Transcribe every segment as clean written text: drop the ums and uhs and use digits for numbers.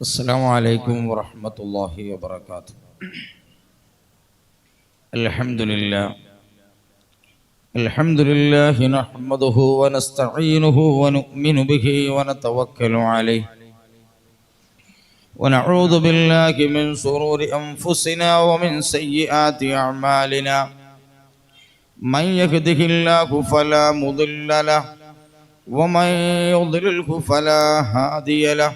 السلام عليكم ورحمة الله وبركاته. الحمد لله نحمده ونستعينه ونؤمن به ونتوكل عليه ونعوذ بالله من شرور أنفسنا ومن سيئات أعمالنا. من يهده الله فلا مضل له ومن يضلله فلا هادي له.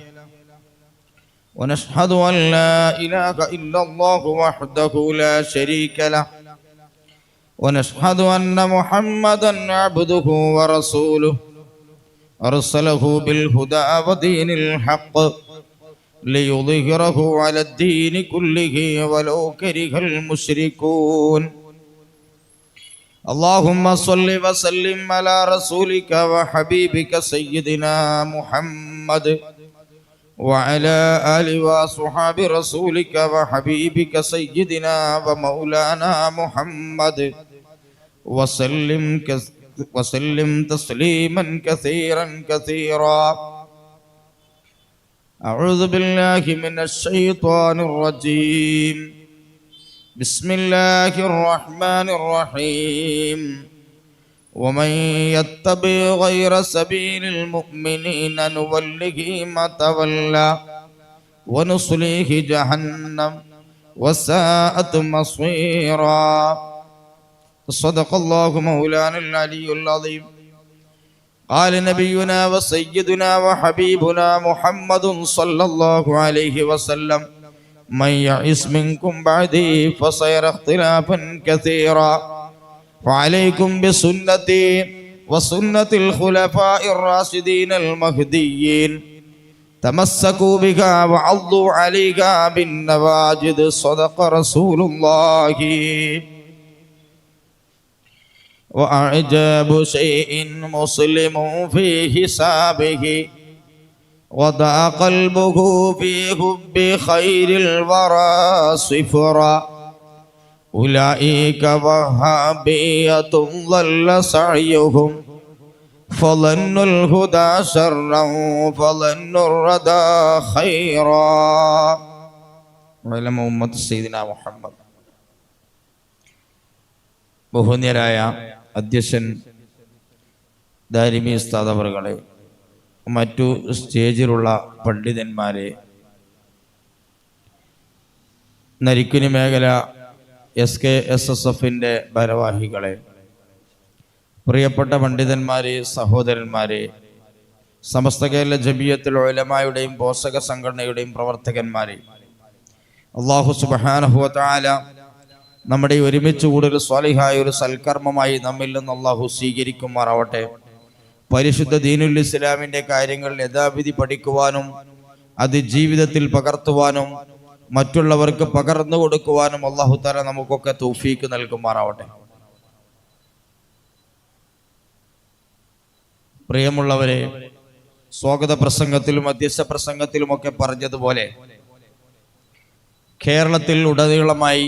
ونشهد أن لا إله إلا الله وحده لا شريك له. ونشهد أن محمدا عبده ورسوله أرسله بالهدى ودين الحق ليظهره على الدين كله ولو كره المشركون. اللهم صل وسلم على رسولك وحبيبك سيدنا محمد وعلى آله وصحاب رسولك وحبيبك سيدنا ومولانا محمد وسلم تسليما كثيرا كثيرا. أعوذ بالله من الشيطان الرجيم. بسم الله الرحمن الرحيم. ومن يتبع غير سبيل المؤمنين نوله ما تولى ونصليه جهنم وساءت مصيرا. صدق الله مولانا العلي العظيم. قال نبينا وسيدنا وحبيبنا محمد صلى الله عليه وسلم: من يعش منكم بعدي فسيرى اختلافا كثيرا وعليكم بسنتي وسنة الخلفاء الراشدين المهديين تمسكوا بها وعضوا عليها بالنواجذ. صدق رسول الله. وأعجب شيء مسلم في حسابه وضع قلبه في حب خير الورى صفرا. أولئك وهابية ضل سعيهم فظنوا الهدى شرا فظنوا الردى خيرا. علم أمة سيدنا محمد. ബഹുമാന്യരായ അധ്യക്ഷൻ ദാരിമി ഉസ്താദ് അവറുകളെ, മറ്റു സ്റ്റേജിലുള്ള പണ്ഡിതന്മാരെ, നരിക്കുനി മേഖല SKSSF ഭാരവാഹികളെ, പ്രിയപ്പെട്ട പണ്ഡിതന്മാരെ, സഹോദരന്മാരെ, സമസ്ത കേരള ജമിയത്തുൽ ഉലമായുടെയും പോഷക സംഘടനയുടെയും പ്രവർത്തകന്മാരെ, അല്ലാഹു സുബ്ഹാനഹു വ തആല നമ്മുടെ ഒരുമിച്ച് കൂടുതൽ സ്വാലിഹായ ഒരു സൽക്കർമ്മമായി നമ്മിൽ നിന്ന് അല്ലാഹു സ്വീകരിക്കുമാറാവട്ടെ. പരിശുദ്ധ ദീനുൽ ഇസ്ലാമിൻ്റെ കാര്യങ്ങൾ യഥാവിധി പഠിക്കുവാനും അത് ജീവിതത്തിൽ പകർത്തുവാനും മറ്റുള്ളവർക്ക് പകർന്നു കൊടുക്കുവാനും അല്ലാഹു തആല നമുക്കൊക്കെ തൗഫീക്ക് നൽകുമാറാവട്ടെ. പ്രിയമുള്ളവരെ, സ്വാഗത പ്രസംഗത്തിലും അധ്യക്ഷ പ്രസംഗത്തിലുമൊക്കെ പറഞ്ഞതുപോലെ കേരളത്തിൽ ഉടനീളമായി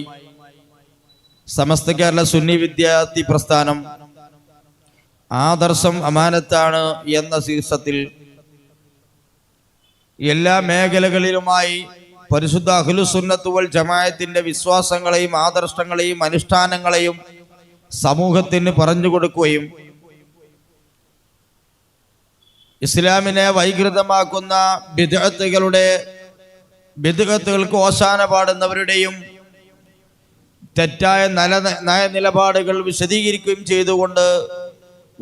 സമസ്ത കേരള സുന്നി വിദ്യാർത്ഥി പ്രസ്ഥാനം ആദർശം അമാനത്താണ് എന്ന ശീർഷത്തിൽ എല്ലാ മേഖലകളിലുമായി പരിശുദ്ധ അഹ്ലുസുന്നത്ത് വൽ ജമാഅത്തിന്റെ വിശ്വാസങ്ങളെയും ആദർശങ്ങളെയും അനുഷ്ഠാനങ്ങളെയും സമൂഹത്തിന് പറഞ്ഞു കൊടുക്കുകയും ഇസ്ലാമിനെ വൈകൃതമാക്കുന്ന ബിദ്അത്തുകൾക്ക് ഓശാന പാടുന്നവരുടെയും തെറ്റായ നയനിലപാടുകൾ വിശദീകരിക്കുകയും ചെയ്തുകൊണ്ട്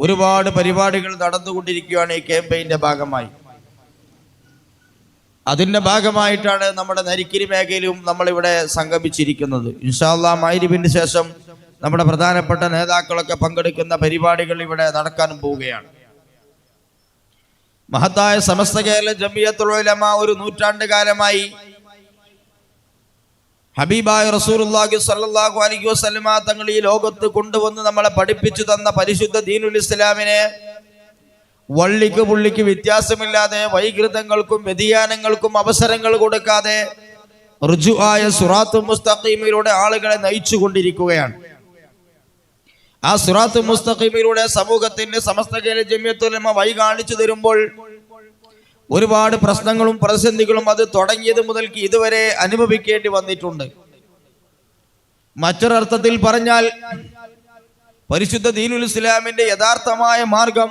ഒരുപാട് പരിപാടികൾ നടന്നുകൊണ്ടിരിക്കുകയാണ് ഈ ക്യാമ്പയിന്റെ ഭാഗമായി. അതിൻ്റെ ഭാഗമായിട്ടാണ് നമ്മുടെ നരിക്കിരി മേഖലയിലും നമ്മളിവിടെ സംഗമിച്ചിരിക്കുന്നത്. ഇൻഷാ അല്ലാഹ് മഗ്‌രിബിന് ശേഷം നമ്മുടെ പ്രധാനപ്പെട്ട നേതാക്കളൊക്കെ പങ്കെടുക്കുന്ന പരിപാടികൾ ഇവിടെ നടക്കാനും പോവുകയാണ്. മഹത്തായ സമസ്ത കേരള ജമിയത്തുൽ ഉലമ ഒരു നൂറ്റാണ്ട് കാലമായി ഹബീബായ റസൂലുള്ളാഹി സ്വല്ലല്ലാഹു അലൈഹി വസല്ലമ തങ്ങൾ ഈ ലോകത്ത് കൊണ്ടുവന്ന് നമ്മളെ പഠിപ്പിച്ചു തന്ന പരിശുദ്ധ ദീനുൽ ഇസ്ലാമിനെ വള്ളിക്ക് പുള്ളിക്ക് വ്യത്യാസമില്ലാതെ വൈകൃതങ്ങൾക്കും വ്യതിയാനങ്ങൾക്കും അവസരങ്ങൾ കൊടുക്കാതെ റുജുആയ സിറാത്തുൽ മുസ്തഖീമിലൂടെ ആളുകളെ നയിച്ചു കൊണ്ടിരിക്കുകയാണ്. ആ സിറാത്തുൽ മുസ്തഖീമിലൂടെ സമൂഹത്തിന്റെ സമസ്ത കേരള ജമിയത്തുൽ ഉലമ വഴി കാണിച്ചു തരുമ്പോൾ ഒരുപാട് പ്രശ്നങ്ങളും പ്രതിസന്ധികളും അത് തുടങ്ങിയത് മുതൽക്ക് ഇതുവരെ അനുഭവിക്കേണ്ടി വന്നിട്ടുണ്ട്. മറ്റൊരർത്ഥത്തിൽ പറഞ്ഞാൽ പരിശുദ്ധ ദീനുൽ ഇസ്ലാമിന്റെ യഥാർത്ഥമായ മാർഗം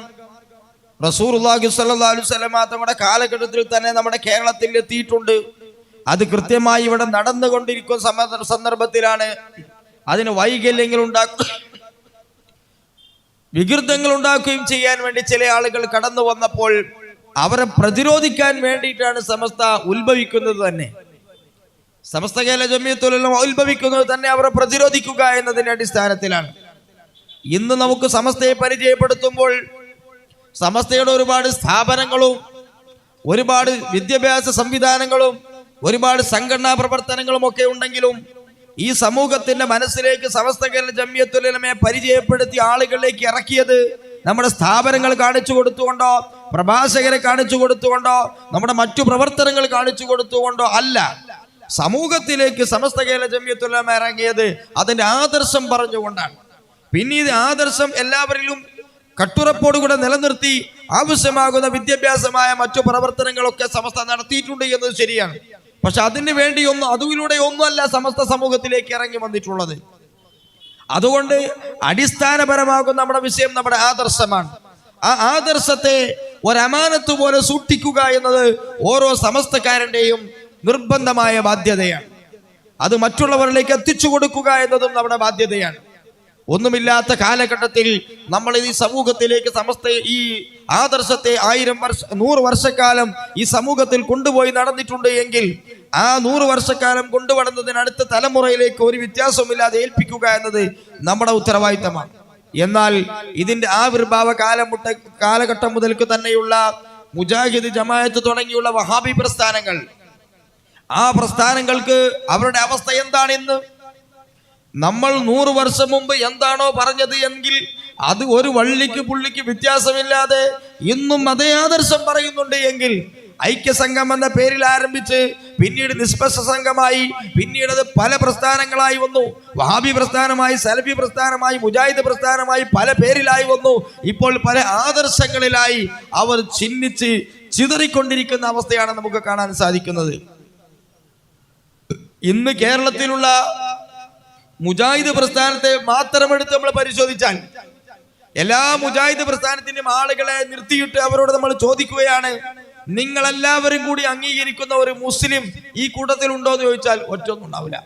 റസൂലുള്ളാഹി സ്വല്ലല്ലാഹു അലൈഹി വസല്ലം തങ്ങളുടെ കാലഘട്ടത്തിൽ തന്നെ നമ്മുടെ കേരളത്തിൽ എത്തിയിട്ടുണ്ട്. അത് കൃത്യമായി ഇവിടെ നടന്നുകൊണ്ടിരിക്കുന്ന സന്ദർഭത്തിലാണ് അതിന് വൈകല്യങ്ങൾ വികൃതങ്ങൾ ഉണ്ടാക്കുകയും ചെയ്യാൻ വേണ്ടി ചില ആളുകൾ കടന്നു വന്നപ്പോൾ അവരെ പ്രതിരോധിക്കാൻ വേണ്ടിയിട്ടാണ് സമസ്ത ഉത്ഭവിക്കുന്നത് തന്നെ. സമസ്ത കേരള ജമിയത്തുൽ ഉലമ ഉത്ഭവിക്കുന്നത് തന്നെ അവരെ പ്രതിരോധിക്കുക എന്നതിന്റെ അടിസ്ഥാനത്തിലാണ്. ഇന്ന് നമുക്ക് സമസ്തയെ പരിചയപ്പെടുത്തുമ്പോൾ സമസ്തയുടെ ഒരുപാട് സ്ഥാപനങ്ങളും ഒരുപാട് വിദ്യാഭ്യാസ സംവിധാനങ്ങളും ഒരുപാട് സംഘടനാ പ്രവർത്തനങ്ങളും ഒക്കെ ഉണ്ടെങ്കിലും ഈ സമൂഹത്തിന്റെ മനസ്സിലേക്ക് സമസ്ത കേരള ജമിയത്തുൽ ഉലമയെ പരിചയപ്പെടുത്തി ആളുകളിലേക്ക് ഇറക്കിയത് നമ്മുടെ സ്ഥാപനങ്ങൾ കാണിച്ചു കൊടുത്തുകൊണ്ടോ പ്രഭാഷകരെ കാണിച്ചു കൊടുത്തുകൊണ്ടോ നമ്മുടെ മറ്റു പ്രവർത്തനങ്ങൾ കാണിച്ചു കൊടുത്തുകൊണ്ടോ അല്ല. സമൂഹത്തിലേക്ക് സമസ്ത കേരള ജമിയത്തുൽ ഉലമ ഇറങ്ങിയത് അതിന്റെ ആദർശം പറഞ്ഞുകൊണ്ടാണ്. പിന്നീട് ആദർശം എല്ലാവരിലും കട്ടുറപ്പോടുകൂടെ നിലനിർത്തി ആവശ്യമാകുന്ന വിദ്യാഭ്യാസമായ മറ്റു പ്രവർത്തനങ്ങളൊക്കെ സമസ്ത നടത്തിയിട്ടുണ്ട് എന്നത് ശരിയാണ്. പക്ഷെ അതിന് വേണ്ടിയൊന്നും അതിലൂടെ ഒന്നുമല്ല സമസ്ത സമൂഹത്തിലേക്ക് ഇറങ്ങി വന്നിട്ടുള്ളത്. അതുകൊണ്ട് അടിസ്ഥാനപരമാകുന്ന നമ്മുടെ വിഷയം നമ്മുടെ ആദർശമാണ്. ആ ആദർശത്തെ ഒരമാനത്ത് പോലെ സൂക്ഷിക്കുക എന്നത് ഓരോ സമസ്തക്കാരന്റെയും നിർബന്ധമായ ബാധ്യതയാണ്. അത് മറ്റുള്ളവരിലേക്ക് എത്തിച്ചു കൊടുക്കുക എന്നതും നമ്മുടെ ബാധ്യതയാണ്. ഒന്നുമില്ലാത്ത കാലഘട്ടത്തിൽ നമ്മൾ ഈ സമൂഹത്തിലേക്ക് സമസ്ത ഈ ആദർശത്തെ 100 വർഷക്കാലം ഈ സമൂഹത്തിൽ കൊണ്ടുപോയി നടന്നിട്ടുണ്ട് എങ്കിൽ ആ 100 വർഷക്കാലം കൊണ്ടുവരുന്നതിന് അടുത്ത തലമുറയിലേക്ക് ഒരു വ്യത്യാസമില്ലാതെ ഏൽപ്പിക്കുക എന്നത് നമ്മുടെ ഉത്തരവാദിത്തമാണ്. എന്നാൽ ഇതിന്റെ ആവിർഭാവ കാലഘട്ടം മുതൽക്ക് തന്നെയുള്ള മുജാഹിദ് ജമാഅത്ത് തുടങ്ങിയുള്ള വഹാബി പ്രസ്ഥാനങ്ങൾ, ആ പ്രസ്ഥാനങ്ങൾക്ക് അവരുടെ അവസ്ഥ എന്താണെന്ന് നമ്മൾ 100 വർഷം മുമ്പ് എന്താണോ പറഞ്ഞത് എങ്കിൽ അത് ഒരു വള്ളിക്ക് പുള്ളിക്ക് വ്യത്യാസമില്ലാതെ ഇന്നും അതേ ആദർശം പറയുന്നുണ്ട് എങ്കിൽ ഐക്യസംഘം എന്ന പേരിൽ ആരംഭിച്ച് പിന്നീട് നിഷ്പക്ഷ സംഘമായി പിന്നീട് അത് പല പ്രസ്ഥാനങ്ങളായി വന്നു. വഹാബി പ്രസ്ഥാനമായി, സലഫി പ്രസ്ഥാനമായി, മുജാഹിദ് പ്രസ്ഥാനമായി പല പേരിലായി വന്നു. ഇപ്പോൾ പല ആദർശങ്ങളിലായി അവർ ചിഹ്നിച്ച് ചിതറിക്കൊണ്ടിരിക്കുന്ന അവസ്ഥയാണ് നമുക്ക് കാണാൻ സാധിക്കുന്നത്. ഇന്ന് കേരളത്തിലുള്ള മുജാഹിദ് പ്രസ്ഥാനത്തെ മാത്രമെടുത്ത് നമ്മൾ പരിശോധിച്ചാൽ എല്ലാ മുജാഹിദ് പ്രസ്ഥാനത്തിന്റെയും ആളുകളെ നിർത്തിയിട്ട് അവരോട് നമ്മൾ ചോദിക്കുകയാണ്, നിങ്ങളെല്ലാവരും കൂടി അംഗീകരിക്കുന്ന ഒരു മുസ്ലിം ഈ കൂട്ടത്തിൽ ഉണ്ടോ എന്ന് ചോദിച്ചാൽ ഒറ്റൊന്നും ഉണ്ടാവില്ല.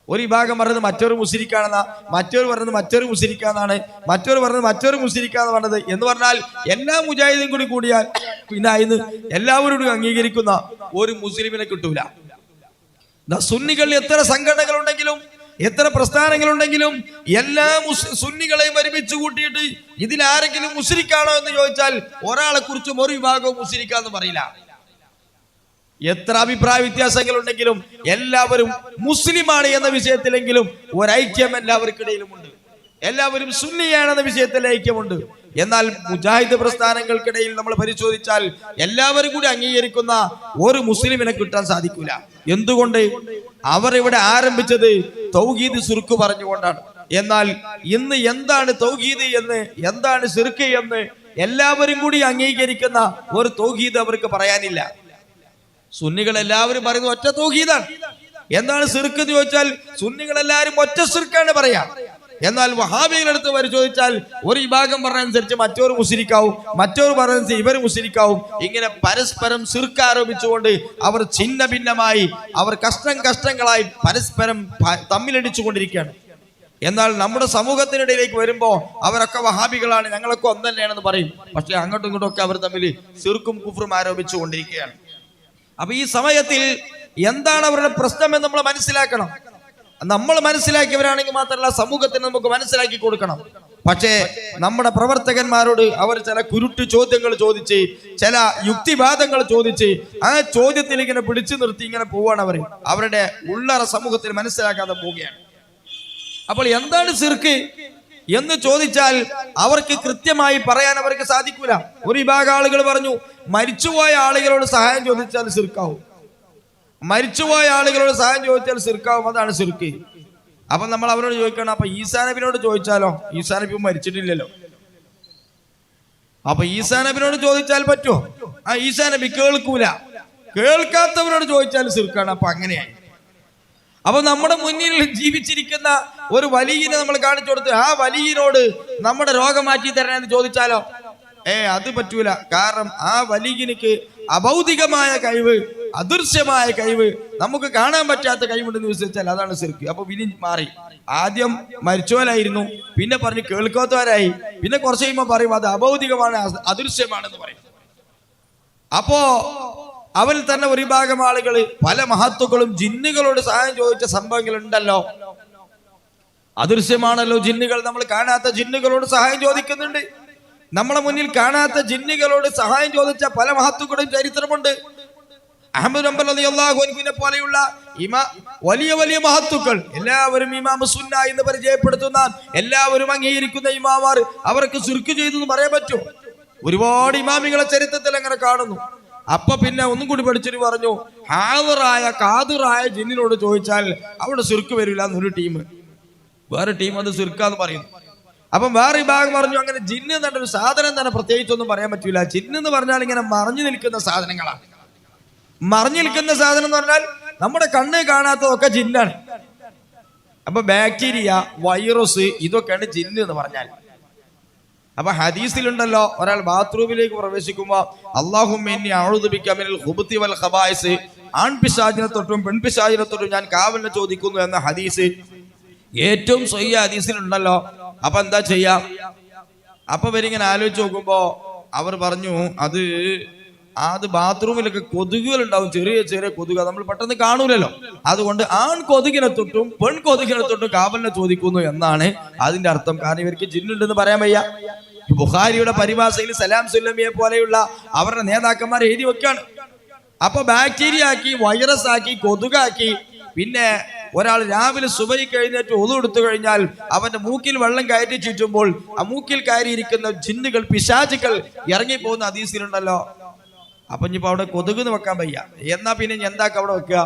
ഒരു വിഭാഗം പറയുന്നത് മറ്റൊരു മുസ്ലിക്കാണെന്നാ, മറ്റൊരു പറയുന്നത് മറ്റൊരു മുസ്ലിക്കാന്നാണ്, മറ്റൊരു പറയുന്നത് മറ്റൊരു മുസ്ലിക്കാന്ന് പറഞ്ഞത് എന്ന് പറഞ്ഞാൽ എല്ലാ മുജാഹിദും കൂടി കൂടിയാൽ പിന്നെ ഇന്ന് എല്ലാവരോടും അംഗീകരിക്കുന്ന ഒരു മുസ്ലിമിനെ കിട്ടൂല. സുന്നികളിൽ എത്ര സംഘടനകൾ ഉണ്ടെങ്കിലും എത്ര പ്രസ്ഥാനങ്ങളുണ്ടെങ്കിലും എല്ലാ സുന്നികളെയും ഒരുമിച്ച് കൂട്ടിയിട്ട് ഇതിലാരെങ്കിലും മുസ്ലിക്കാണോ എന്ന് ചോദിച്ചാൽ ഒരാളെ കുറിച്ചും ഒരു വിഭാഗവും മുസ്ലിക്കാന്ന് പറയില്ല. എത്ര അഭിപ്രായ വ്യത്യാസങ്ങൾ ഉണ്ടെങ്കിലും എല്ലാവരും മുസ്ലിമാണ് എന്ന വിഷയത്തിലെങ്കിലും ഒരൈക്യം എല്ലാവർക്കിടയിലുമുണ്ട്. എല്ലാവരും സുന്നിയാണെന്ന വിഷയത്തിൽ ഐക്യമുണ്ട്. എന്നാൽ മുജാഹിദ് പ്രസ്ഥാനങ്ങൾക്കിടയിൽ നമ്മൾ പരിശോധിച്ചാൽ എല്ലാവരും കൂടി അംഗീകരിക്കുന്ന ഒരു മുസ്ലിമിനെ കിട്ടാൻ സാധിക്കില്ല. എന്തുകൊണ്ട്? അവർ ഇവിടെ ആരംഭിച്ചത് തൗഹീദ് ശിർക്ക് പറഞ്ഞുകൊണ്ടാണ്. എന്നാൽ ഇന്ന് എന്താണ് തൗഹീദ് എന്ന്, എന്താണ് ശിർക്ക് എന്ന് എല്ലാവരും കൂടി അംഗീകരിക്കുന്ന ഒരു തൗഹീദ് അവർക്ക് പറയാനില്ല. സുന്നികൾ എല്ലാവരും പറയുന്നത് ഒറ്റ തൗഹീദാണ്. എന്താണ് ശിർക്ക് എന്ന് ചോദിച്ചാൽ സുന്നികൾ എല്ലാവരും ഒറ്റ ശിർക്കാണ് പറയാ. എന്നാൽ വഹാബികളെടുത്ത് പരിശോധിച്ചാൽ ഒരു വിഭാഗം പറഞ്ഞനുസരിച്ച് മറ്റൊരു മുസ്ലിക്കാവും, മറ്റൊരു പറഞ്ഞനുസരിച്ച് ഇവർ മുസ്ലിക്കാവും. ഇങ്ങനെ പരസ്പരം ശിർക്ക് ആരോപിച്ചുകൊണ്ട് അവർ ഛിന്ന ഭിന്നമായി, അവർ കഷ്ടങ്ങളായി പരസ്പരം തമ്മിലടിച്ചു കൊണ്ടിരിക്കുകയാണ്. എന്നാൽ നമ്മുടെ സമൂഹത്തിനിടയിലേക്ക് വരുമ്പോൾ അവരൊക്കെ വഹാബികളാണ്, ഞങ്ങളൊക്കെ ഒന്ന് തന്നെയാണെന്ന് പറയും. പക്ഷെ അങ്ങോട്ടും ഇങ്ങോട്ടും ഒക്കെ അവർ തമ്മിൽ ശിർക്കും കുഫ്റും ആരോപിച്ചു കൊണ്ടിരിക്കുകയാണ്. അപ്പൊ ഈ സമയത്തിൽ എന്താണ് അവരുടെ പ്രശ്നം എന്ന് നമ്മൾ മനസ്സിലാക്കണം. നമ്മൾ മനസ്സിലാക്കിയവരാണെങ്കിൽ മാത്രമല്ല സമൂഹത്തിന് നമുക്ക് മനസ്സിലാക്കി കൊടുക്കണം. പക്ഷേ നമ്മുടെ പ്രവർത്തകന്മാരോട് അവർ ചില കുരുട്ട് ചോദ്യങ്ങൾ ചോദിച്ച്, ചില യുക്തിവാദങ്ങൾ ചോദിച്ച് ആ ചോദ്യത്തിൽ ഇങ്ങനെ പിടിച്ചു നിർത്തി ഇങ്ങനെ പോവാണ് അവർ. അവരുടെ ഉള്ളറ സമൂഹത്തിന് മനസ്സിലാക്കാതെ പോവുകയാണ്. അപ്പോൾ എന്താണ് ശിർക്ക് എന്ന് ചോദിച്ചാൽ അവർക്ക് കൃത്യമായി പറയാൻ അവർക്ക് സാധിക്കൂല. ഒരു വിഭാഗം ആളുകൾ പറഞ്ഞു, മരിച്ചുപോയ ആളുകളോട് സഹായം ചോദിച്ചാൽ ശിർക്കാവും, മരിച്ചുപോയ ആളുകളോട് സഹായം ചോദിച്ചാൽ ശിർക്കാവും, അതാണ് ശിർക്ക്. അപ്പൊ നമ്മൾ അവരോട് ചോദിക്കണം, അപ്പൊ ഈസാ നബിനോട് ചോദിച്ചാലോ? ഈസാ നബി മരിച്ചിട്ടില്ലല്ലോ. അപ്പൊ ഈസാ നബിനോട് ചോദിച്ചാൽ പറ്റുമോ? ഈസാ നബി കേൾക്കൂല. കേൾക്കാത്തവരോട് ചോദിച്ചാൽ സിർക്കാണ്. അപ്പൊ അങ്ങനെയായി. അപ്പൊ നമ്മുടെ മുന്നിൽ ജീവിച്ചിരിക്കുന്ന ഒരു വലിയനെ നമ്മൾ കാണിച്ചു കൊടുത്ത് ആ വലിയനോട് നമ്മുടെ രോഗം മാറ്റി തരണമെന്ന് ചോദിച്ചാലോ? അത് പറ്റൂല. കാരണം ആ വലിയനിക്ക് അഭൗതികമായ കഴിവ്, അദൃശ്യമായ കഴിവ്, നമുക്ക് കാണാൻ പറ്റാത്ത കഴിവുണ്ടെന്ന് വിശ്വസിച്ചാൽ അതാണ് സിർക്ക്. അപ്പൊ വിനി മാറി. ആദ്യം മരിച്ചോലായിരുന്നു, പിന്നെ പറഞ്ഞ് കേൾക്കാത്തവരായി, പിന്നെ കുറച്ച് കഴിയുമ്പോൾ പറയും അത് അഭൗതികമാണ്, അദൃശ്യമാണെന്ന് പറയും. അപ്പോ അവരിൽ തന്നെ ഒരു വിഭാഗം ആളുകൾ പല മഹത്തുക്കളും ജിന്നുകളോട് സഹായം ചോദിച്ച സംഭവങ്ങൾ ഉണ്ടല്ലോ. അദൃശ്യമാണല്ലോ ജിന്നുകൾ, നമ്മൾ കാണാത്ത ജിന്നുകളോട് സഹായം ചോദിക്കുന്നുണ്ട്. നമ്മളെ മുന്നിൽ കാണാത്ത ജിന്നുകളോട് സഹായം ചോദിച്ച പല മഹത്തുക്കളും ചരിത്രമുണ്ട്. അഹ്മദ് ഹംബൽ റളിയല്ലാഹു അൻഹുവിനെ പോലെയുള്ള വലിയ വലിയ മഹത്തുക്കൾ, എല്ലാവരും ഇമാം സുന്ന എന്ന് പരിചയപ്പെടുത്തുന്ന, എല്ലാവരും അംഗീകരിക്കുന്ന ഇമാമാർ, അവർക്ക് ശിർക്ക് ചെയ്തു എന്ന് പറയാൻ പറ്റും. ഒരുപാട് ഇമാമികളെ ചരിത്രത്തിൽ അങ്ങനെ കാണുന്നു. അപ്പൊ പിന്നെ ഒന്നും കൂടി പഠിച്ചിട്ട് പറഞ്ഞു, ഹാദിറായ കാദിറായ ജിന്നിനോട് ചോദിച്ചാൽ അവിടെ ശിർക്ക് വരില്ല എന്നൊരു ടീം, വേറെ ടീം അത് ശിർക്കാന്ന് പറയുന്നു. അപ്പം വേറെ വിഭാഗം പറഞ്ഞു അങ്ങനെ ജിന്ന് എന്നൊരു സാധനം തന്നെ പ്രത്യേകിച്ചൊന്നും പറയാൻ പറ്റൂല. ജിന്ന് എന്ന് പറഞ്ഞാൽ ഇങ്ങനെ മറഞ്ഞു നിൽക്കുന്ന സാധനങ്ങളാണ്. മറഞ്ഞു നിൽക്കുന്ന സാധനം എന്ന് പറഞ്ഞാൽ നമ്മുടെ കണ്ണ് കാണാത്തതൊക്കെ ജിന്നാണ്. അപ്പൊ ബാക്ടീരിയ, വൈറസ്, ഇതൊക്കെയാണ് ജിന്ന് എന്ന് പറഞ്ഞാൽ. അപ്പൊ ഹദീസിലുണ്ടല്ലോ, ഒരാൾ ബാത്റൂമിലേക്ക് പ്രവേശിക്കുമ്പോ അല്ലാഹുമ്മ ഇന്നി അഊദു ബിക മിനൽ ഖുബുതി വൽ ഖബായിസ്, ആൺപിശാചിനെ തൊട്ടും പെൺപിശാചിനെ തൊട്ടും ഞാൻ കാവലിനെ ചോദിക്കുന്നു എന്ന ഹദീസ് ഏറ്റവും സ്വയ്യ ഹദീസിലുണ്ടല്ലോ. അപ്പൊ എന്താ ചെയ്യാ? അപ്പൊ ഇവരിങ്ങനെ ആലോചിച്ച് നോക്കുമ്പോ അവർ പറഞ്ഞു അത് ബാത്റൂമിലൊക്കെ കൊതുകുകൾ ഉണ്ടാവും, ചെറിയ ചെറിയ കൊതുക്, നമ്മൾ പെട്ടെന്ന് കാണൂലല്ലോ. അതുകൊണ്ട് ആൺ കൊതുകിനെ തൊട്ടും പെൺ കൊതുകിനെ തൊട്ടും കാവലിനെ ചോദിക്കുന്നു എന്നാണ് അതിന്റെ അർത്ഥം. കാരണം ഇവർക്ക് ജിന്നുണ്ടെന്ന് പറയാൻ വയ്യ. ബുഖാരിയുടെ പരിഭാഷയിൽ സലാം സുല്ലമിയെ പോലെയുള്ള അവരുടെ നേതാക്കന്മാർ എഴുതി വെക്കാണ്. അപ്പൊ ബാക്ടീരിയ ആക്കി, വൈറസ് ആക്കി, കൊതുകാക്കി. പിന്നെ ഒരാൾ രാവിലെ സുബഹിക്ക് എഴുന്നേറ്റ് ഒളു എടുത്തു കഴിഞ്ഞാൽ അവന്റെ മൂക്കിൽ വെള്ളം കയറ്റി ചുറ്റുമ്പോൾ ആ മൂക്കിൽ കയറിയിരിക്കുന്ന ജിന്നുകൾ, പിശാചുക്കൾ ഇറങ്ങിപ്പോകുന്ന ഹദീസിലുണ്ടല്ലോ. അപ്പൊ ഇനിയിപ്പോ അവിടെ കൊതുകുന്ന് വെക്കാൻ വയ്യ, എന്നാ പിന്നെ എന്താക്ക അവിടെ വെക്കുക?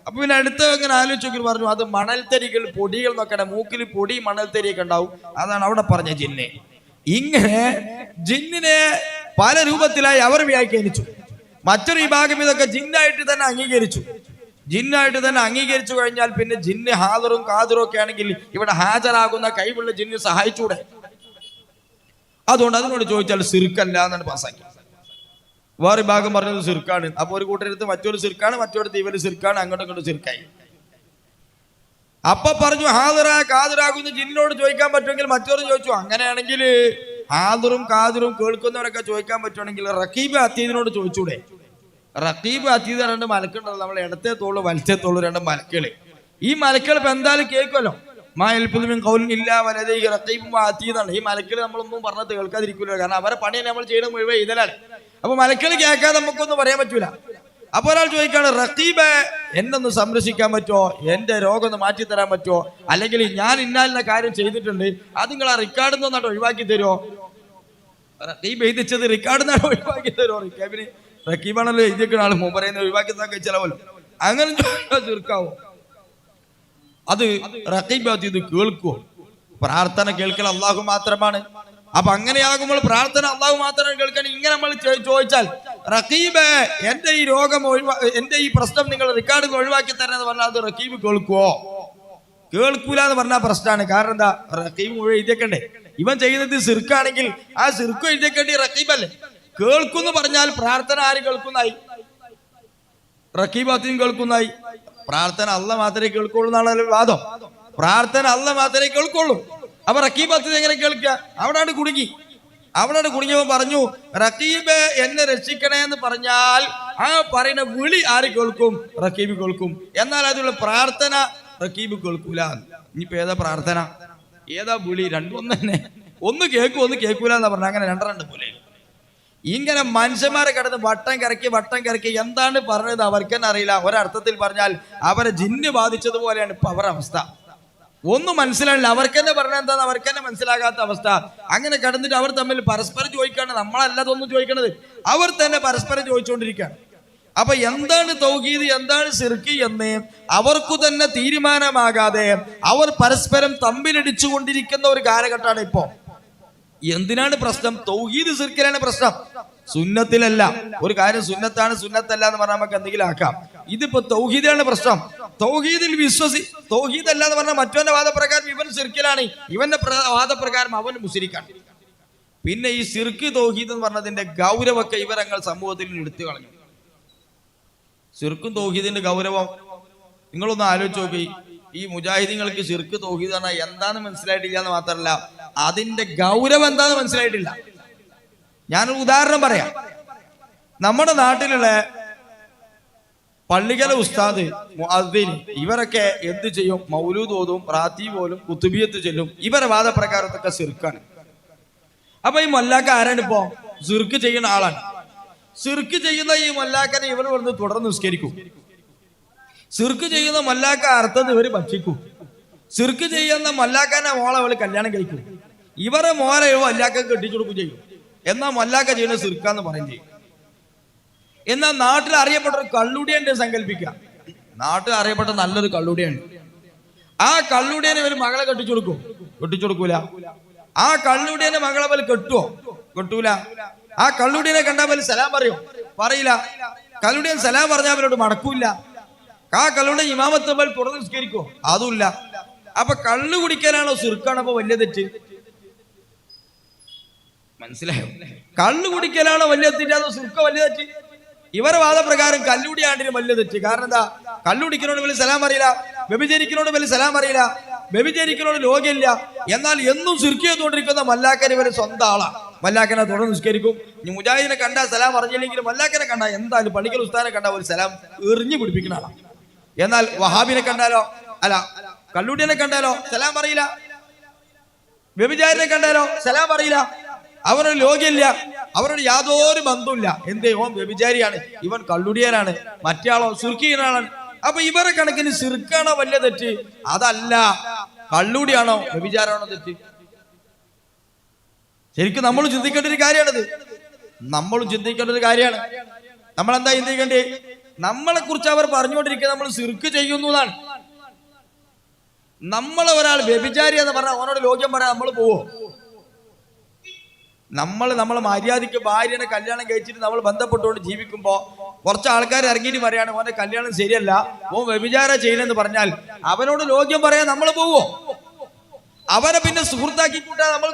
അപ്പൊ പിന്നെ അടുത്ത് ഇങ്ങനെ ആലോചിച്ചു പറഞ്ഞു, അത് മണൽത്തരികൾ, പൊടികൾ നോക്കണേ, മൂക്കിൽ പൊടി മണൽത്തരിയൊക്കെ ഉണ്ടാവും, അതാണ് അവിടെ പറഞ്ഞ ജിന്ന്. ഇങ്ങനെ ജിന്നിനെ പല രൂപത്തിലായി അവർ വ്യാഖ്യാനിച്ചു. മറ്റൊരു വിഭാഗം ഇതൊക്കെ ജിന്നായിട്ട് തന്നെ അംഗീകരിച്ചു. ജിന്നായിട്ട് തന്നെ അംഗീകരിച്ചു കഴിഞ്ഞാൽ പിന്നെ ജിന്ന് ഹാദറും കാദറും ഒക്കെ ആണെങ്കിൽ ഇവിടെ ഹാജരാകുന്ന കഴിവുള്ള ജിന്ന് സഹായിച്ചൂടെ? അതുകൊണ്ട് അതിനോട് ചോദിച്ചാൽ സിർക്കല്ല എന്നാണ് പാസാക്കി. വേറെ ഭാഗം പറഞ്ഞത് സിർക്കാണ്. അപ്പൊ ഒരു കൂട്ടരെടുത്ത് മറ്റൊരു സിർക്കാണ്, മറ്റൊരു ഇവര് സിർക്കാണ്, അങ്ങോട്ടും ഇങ്ങോട്ടും സിർക്കായി. അപ്പൊ പറഞ്ഞു ഹാദിറായ കാദിറാകുന്ന ജിന്നിനോട് ചോദിക്കാൻ പറ്റുമെങ്കിൽ മറ്റൊരു ചോദിച്ചു. അങ്ങനെയാണെങ്കിൽ ഹാദിറും കാദിറും കേൾക്കുന്നവരൊക്കെ ചോദിക്കാൻ പറ്റുവാണെങ്കിൽ റഖീബ് അതീദിനോട് ചോദിച്ചൂടെ? റഖീബ് അതീദ് രണ്ട് മലക്കുണ്ടല്ലോ, നമ്മൾ ഇടത്തെ തോള് വലത്തെ തോള് രണ്ട് മലക്കുകള്. ഈ മലക്കുകൾ ഇപ്പൊ എന്തായാലും കേൾക്കുമല്ലോ. ഈ മലക്കുകൾ നമ്മളൊന്നും പറഞ്ഞത് കേൾക്കാതിരിക്കില്ല. കാരണം അവരെ പണി നമ്മൾ ചെയ്യണം മുഴുവൻ ഇതിലാണ്. അപ്പൊ മലക്കുകൾ കേൾക്കാതെ നമുക്കൊന്നും പറയാൻ പറ്റൂല. അപ്പൊ ഒരാൾ ചോദിക്കാണ്, റഖീബ് എന്നൊന്ന് സംരക്ഷിക്കാൻ പറ്റുമോ? എന്റെ രോഗം ഒന്ന് മാറ്റി തരാൻ പറ്റുമോ? അല്ലെങ്കിൽ ഞാൻ ഇന്നാലിന്റെ കാര്യം ചെയ്തിട്ടുണ്ട്, അത് നിങ്ങൾ ആ റിക്കാർഡിൽ നിന്നാണ് ഒഴിവാക്കി തരുമോ? റഖീബ് എഴുതിച്ചത് റിക്കാർഡിൽ നിന്നാണ് ഒഴിവാക്കി തരുമോ? റഖീബാണല്ലോ എഴുതിയേക്കുന്ന ആള്, പറയുന്നത് ഒഴിവാക്കി തന്നെ കഴിച്ചാലോ? അങ്ങനെ തീർക്കാവോ? അത് റഖീബ് ഇത് കേൾക്കുവോ? പ്രാർത്ഥന കേൾക്കൽ അള്ളാഹു മാത്രമാണ്. അപ്പൊ അങ്ങനെയാകുമ്പോൾ പ്രാർത്ഥന അള്ളാഹു മാത്രം കേൾക്കാൻ ഇങ്ങനെ നമ്മൾ ചോദിച്ചാൽ, റഖീബ് എന്റെ ഈ രോഗം എന്റെ ഈ പ്രശ്നം നിങ്ങൾ റിക്കാർഡിൽ ഒഴിവാക്കി തരാന്ന് പറഞ്ഞാൽ അത് റഖീബ് കേൾക്കുവോ? കേൾക്കൂല എന്ന് പറഞ്ഞാൽ പ്രശ്നമാണ്. കാരണം എന്താ? റഖീബ് മുഴുവൻ എഴുതിയേക്കണ്ടേ? ഇവൻ ചെയ്യുന്നത് സിർക്കാണെങ്കിൽ ആ സിർക്ക് എഴുതിയേക്കേണ്ടി റഖീബല്ലേ? കേൾക്കുന്നു പറഞ്ഞാൽ പ്രാർത്ഥന ആര് കേൾക്കുന്നായി? റഖീബ് അത്തിയും കേൾക്കുന്നായി. പ്രാർത്ഥന അല്ല മാത്രമേ കേൾക്കുള്ളൂ എന്നാണല്ലോ വാദം. പ്രാർത്ഥന അല്ല മാത്രമേ കേൾക്കുള്ളൂ. അപ്പൊ റഖീബ് അത്തി എങ്ങനെ കേൾക്കുക? അവിടാണ് കുടുങ്ങിയവൻ പറഞ്ഞു, റഖീബ് എന്നെ രക്ഷിക്കണേ എന്ന് പറഞ്ഞാൽ ആ പറയുന്ന വിളി ആര് കേൾക്കും? റഖീബ് കേൾക്കും. എന്നാൽ അതിലുള്ള പ്രാർത്ഥന റഖീബ് കേൾക്കൂല. ഇനിയിപ്പോ ഏതാ പ്രാർത്ഥന, ഏതാ വിളി? രണ്ടും ഒന്ന് തന്നെ. ഒന്ന് കേൾക്കും, ഒന്ന് കേൾക്കൂല എന്നാ പറഞ്ഞ. അങ്ങനെ രണ്ട് പോലെ ഇങ്ങനെ മനുഷ്യന്മാരെ കിടന്ന് വട്ടം കറക്കി എന്താണ് പറഞ്ഞത് അവർക്ക് തന്നെ അറിയില്ല. ഒരർത്ഥത്തിൽ പറഞ്ഞാൽ അവരെ ജിന്ന് ബാധിച്ചതുപോലെയാണ് ഇപ്പൊ അവരുടെ അവസ്ഥ. ഒന്നും മനസ്സിലായില്ല. അവർക്ക് തന്നെ പറഞ്ഞ എന്താന്ന് അവർക്ക് തന്നെ മനസ്സിലാകാത്ത അവസ്ഥ. അങ്ങനെ കിടന്നിട്ട് അവർ തമ്മിൽ പരസ്പരം ചോദിക്കാണ്. നമ്മളല്ലാതൊന്നും ചോദിക്കണത്, അവർ തന്നെ പരസ്പരം ചോദിച്ചുകൊണ്ടിരിക്കുകയാണ്. അപ്പൊ എന്താണ് തൗഹീദ്, എന്താണ് ശിർക്ക് എന്ന് അവർക്കു തന്നെ തീരുമാനമാകാതെ അവർ പരസ്പരം തമ്മിലടിച്ചു കൊണ്ടിരിക്കുന്ന ഒരു കാലഘട്ടമാണ് ഇപ്പോ. എന്തിനാണ് പ്രശ്നം? തൗഹീദ് ശിർക്കിലാണ് പ്രശ്നം. സുന്നത്തിലല്ല. ഒരു കാര്യം സുന്നത്താണ് സുന്നത്തല്ല എന്ന് പറഞ്ഞാൽ നമുക്ക് എന്തെങ്കിലും ആക്കാം. ഇതിപ്പോ തൗഹീദാണ് പ്രശ്നം. തൗഹീദിൽ തൗഹീദ് അല്ല എന്ന് പറഞ്ഞാൽ മറ്റവന്റെ വാദപ്രകാരം ഇവൻ ശിർക്കിലാണ്, ഇവന്റെ വാദപ്രകാരം അവൻ മുശ്രിക്കാണ്. പിന്നെ ഈ ശിർക്ക് തൗഹീദ് എന്ന് പറഞ്ഞതിന്റെ ഗൗരവമൊക്കെ ഇവരങ്ങൾ സമൂഹത്തിൽ എടുത്തു കളഞ്ഞു. ശിർക്കും തൗഹീദിന്റെ ഗൗരവം നിങ്ങളൊന്ന് ആലോചിച്ച് നോക്കി. ഈ മുജാഹിദീങ്ങൾക്ക് ശിർക്ക് തൗഹീദ് പറഞ്ഞാൽ എന്താന്ന് മനസ്സിലായിട്ടില്ല എന്ന് മാത്രമല്ല, അതിന്റെ ഗൗരവം എന്താന്ന് മനസ്സിലായിട്ടില്ല. ഞാനൊരു ഉദാഹരണം പറയാം. നമ്മുടെ നാട്ടിലുള്ള പള്ളികല ഉസ്താദ്, മുഅദ്ദിൻ, ഇവരൊക്കെ എന്ത് ചെയ്യും? മൗലൂദ് ഓതും, റാത്തി പോലും, കുത്തുബിയത്ത് ചെല്ലും. ഇവരെ വാദപ്രകാരത്തൊക്കെ ശിർക്കാണ്. അപ്പൊ ഈ മൊല്ലാക്ക ആരാണ്? ഇപ്പോ ശിർക്ക് ചെയ്യുന്ന ആളാണ്. ശിർക്ക് ചെയ്യുന്ന ഈ മൊല്ലാക്കനെ ഇവർ വന്ന് തുടർന്ന് നിസ്കരിക്കും. ശിർക്ക് ചെയ്യുന്ന മൊല്ലാക്ക അർത്ഥം ഇവർ ഭക്ഷിക്കും. ശിർക്ക് ചെയ്യുന്ന മൊല്ലാക്കനെ മോളെ അവള് കല്യാണം കഴിക്കും. ഇവരെ മോളെ മൊല്ലാക്ക കെട്ടിച്ചു കൊടുക്കും ചെയ്യും. എന്നാൽ മൊല്ലാക്ക ചെയ്യുന്ന ശിർക്കാന്ന് പറയും ചെയ്യും. എന്നാൽ നാട്ടിൽ അറിയപ്പെട്ട ഒരു കള്ളുടിയുണ്ട് സങ്കല്പിക്കുക. നാട്ടിൽ അറിയപ്പെട്ട നല്ലൊരു കള്ളുടിയുണ്ട്. ആ കള്ളുടിയനെ ഇവര് മകളെ കെട്ടിച്ചു കൊടുക്കൂല. ആ കള്ളുടിയനെ മകളെ പോലെ കെട്ടൂല. ആ കള്ളുടിയനെ കണ്ടാൽ പോലെ സലാം പറയില്ല. കള്ളുടിയൻ സലാം പറഞ്ഞാൽ അവരോട് മടക്കൂല. ആ കള്ളുടിയൻ ഇമാമത്തെ പോലെ തുറന്ന് നിസ്കരിക്കോ? അതുമില്ല. അപ്പൊ കള്ളു കുടിക്കാനാണോ ശിർക്കാണോ അപ്പൊ വലിയ തെറ്റ്? മനസ്സിലായോ? കള്ളു കുടിക്കലാണോ വലിയ തെറ്റ്, അതോ ശിർക്ക് വലിയ തെറ്റ്? ഇവരെ വാദപ്രകാരം കല്ലുടിയാണ്ടിന് വലിയ തെറ്റ്. കാരണം എന്താ? കള്ളുടിക്കുന്നോട് വലിയ സലാം അറിയില്ല, വ്യഭിചരിക്കുന്നോട് വലിയ സലാം അറിയില്ല, വ്യഭിചരിക്കുന്നോട് ലോകമില്ല. എന്നാൽ എന്നും ശിർക്ക് ചെയ്തുകൊണ്ടിരിക്കുന്ന മല്ലാക്കൻ ഇവര് സ്വന്തം ആളാ. മല്ലാക്കനെ തുടർന്ന് നിസ്കരിക്കും. ഇനി മുജാഹിദിനെ കണ്ടാ സലാം അറിഞ്ഞില്ലെങ്കിലും മല്ലാക്കനെ കണ്ടാ എന്തായാലും പള്ളിക്കൽ ഉസ്താദിനെ കണ്ടാ ഒരു സലാം എറിഞ്ഞു പിടിപ്പിക്കുന്ന ആളാ. എന്നാൽ വഹാബിനെ കണ്ടാലോ, അല്ല കള്ളുടിയനെ കണ്ടാലോ സലാം പറയില്ല, വ്യഭിചാരിനെ കണ്ടാലോ സലാം പറയില്ല. അവരൊരു ലോകമില്ല, അവരോട് യാതൊരു ബന്ധമില്ല. എന്തേ? ഓൻ വ്യഭിചാരിയാണ്, ഇവൻ കള്ളുടിയനാണ്, മറ്റേയാളോ ശിർക്കിയനാണ്. അപ്പൊ ഇവരെ കണക്കിന് ശിർക്കാണോ വലിയ തെറ്റ്? അതല്ല. കള്ളുടിയാണോ വ്യഭിചാരമാണോ തെറ്റ്? ശരിക്കും നമ്മൾ ചിന്തിക്കേണ്ട ഒരു കാര്യമാണിത്. നമ്മളും ചിന്തിക്കേണ്ട ഒരു കാര്യമാണ്. നമ്മളെന്താ ചിന്തിക്കേണ്ടേ? നമ്മളെ കുറിച്ച് അവർ പറഞ്ഞുകൊണ്ടിരിക്കുക നമ്മൾ ശിർക്ക് ചെയ്യുന്നു എന്നാണ്. നമ്മളെ ഒരാൾ വ്യഭിചാരി എന്ന് പറഞ്ഞാൽ അവനോട് ലോക്യം പറയാൻ നമ്മൾ പോവോ? നമ്മളെ മര്യാദയ്ക്ക് ഭാര്യനെ കല്യാണം കഴിച്ചിട്ട് നമ്മൾ ബന്ധപ്പെട്ടുകൊണ്ട് ജീവിക്കുമ്പോ കുറച്ച് ആൾക്കാർ ഇറങ്ങിയിട്ട് പറയാണ് ഓന്റെ കല്യാണം ശരിയല്ല, ഓൻ വ്യഭിചാരം ചെയ്യണമെന്ന് പറഞ്ഞാൽ അവനോട് ലോക്യം പറയാൻ നമ്മൾ പോവോ? അവനെ പിന്നെ സുഹൃത്താക്കി കൂട്ടാൻ നമ്മൾ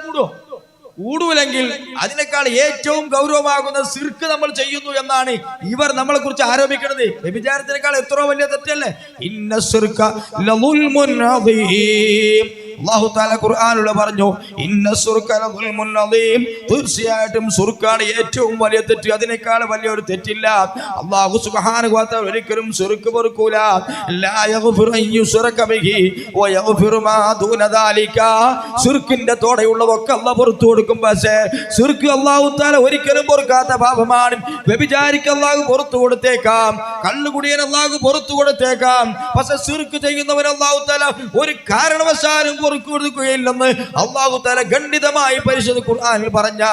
കൂടൂലെങ്കിൽ അതിനേക്കാൾ ഏറ്റവും ഗൗരവമാകുന്ന ശിർക്ക് നമ്മൾ ചെയ്യുന്നു എന്നാണ് ഇവർ നമ്മളെ കുറിച്ച് ആരോപിക്കുന്നത്. വ്യഭിചാരത്തിനേക്കാൾ എത്രയോ വലിയ തെറ്റല്ലേ? ഇന്ന ശിർക ലളുൽമുൻ അദീം. അല്ലാഹു തആല ഖുർആനിലൂടെ പറഞ്ഞു, ഇന്ന ശിർക ലളുൽമുൻ അദീം. തീർച്ചയായിട്ടും ശിർക്കാണ് ഏറ്റവും വലിയ തെറ്റ്. അതിനേക്കാൾ വലിയൊരു തെറ്റില്ല. അല്ലാഹു സുബ്ഹാനഹു വ തആല ഒരിക്കലും ശിർക്ക് പൊറുക്കൂല. ലാ യഗ്ഫിറു അൻ യുശ്റക ബിഹി വ യഗ്ഫിറു മാ ദൂന ദാലിക. ശിർക്കിന്റെ തോടെയുള്ളതൊക്കെ അല്ലാഹു പുറത്തു കൊടുക്കും. പക്ഷേ ശിർക്ക് അല്ലാഹു തആല ഒരിക്കലും പൊറുക്കാത്ത പാപമാണ്. വ്യഭിചാരിക്ക് അല്ലാഹു പുറത്തു കൊടുത്തേക്കാം, കള്ളുകുടിയൻ അല്ലാഹു പുറത്തു കൊടുത്തേക്കാം. പക്ഷെ ശിർക്ക് ചെയ്യുന്നവൻ അല്ലാഹു തആല ഒരു കാരണവശാലും പുറത്തു കൊടുക്കുകയില്ലെന്ന് അല്ലാഹു തആല ഖണ്ഡിതമായി പരിശുദ്ധ ഖുർആനിൽ പറഞ്ഞ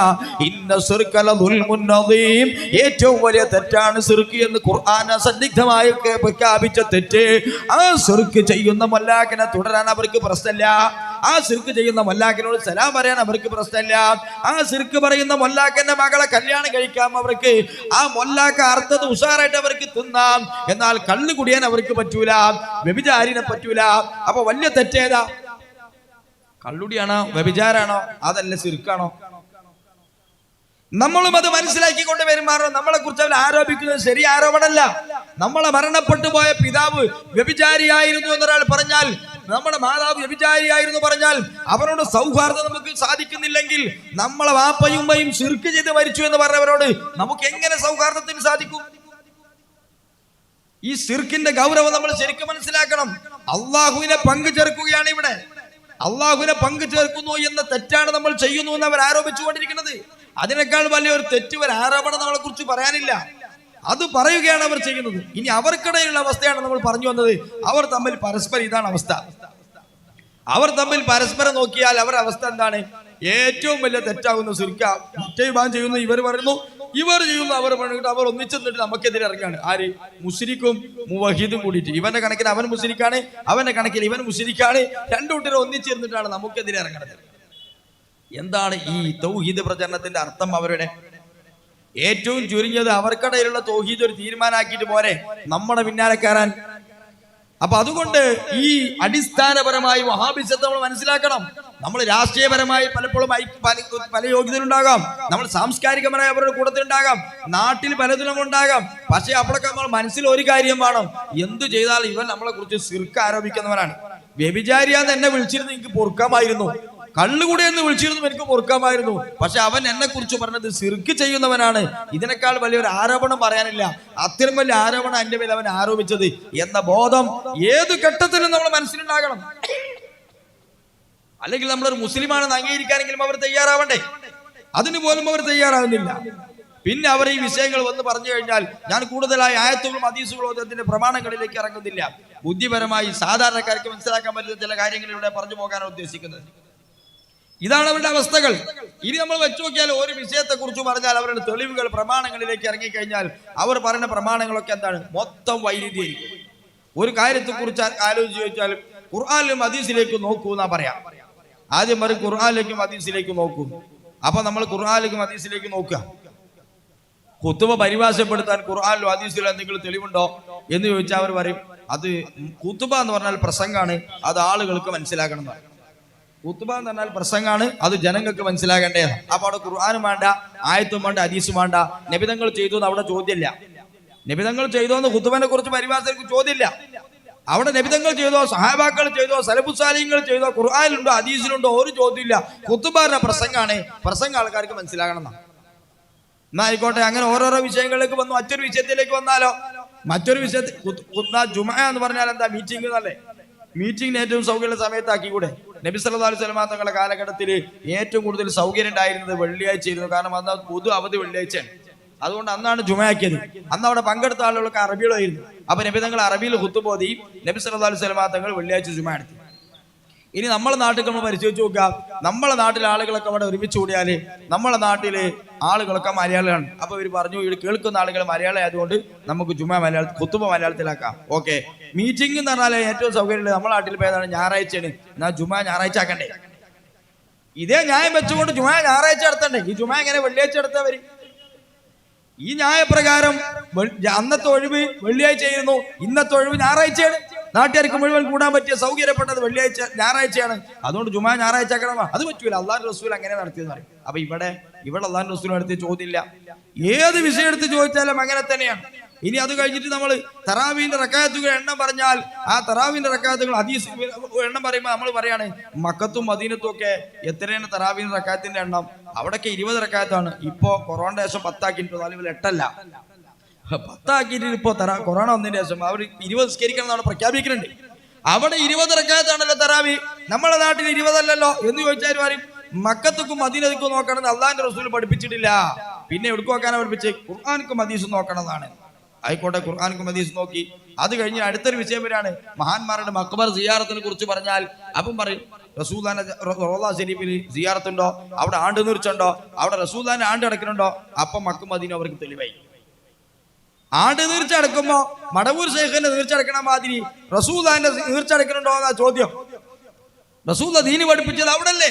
ഇന്ന ശിർക ലളുൽമുൻ അദീം. ഏറ്റവും വലിയ തെറ്റാണ് ശിർക്ക് എന്ന് ഖുർആൻ സന്നിഗ്ധമായി പ്രഖ്യാപിച്ച തെറ്റ്. ആ ശിർക്ക് ചെയ്യുന്ന മല്ലാക്കിനെ തുടരാൻ അവർക്ക് പ്രശ്നമില്ല. ആ ശിർക്ക് ചെയ്യുന്ന മല്ലാക്കിനോട് സലാം പറയാൻ അവർക്ക് പ്രശ്നമില്ല. ആ ശിർക്ക് പറയുന്ന മൊല്ലാക്കന്റെ മകളെ കല്യാണം കഴിക്കാം അവർക്ക്. ആ മൊല്ലാക്ക അർത്ഥത് ഉഷാറായിട്ട് അവർക്ക് തിന്നാം. എന്നാൽ കള്ളു കുടിയാൻ അവർക്ക് പറ്റൂല, വ്യഭിചാരിനെ പറ്റൂല. അപ്പൊ വലിയ തെറ്റേതാ? കള്ളുടിയാണോ വ്യഭിചാരാണോ? അതല്ല ശിർക്കാണോ? നമ്മളും അത് മനസ്സിലാക്കിക്കൊണ്ട് പെരുമാറണം. നമ്മളെ കുറിച്ച് അവർ ആരോപിക്കുന്നത് ശരി ആരോപണമല്ല. നമ്മളെ മരണപ്പെട്ടു പോയ പിതാവ് വ്യഭിചാരിയായിരുന്നു എന്നൊരാൾ പറഞ്ഞാൽ, നമ്മുടെ മാതാവ് വ്യഭിചാരിയായിരുന്നു പറഞ്ഞാൽ അവരോട് സൗഹാർദ്ദം നമുക്ക് സാധിക്കുന്നില്ലെങ്കിൽ നമ്മളെ വാപ്പയും ഉമ്മയും ശിർക്ക് ചെയ്ത് മരിച്ചു എന്ന് പറഞ്ഞവരോട് നമുക്ക് എങ്ങനെ സൗഹാർദ്ദത്തിന് സാധിക്കും? ഈ ശിർക്കിന്റെ ഗൗരവം നമ്മൾ ശരിക്കും മനസ്സിലാക്കണം. അള്ളാഹുവിനെ പങ്കു ചേർക്കുകയാണ് ഇവിടെ. അള്ളാഹുവിനെ പങ്കു ചേർക്കുന്നു എന്ന തെറ്റാണ് നമ്മൾ ചെയ്യുന്നു എന്ന് അവർ ആരോപിച്ചുകൊണ്ടിരിക്കുന്നത്. അതിനേക്കാൾ വലിയൊരു തെറ്റ് ഒരു ആരോപണം നമ്മളെ കുറിച്ച് പറയാനില്ല. അത് പറയുകയാണ് അവർ ചെയ്യുന്നത്. ഇനി അവർക്കിടയിലുള്ള അവസ്ഥയാണ് നമ്മൾ പറഞ്ഞു വന്നത്. അവർ തമ്മിൽ പരസ്പരം ഇതാണ് അവസ്ഥ. അവർ തമ്മിൽ പരസ്പരം നോക്കിയാൽ അവരുടെ അവസ്ഥ എന്താണ്? ഏറ്റവും വലിയ തെറ്റാകുന്ന ശിർക്ക. മറ്റേ വിഭാഗം ചെയ്യുന്നു, ഇവർ പറയുന്നു, ഇവർ ചെയ്യുന്നു, അവർ പറഞ്ഞിട്ട് അവർ ഒന്നിച്ചെന്നിട്ട് നമുക്കെതിരെ ഇറങ്ങാണ്. ആര്? മുശ്രിക്കും മുവഹിദും കൂടിയിട്ട്. ഇവന്റെ കണക്കിന് അവൻ മുശ്രിക്കാണ്, അവന്റെ കണക്കിൽ ഇവൻ മുശ്രിക്കാണ്. രണ്ടു കൂട്ടരും ഒന്നിച്ചിരുന്നിട്ടാണ് നമുക്കെതിരെ ഇറങ്ങുന്നത്. എന്താണ് ഈ തൗഹീദ് പ്രചരണത്തിന്റെ അർത്ഥം? അവരുടെ ഏറ്റവും ചുരുങ്ങിയത് അവർക്കിടയിലുള്ള തൗഹീദ് ഒരു തീരുമാനമാക്കിയിട്ട് പോരെ നമ്മുടെ പിന്നാലെ കയറാൻ. അപ്പൊ അതുകൊണ്ട് ഈ അടിസ്ഥാനപരമായി വഹാബിസത്തെ നമ്മൾ മനസ്സിലാക്കണം. നമ്മൾ രാഷ്ട്രീയപരമായി പലപ്പോഴും പല യോഗ്യതയുണ്ടാകാം, നമ്മൾ സാംസ്കാരികപരമായി അവരുടെ കൂട്ടത്തിലുണ്ടാകാം, നാട്ടിൽ പലതിലും ഉണ്ടാകാം. പക്ഷെ അപ്പോഴൊക്കെ നമ്മൾ മനസ്സിൽ ഒരു കാര്യം വേണം, എന്തു ചെയ്താലും ഇവൻ നമ്മളെ കുറിച്ച് ശിർക്ക് ആരോപിക്കുന്നവനാണ്. വ്യഭിചാരിയാന്ന് എന്നെ വിളിച്ചിരുന്നു എനിക്ക് പൊറുക്കാമായിരുന്നു, കള്ളുകൂടി എന്ന് വിളിച്ചിരുന്നു എനിക്ക് പൊറുക്കാമായിരുന്നു. പക്ഷെ അവൻ എന്നെ കുറിച്ച് പറഞ്ഞത് ശിർക്ക് ചെയ്യുന്നവനാണ്. ഇതിനേക്കാൾ വലിയൊരു ആരോപണം പറയാനില്ല. അത്രയും വലിയ ആരോപണം എന്റെ മേൽ അവൻ ആരോപിച്ചത് എന്ന ബോധം ഏത് ഘട്ടത്തിലും നമ്മൾ മനസ്സിലുണ്ടാകണം. അല്ലെങ്കിൽ നമ്മളൊരു മുസ്ലിമാണെന്ന് അംഗീകരിക്കാനെങ്കിലും അവർ തയ്യാറാവണ്ടേ? അതിന് പോലും അവർ തയ്യാറാകുന്നില്ല. പിന്നെ അവർ ഈ വിഷയങ്ങൾ വന്ന് പറഞ്ഞു കഴിഞ്ഞാൽ ഞാൻ കൂടുതലായി ആയത്തുകളും ഹദീസുകളും അതിന്റെ പ്രമാണങ്ങളിലേക്ക് ഇറങ്ങുന്നില്ല. ബുദ്ധിപരമായി സാധാരണക്കാർക്ക് മനസ്സിലാക്കാൻ പറ്റുന്ന ചില കാര്യങ്ങൾ ഇവിടെ പറഞ്ഞു പോകാനാണ് ഉദ്ദേശിക്കുന്നത്. ഇതാണ് അവരുടെ അവസ്ഥകൾ. ഇനി നമ്മൾ വെച്ചു നോക്കിയാൽ ഒരു വിഷയത്തെ കുറിച്ച് പറഞ്ഞാൽ അവരുടെ തെളിവുകൾ പ്രമാണങ്ങളിലേക്ക് ഇറങ്ങിക്കഴിഞ്ഞാൽ അവർ പറയുന്ന പ്രമാണങ്ങളൊക്കെ എന്താണ്? മൊത്തം വൈരുദ്ധ്യമായിരിക്കും. ഒരു കാര്യത്തെ കുറിച്ച് ആലോചിച്ച് ചോദിച്ചാൽ ഖുർആനിലും ഹദീസിലേക്ക് നോക്കൂ എന്നാ പറയാം. ആദ്യം പറയും ഖുർആനിലേക്കും ഹദീസിലേക്ക് നോക്കൂ. അപ്പൊ നമ്മൾ ഖുർആനിലേക്കും ഹദീസിലേക്ക് നോക്കുക. ഖുതുബ പരിഭാഷപ്പെടുത്താൻ ഖുർആനിലും ഹദീസിലും എന്തെങ്കിലും തെളിവുണ്ടോ എന്ന് ചോദിച്ചാൽ അവർ പറയും അത് ഖുതുബ എന്ന് പറഞ്ഞാൽ പ്രസംഗമാണ്, അത് ആളുകൾക്ക് മനസ്സിലാക്കണം എന്ന് പറയും. ഖുതുബ എന്ന് പറഞ്ഞാൽ പ്രസംഗമാണ്, അത് ജനങ്ങൾക്ക് മനസ്സിലാകേണ്ടതാണ്. അപ്പൊ അവിടെ ഖുർആനും വേണ്ട, ആയത്തും വേണ്ട, ഹദീസും വേണ്ട. നബിതങ്ങൾ ചെയ്തു എന്ന് അവിടെ ചോദ്യമില്ല. നബിതങ്ങൾ ചെയ്തോ എന്ന് ഖുതുബനെ കുറിച്ച് പരിഭാഷയ്ക്ക് ചോദ്യമില്ല. അവിടെ നബിതങ്ങൾ ചെയ്തോ, സഹാബാക്കൾ ചെയ്തോ, സലഫുസാലിങ്ങൾ ചെയ്തോ, ഖുർആനിലുണ്ടോ ഹദീസിലുണ്ടോ ഒരു ചോദ്യമില്ല. ഖുതുബയുടെ പ്രസംഗമാണ്, പ്രസംഗം ആൾക്കാർക്ക് മനസ്സിലാകണം എന്നാ. എന്നാ ആയിക്കോട്ടെ, അങ്ങനെ ഓരോരോ വിഷയങ്ങളിലേക്ക് വന്നു. മറ്റൊരു വിഷയത്തിലേക്ക് വന്നാലോ, മറ്റൊരു വിഷയത്തിൽ ജുമഅ എന്ന് പറഞ്ഞാൽ എന്താ? മീറ്റിംഗ് എന്നല്ലേ? മീറ്റിംഗിന് ഏറ്റവും സൗകര്യമുള്ള സമയത്താക്കിക്കൂടെ? നബി സല്ലല്ലാഹു അലൈഹി വസല്ലം തങ്ങളുടെ കാലഘട്ടത്തിൽ ഏറ്റവും കൂടുതൽ സൗകര്യം ഉണ്ടായിരുന്നത് വെള്ളിയാഴ്ചയായിരുന്നു. കാരണം അന്ന് പൊതു അവധി വെള്ളിയാഴ്ചയാണ്. അതുകൊണ്ട് അന്നാണ് ജുമഅക്കിയത്. അന്ന് അവിടെ പങ്കെടുത്ത ആളുകളൊക്കെ അറബികളായിരുന്നു. അപ്പൊ നബി തങ്ങൾ അറബിയിൽ ഖുതുബ ഓതി, നബി സല്ലല്ലാഹു അലൈഹി വസല്ലം തങ്ങൾ വെള്ളിയാഴ്ച ജുമഅ നടത്തി. ഇനി നമ്മളെ നാട്ടിൽ നമ്മൾ പരിശോധിച്ച് നോക്കുക. നമ്മളെ നാട്ടിലെ ആളുകളൊക്കെ അവിടെ ഒരുമിച്ച് കൂടിയാല് നമ്മളെ നാട്ടിലെ ആളുകളൊക്കെ മലയാളികളാണ്. അപ്പൊ ഇവർ പറഞ്ഞു ഇവിടെ കേൾക്കുന്ന ആളുകൾ മലയാളം ആയതുകൊണ്ട് നമുക്ക് ജുമഅ മലയാളത്തിൽ ഖുതുബ മലയാളത്തിലാക്കാം. ഓക്കെ, മീറ്റിംഗ് എന്ന് പറഞ്ഞാൽ ഏറ്റവും സൗകര്യമുള്ളത് നമ്മളെ നാട്ടിൽ ഏതാണ്? ഞായറാഴ്ചയാണ്. എന്നാ ജുമഅ ഞായറാഴ്ച ആക്കണ്ടേ? ഇതേ ന്യായം വെച്ചുകൊണ്ട് ജുമഅ ഞായറാഴ്ച നടത്തണ്ടേ? ഈ ജുമഅ എങ്ങനെ വെള്ളിയാഴ്ച നടത്തവര്? ഈ ന്യായപ്രകാരം അന്നത്തെ ഒഴിവ് വെള്ളിയാഴ്ച ആയിരുന്നു, ഇന്നത്തെ ഒഴിവ് ഞായറാഴ്ചയാണ്. നാട്ടുകാർക്ക് മുഴുവൻ കൂടാൻ പറ്റിയ സൗകര്യപ്പെട്ടത് വെള്ളിയാഴ്ച ഞായറാഴ്ചയാണ്. അതുകൊണ്ട് ജുമഅ ഞായറാഴ്ച ആക്കണമോ? അത് പറ്റൂല. അള്ളാഹു റസൂൽ അങ്ങനെ നടത്തിയെന്ന് പറയും. അപ്പൊ ഇവിടെ അള്ളാഹു റസൂൽ നടത്തിയ ചോദ്യമില്ല. ഏത് വിഷയം എടുത്ത് ചോദിച്ചാലും അങ്ങനെ തന്നെയാണ്. ഇനി അത് കഴിഞ്ഞിട്ട് നമ്മൾ തറാവീന്റെ റക്അത്തുകൾ എണ്ണം പറഞ്ഞാൽ ആ തറാവീന്റെ റക്അത്തുകൾ ഹദീസ് എണ്ണം പറയുമ്പോൾ നമ്മൾ പറയാണ് മക്കത്തും മദീനത്തും ഒക്കെ എത്രയാണ് തറാവീന്റെ റക്അത്തിന്റെ എണ്ണം? അവിടൊക്കെ 20 റക്അത്താണ്. ഇപ്പോ കൊറോണ ശേഷം 10 ആക്കിയിട്ട് 8 10 ആക്കിയിട്ട് ഇപ്പോ കൊറോണ വന്നതിന് ശേഷം അവർ 20 നിസ്കരിക്കണം എന്നാണ് പ്രഖ്യാപിക്കുന്നുണ്ട്. അവിടെ 20 റക്അത്താണല്ലോ തറാവി, നമ്മുടെ നാട്ടിൽ 20 അല്ലല്ലോ എന്ന് ചോദിച്ചാൽ പറയും മക്കത്തുക്കും മദീനത്തുക്കും നോക്കണമെന്ന് അള്ളാഹിന്റെ റസൂൽ പഠിപ്പിച്ചിട്ടില്ല. പിന്നെ എവിടേക്ക് നോക്കാനാണ് പഠിപ്പിച്ചത്? ഖുർആനിക്കും ഹദീസും നോക്കണമെന്നാണ്. ആയിക്കോട്ടെ, ഖുർആനിക്കും ഹദീസും നോക്കി. അത് കഴിഞ്ഞ് അടുത്തൊരു വിഷയം വരാണ് മഹാന്മാരുടെ മഖബർ സിയാറത്തിനെ കുറിച്ച് പറഞ്ഞാൽ അപ്പം പറയും റസൂലുള്ളാഹിന്റെ റൗള ശരീഫിൽ സിയാറത്തുണ്ടോ, അവിടെ ആണ്ട് നീർച്ചുണ്ടോ, അവിടെ റസൂലുള്ളാഹിന്റെ ആണ്ട് അടക്കുന്നുണ്ടോ? അപ്പം മക്കും മദീന അവർക്ക് തെളിവായി. ആണ്ട് നീർച്ചടക്കുമ്പോ മടവൂർ ശൈഖിന്റെ നീർച്ചടക്കണ മാതിരി റസൂലുള്ളാഹിന്റെ നീർച്ചടക്കുന്നുണ്ടോ എന്നാ ചോദ്യം. റസൂലുള്ള ദീന് പഠിപ്പിച്ചത് അവിടല്ലേ?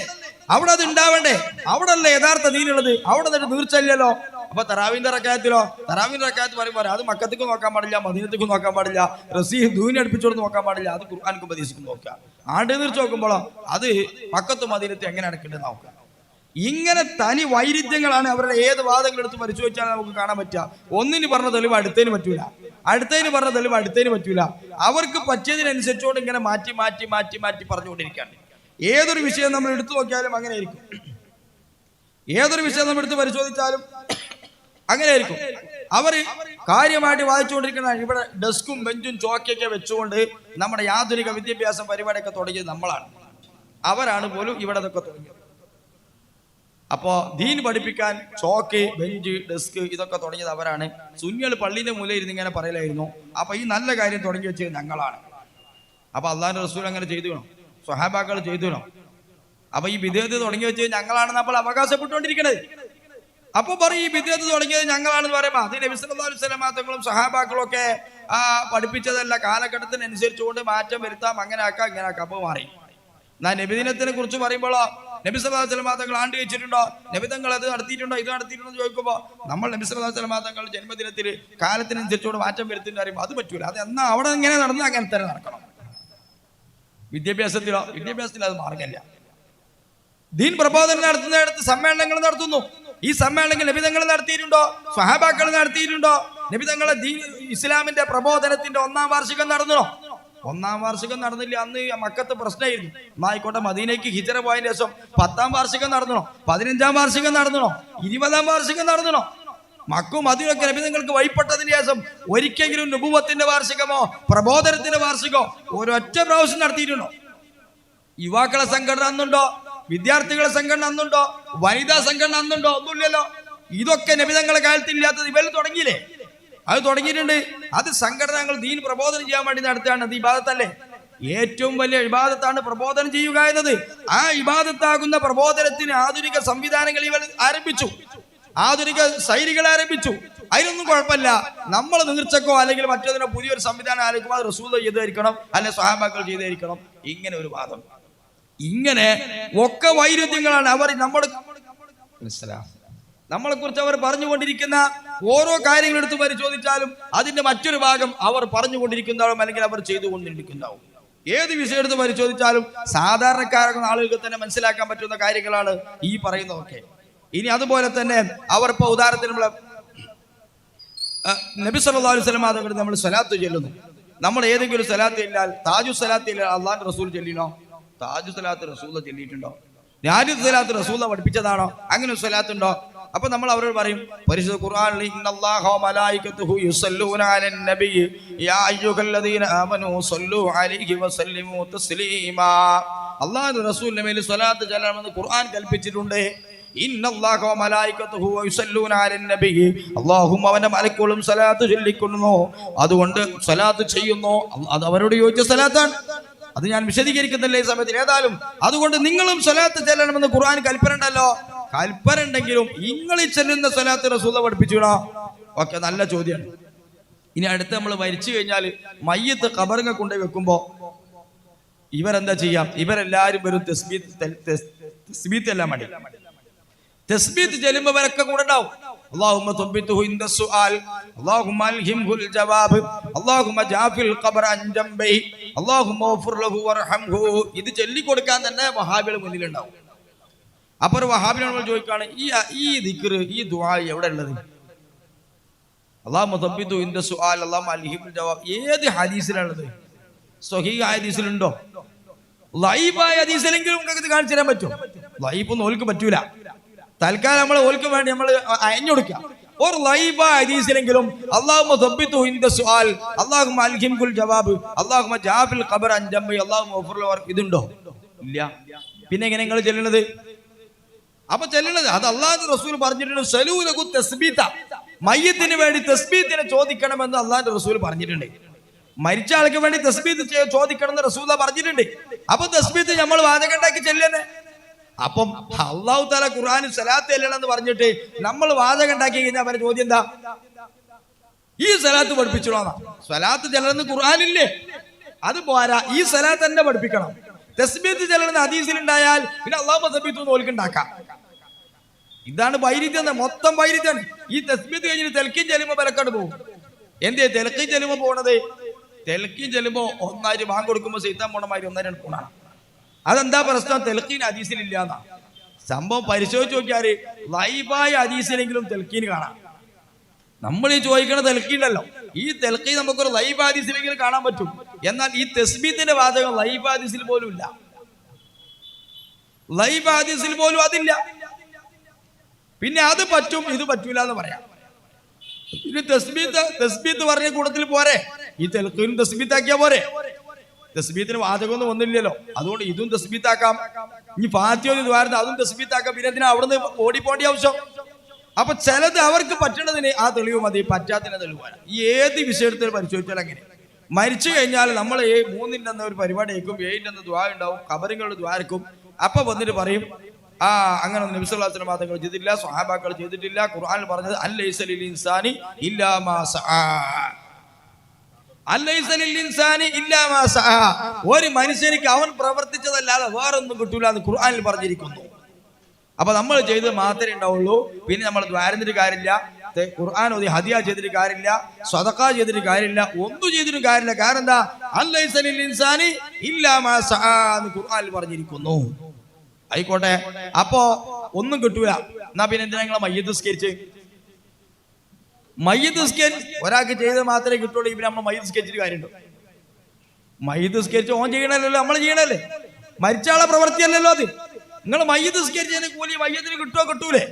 അവിടെ അത് ഉണ്ടാവണ്ടേ? അവിടെ അല്ലേ യഥാർത്ഥ ദീനുള്ളത്? അവിടെ നിന്നിട്ട് നീർച്ചല്ലോ. അപ്പൊ തറാവീന്റെ റക്അത്തിലോ? തറാവീന്റെ റക്അത്ത് പറയുമ്പോൾ അത് മക്കത്തേക്ക് നോക്കാൻ പാടില്ല, മദീനത്തേക്ക് നോക്കാൻ പാടില്ല, റസീഹ് ദൂനി അടുപ്പിച്ചോട് നോക്കാൻ പാടില്ല, അത് ഖുർആനിക്കും ഹദീസിക്കും നോക്കുക. ആണ്ട് നീർച്ച നോക്കുമ്പോഴോ അത് മക്കത്തും മദീനത്തും എങ്ങനെ അടക്കേണ്ടത് നോക്കുക. ഇങ്ങനെ തനി വൈരുദ്ധ്യങ്ങളാണ് അവരുടെ ഏത് വാദങ്ങൾ എടുത്ത് പരിശോധിച്ചാൽ നമുക്ക് കാണാൻ പറ്റുക. ഒന്നിന് പറഞ്ഞ തെളിവ് അടുത്തതിന് പറ്റൂല, അടുത്തതിന് പറഞ്ഞ തെളിവ് അടുത്തതിന് പറ്റൂല. അവർക്ക് പറ്റിയതിനനുസരിച്ചുകൊണ്ട് ഇങ്ങനെ മാറ്റി മാറ്റി മാറ്റി മാറ്റി പറഞ്ഞുകൊണ്ടിരിക്കുകയാണ്. ഏതൊരു വിഷയം നമ്മൾ എടുത്തു നോക്കിയാലും അങ്ങനെ ആയിരിക്കും. ഏതൊരു വിഷയം നമ്മൾ എടുത്ത് പരിശോധിച്ചാലും അങ്ങനെ ആയിരിക്കും. അവര് കാര്യമായിട്ട് വായിച്ചുകൊണ്ടിരിക്കുന്ന ഇവിടെ ഡെസ്കും ബെഞ്ചും ചോക്കയൊക്കെ വെച്ചുകൊണ്ട് നമ്മുടെ ആധുനിക വിദ്യാഭ്യാസ പരിപാടിയൊക്കെ തുടങ്ങിയത് നമ്മളാണ്. അവരാണ് പോലും ഇവിടെ നിന്നൊക്കെ തുടങ്ങിയത്. അപ്പോ ദീൻ പഠിപ്പിക്കാൻ ചോക്ക്, ബെഞ്ച്, ഡെസ്ക് ഇതൊക്കെ തുടങ്ങിയത് അവരാണ്. സുന്നികൾ പള്ളിന്റെ മൂലയിൽ ഇരുന്ന് ഇങ്ങനെ പറയലായിരുന്നു. അപ്പൊ ഈ നല്ല കാര്യം തുടങ്ങി വെച്ചത് ഞങ്ങളാണ്. അപ്പൊ അള്ളാഹുവിന്റെ റസൂൽ അങ്ങനെ ചെയ്തു വേണം, സ്വഹാബാക്കൾ ചെയ്തു വേണം. അപ്പൊ ഈ ബിദ്അത്ത് തുടങ്ങി വെച്ചത് ഞങ്ങളാണെന്ന് അപ്പോൾ അവകാശപ്പെട്ടുകൊണ്ടിരിക്കണത്. അപ്പൊ പറയും ഈ ബിദ്അത്ത് തുടങ്ങിയത് ഞങ്ങളാണെന്ന് പറയുമ്പോ അത് നബി സല്ലല്ലാഹു അലൈഹി വസല്ലം തങ്ങളും സഹാബാക്കളും ഒക്കെ പഠിപ്പിച്ചതല്ല. കാലഘട്ടത്തിനനുസരിച്ചുകൊണ്ട് മാറ്റം വരുത്താം, അങ്ങനെ ആക്കാം, ഇങ്ങനെ ആക്കാം. അപ്പൊ മാറി. നബിദിനത്തിനെ കുറിച്ച് പറയുമ്പോഴോ നബി സല്ലല്ലാഹു അലൈഹി വസല്ലം തങ്ങൾ ആണ്ട് വെച്ചിട്ടുണ്ടോ, നബി തങ്ങൾ അത് നടത്തിയിട്ടുണ്ടോ, ഇത് നടത്തിയിട്ടുണ്ടോ എന്ന് ചോദിക്കുമ്പോൾ നമ്മൾ നബി സല്ലല്ലാഹു അലൈഹി വസല്ലം തങ്ങൾ ജന്മദിനത്തിൽ കാലത്തിനനുസരിച്ചോട് മാറ്റം വരുത്തുന്ന അറിയുമ്പോൾ അത് പറ്റൂല. അത് എന്നാ അവിടെ ഇങ്ങനെ നടന്നാൽ അങ്ങനെ തന്നെ നടക്കണം. വിദ്യാഭ്യാസത്തിൽ അത് മാർഗമില്ല. ദീൻ പ്രബോധനം നടത്തുന്നിടത്ത് സമ്മേളനങ്ങൾ നടത്തുന്നു. ഈ സമ്മേളനങ്ങൾ നബിതങ്ങൾ നടത്തിയിട്ടുണ്ടോ, സ്വഹാബാക്കൾ നടത്തിയിട്ടുണ്ടോ? നബിതങ്ങളെ ഇസ്ലാമിന്റെ പ്രബോധനത്തിന്റെ 1-ാം വാർഷികം നടന്നോ? 1-ാം വാർഷികം നടന്നില്ല. അന്ന് മക്കത്ത് പ്രശ്നമായിരുന്നു. എന്നായിക്കോട്ടെ, മദീനയ്ക്ക് ഹിജറ പോയതിന് ശേഷം 10-ാം വാർഷികം നടന്നോ, 15-ാം വാർഷികം നടന്നോ, 20-ാം വാർഷികം നടന്നോ? മക്കും മദീനയൊക്കെ നബിതങ്ങൾക്ക് വഴിപ്പെട്ടതിന് ശേഷം ഒരിക്കലെങ്കിലും നുബുവത്തിന്റെ വാർഷികമോ പ്രബോധനത്തിന്റെ വാർഷികമോ ഒരൊറ്റ പ്രാവശ്യം നടത്തിയിട്ടുണ്ടോ? യുവാക്കളെ സംഘടന അന്നുണ്ടോ? വിദ്യാർത്ഥികളെ സംഘടന അന്നുണ്ടോ? വനിതാ സംഘടന അന്നുണ്ടോ? ഒന്നുമില്ലല്ലോ. ഇതൊക്കെ നബിതങ്ങളെ കാലത്തില്ലാത്തത് ഇവർ തുടങ്ങിയില്ലേ? അത് തുടങ്ങിയിട്ടുണ്ട്. അത് സംഘടനകൾ ദീൻ പ്രബോധനം ചെയ്യാൻ വേണ്ടി നടത്തുകയാണ്. അത് ഇബാദത്തല്ലേ? ഏറ്റവും വലിയ ഇബാദത്താണ് പ്രബോധനം ചെയ്യുക എന്നത്. ആ ഇബാദത്താകുന്ന പ്രബോധനത്തിന് ആധുനിക സംവിധാനങ്ങൾ ഇവർ ആരംഭിച്ചു, ആധുനിക ശൈലികൾ ആരംഭിച്ചു. അതിനൊന്നും കുഴപ്പമില്ല. നമ്മൾ നീർച്ചക്കോ അല്ലെങ്കിൽ മറ്റേതിനോ പുതിയൊരു സംവിധാനം ആരംഭിക്കും, അത് റസൂൽ ചെയ്തായിരിക്കണം, അല്ലെ സ്വഹാബാക്കൾ ചെയ്തായിരിക്കണം. ഇങ്ങനെ ഒരു വാദം, ഇങ്ങനെ ഒക്കെ വൈരുദ്ധ്യങ്ങളാണ് അവർ നമ്മളെ കുറിച്ച് അവർ പറഞ്ഞുകൊണ്ടിരിക്കുന്ന ഓരോ കാര്യങ്ങൾ എടുത്ത് പരിശോധിച്ചാലും അതിന്റെ മറ്റൊരു ഭാഗം അവർ പറഞ്ഞുകൊണ്ടിരിക്കുന്നതാവും അല്ലെങ്കിൽ അവർ ചെയ്തുകൊണ്ടിരിക്കുന്നതാവും. ഏത് വിഷയം എടുത്ത് പരിശോധിച്ചാലും സാധാരണക്കാരാകുന്ന ആളുകൾക്ക് തന്നെ മനസ്സിലാക്കാൻ പറ്റുന്ന കാര്യങ്ങളാണ് ഈ പറയുന്നതൊക്കെ. ഇനി അതുപോലെ തന്നെ അവർ ഇപ്പൊ ഉദാഹരണത്തിന് നബി സല്ലല്ലാഹു അലൈഹി വസല്ലം തങ്ങൾ നമ്മൾ സ്വലാത്ത് ചൊല്ലുന്നു. നമ്മൾ ഏതെങ്കിലും സ്വലാത്ത് ഇല്ലാൽ താജു സ്വലാത്ത് ഇല്ലാൽ അള്ളാഹുവിന്റെ റസൂൽ ചൊല്ലിനോ? താജു സ്വലാത്ത് റസൂൽ ചൊല്ലിയിട്ടുണ്ടോ? രാജു സ്വലാത്ത് റസൂൽ പഠിപ്പിച്ചതാണോ? അങ്ങനെ ഒരു സ്വലാത്ത് ഉണ്ടോ? അപ്പൊ നമ്മൾ അവരോട് പറയും, പരിശുദ്ധ ഖുർആനിൽ ഇന്നല്ലാഹ വമലായികതുഹു യുസല്ലൂന അലൻ നബി യാ അയ്യുഹല്ലദീന ആമനൂ സല്ലു അലൈഹി വസല്ലിമു തസ്ലീമാ. അല്ലാഹുവിന്റെ റസൂലിന്റെ മേൽ സ്വലാത്ത് ചൊല്ലണമെന്ന് ഖുർആൻ കൽപ്പിച്ചിട്ടുണ്ട്. ഇന്നല്ലാഹ വമലായികതുഹു യുസല്ലൂന അലൻ നബി, അല്ലാഹും അവന്റെ മലക്കുകളും സ്വലാത്ത് ചൊല്ലിക്കുന്നു. അതുകൊണ്ട് സ്വലാത്ത് ചെയ്യുന്നു. അത് അവരോട് ചോദിച്ച സ്വലാത്താണ്. അത് ഞാൻ വിശദീകരിക്കുന്നില്ല ഈ സമയത്തിൽ. ഏതായാലും അതുകൊണ്ട് നിങ്ങളും സ്വലാത്ത് ചെല്ലണമെന്ന് ഖുർആൻ കൽപ്പന ഉണ്ടല്ലോ. കൽപ്പന ഉണ്ടെങ്കിലും നിങ്ങൾ ചെല്ലുന്ന സ്വലാത്ത് റസൂൽ പഠിപ്പിച്ചുകൂടാ? ഓക്കെ, നല്ല ചോദ്യമാണ്. ഇനി അടുത്ത് നമ്മൾ മരിച്ചു കഴിഞ്ഞാൽ മയ്യത്ത് ഖബറിനെ കൊണ്ടുപോയി വെക്കുമ്പോ ഇവരെന്താ ചെയ്യാം? ഇവരെല്ലാരും വരും തസ്ബീത്ത് എല്ലാം മതി. തസ്ബീത്ത് ചെല്ലുമ്പോ ഇവരൊക്കെ കൂടെ ഉണ്ടാവും. اللهم ثبته عند السؤال اللهم الهمه الجواب اللهم جعفل القبر عن جنبه اللهم اغفر له وارحمه. ഇത് ചൊല്ലി കൊടുക്കാൻ തന്നെ വഹാബികൾ മുന്നിലുണ്ടാവും. അപ്പോൾ വഹാബിനോട് ചോദിക്കാണ്, ഈ ദിക്ർ, ഈ ദുആ എവിടെ ഉള്ളത്? اللهم ثبته عند السؤال اللهم الهمه الجواب ഏത് ഹദീസിലാണുള്ളത്? സ്വഹീഹ് ഹദീസിലുണ്ടോ? ലൈഫായ ഹദീസിലെങ്കിലും നിങ്ങൾക്ക് ഇത് കാണിച്ചു തരാൻ പറ്റും? ലൈഫൊന്നും ഓൽക്ക് പറ്റൂല. തൽക്കാലം നമ്മൾ ഓൽക്ക് വേണ്ടി നമ്മൾ അയഞ്ഞു കൊടുക്കാം. ഒരു ലൈഫ ഹദീസിലെങ്കിലും അല്ലാഹുമ്മ സബ്ബിതു ഇൻദ സുആൽ അല്ലാഹുമ്മ അൽഹിംകുൽ ജവാബ് അല്ലാഹുമ്മ ജാഫിൽ ഖബർ അൻ ജംബി അല്ലാഹുമ്മ ഗഫർ ലഹു ഇതുണ്ടോ? ഇല്ല. പിന്നെ എങ്ങനെ നിങ്ങൾ ചെല്ലുന്നത്? അപ്പൊ ചെല്ലുന്നത് അത് അല്ലാഹുവിന്റെ റസൂൽ പറഞ്ഞിട്ടുണ്ട്. സലൂലഹു തസ്ബീത, മയ്യത്തിന് വേണ്ടി തസ്ബീത്തിനെ ചോദിക്കണമെന്ന് അല്ലാഹുവിന്റെ റസൂൽ പറഞ്ഞിട്ടുണ്ട്. മരിച്ച ആൾക്ക് വേണ്ടി തസ്ബീത്ത് ചോദിക്കണമെന്ന് റസൂൽ പറഞ്ഞിട്ടുണ്ട്. അപ്പൊ തസ്ബീത്ത് നമ്മൾ വാചകം ഉണ്ടാക്കി ചെല്ലുന്നത്. അപ്പം അല്ലാഹു തആല ഖുർആനിൽ സ്വലാത്ത് ചെല്ലണമെന്ന് പറഞ്ഞിട്ട് നമ്മൾ വാചകം ഉണ്ടാക്കി കഴിഞ്ഞാൽ അവരുടെ ചോദ്യം എന്താ? ഈ സ്വലാത്ത് പഠിപ്പിച്ചോളാം. സ്വലാത്ത് ചെല്ലണമെന്ന് ഖുർആനില്ലേ? അത് പോരാ, ഈ സ്വലാത്ത് തന്നെ പഠിപ്പിക്കണം. തസ്ബീത്ത് ചെല്ലണമെന്ന് ഹദീസിൽ ഉണ്ടായാൽ പിന്നെ അല്ലാഹു തസ്ബീത്ത് നോൽക്കുണ്ടാക്കാം. ഇതാണ് വൈരുദ്ധ്യം, മൊത്തം വൈരുദ്ധ്യം. ഈ തസ്ബീത്ത് കഴിഞ്ഞിട്ട് തെൽക്കീൻ ചെല്ലുമ്പോൾ ബലക്കാട് പോകും. എന്തേ തെൽക്കീൻ ചെല്ലുമ്പോൾ പോണത്? തെൽക്കീൻ ചെല്ലുമ്പോൾ ഒന്നായിട്ട് ബാങ്ക് കൊടുക്കുമ്പോൾ സൈത്താൻ പോണമാതിരി ഒന്നായിട്ട് പോണാണ്. അതെന്താ പ്രശ്നം? തെൽക്കീൻ ഹദീസിൽ ഇല്ലാന്നാ സംഭവം. പരിശോധിച്ച് നോക്കിയാല് ലൈവായ ഹദീസിലെങ്കിലും തെൽക്കീൻ കാണാം. നമ്മൾ ഈ ചോദിക്കണ തെൽക്കീണ്ടല്ലോ, ഈ തെൽക്കീൻ നമുക്കൊരു ലൈവ് ഹദീസിലെങ്കിലും കാണാൻ പറ്റും. എന്നാൽ ഈ തസ്ബീത്തിന്റെ വാചകം ലൈവ് ഹദീസിൽ പോലും ഇല്ല. ലൈവ് ഹദീസിൽ പോലും അതില്ല. പിന്നെ അത് പറ്റും, ഇത് പറ്റൂല എന്ന് പറയാം. ഇത് തസ്ബീത്ത് പറഞ്ഞ കൂട്ടത്തിൽ പോരെ, ഈ തെൽക്കീൻ തസ്ബീത്താക്കിയാ പോരെ? തസ്ബീത്തിന് വാചകമൊന്നും ഒന്നുമില്ലല്ലോ. അതുകൊണ്ട് ഇതും തസ്ബീത്താക്കാം. ഇനി ഫാത്തിഹ ദ്വാരത്ത് അതും തസ്ബീത്താക്കാം. പിന്നെ എന്തിനാ അവിടുന്ന് ഓടിപ്പോണ്ടി ആവശ്യം? അപ്പൊ ചിലത് അവർക്ക് പറ്റണതിന് ആ തെളിവ് മതി, പറ്റാത്തതിന് തെളിവ്. ഈ ഏത് വിഷയത്തിൽ പരിശോധിച്ചാൽ അങ്ങനെ മരിച്ചു കഴിഞ്ഞാൽ നമ്മൾ 3-ന്റെ അന്ന് ഒരു പരിപാടി ആയിരിക്കും, 7-ന്റെ അന്ന് ദ്വാ ഉണ്ടാവും, ഖബറുകളുടെ ദ്വാരക്കും. അപ്പൊ വന്നിട്ട് പറയും, അങ്ങനെ നബി സല്ലല്ലാഹു അലൈഹി വസല്ലം തങ്ങൾ ചെയ്തിട്ടില്ല, സ്വഹാബാക്കൾ ചെയ്തിട്ടില്ല. ഖുർആനിൽ പറഞ്ഞത് അല്ലൈസ ലിൽ ഇൻസാനി ഇല്ലാ മാ സആ, ഒരു മനുഷ്യനിക്ക് അവൻ പ്രവർത്തിച്ചതല്ലാതെ വേറൊന്നും കിട്ടൂല എന്ന് ഖുർആനിൽ പറഞ്ഞിരിക്കുന്നു. അപ്പൊ നമ്മൾ ചെയ്ത് മാത്രമേ ഉണ്ടാവുള്ളൂ. പിന്നെ നമ്മൾ ദ്വാരന്നിട്ട് കാര്യമില്ല, ഖുർആൻ ഓതി ഹദിയ ചെയ്തിട്ട് കാര്യമില്ല, സദഖ ചെയ്തിട്ട് കാര്യമില്ല, ഒന്നും ചെയ്തിട്ട് കാര്യമില്ല. കാരണം എന്താ? അല്ലൈസ ലിൽ ഇൻസാനി ഇല്ലാ മാ സആ എന്ന് ഖുർആനിൽ പറഞ്ഞിരിക്കുന്നു. ആയിക്കോട്ടെ, അപ്പോ ഒന്നും കിട്ടൂല. എന്നാ പിന്നെ എന്തിനാ നിങ്ങളെ മയ്യിത്ത് നിസ്കരിച്ച്? മയ്യിത്ത് നിസ്കരിച്ച് ഒരാൾക്ക് ചെയ്ത് മാത്രമേ കിട്ടുള്ളൂ. ഇവര് നമ്മൾ മയ്യിത്ത് നിസ്കരിച്ചിട്ട് കാര്യമുണ്ടോ? മയ്യിത്ത് നിസ്കരിച്ച് ഓൻ ചെയ്യണല്ലോ, നമ്മൾ ചെയ്യണല്ലേ? മരിച്ചാളെ പ്രവൃത്തിയല്ലല്ലോ അത്. നിങ്ങൾ മയ്യിത്ത് നിസ്കരിച്ചതിന് കൂലി മയ്യത്തിന് കിട്ടുമോ? കിട്ടൂലേ?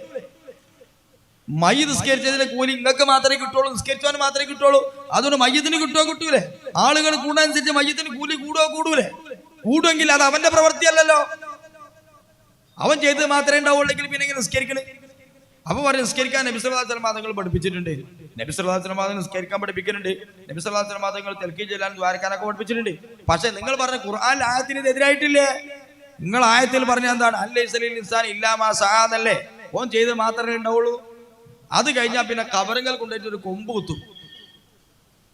മയ്യിത്ത് നിസ്കരിച്ചതിന് കൂലി നിങ്ങൾക്ക് മാത്രമേ കിട്ടുള്ളൂ, നിസ്കരിച്ചവന് മാത്രമേ കിട്ടുള്ളൂ. അതുകൊണ്ട് മയ്യത്തിന് കിട്ടുമോ? കിട്ടൂലേ? ആളുകൾ കൂടാനുസരിച്ച് മയ്യത്തിന് കൂലി കൂടുമോ? കൂടൂലേ? കൂടുമെങ്കിൽ അത് അവന്റെ പ്രവൃത്തിയല്ലല്ലോ, അവൻ ചെയ്ത് മാത്രമേ ഉണ്ടാവുള്ളെങ്കിൽ പിന്നെ ഇങ്ങനെ നിസ്കരിക്കണേ. അപ്പൊ പറയും നിസ്കരിക്കാൻ നബി സല്ലല്ലാഹു അലൈഹി വസല്ലം തങ്ങൾ പഠിപ്പിച്ചിട്ടുണ്ട്. നബി സല്ലല്ലാഹു അലൈഹി വസല്ലം നിസ്കരിക്കാൻ പഠിപ്പിക്കുന്നുണ്ട്. നബി സല്ലല്ലാഹു അലൈഹി വസല്ലം തങ്ങൾ തെൽക്കീ ചൊല്ലാൻ ദ്വാരക്കാനൊക്കെ പഠിപ്പിച്ചിട്ടുണ്ട്. പക്ഷെ നിങ്ങൾ പറഞ്ഞ ഖുർആൻ ആയത്തിന് എതിരായിട്ടില്ലേ? നിങ്ങൾ ആയത്തിൽ പറഞ്ഞ എന്താണ്? അല്ലൈസ ലിൽ ഇൻസാനി ഇല്ലാ മാ സആ എന്നല്ലേ? ഓൻ ചെയ്ത് മാത്രമേ ഉണ്ടാവുള്ളൂ. അത് കഴിഞ്ഞാൽ പിന്നെ കബറുകൾ കൊണ്ടുപോയിട്ട് ഒരു കൊമ്പ് കുത്തും.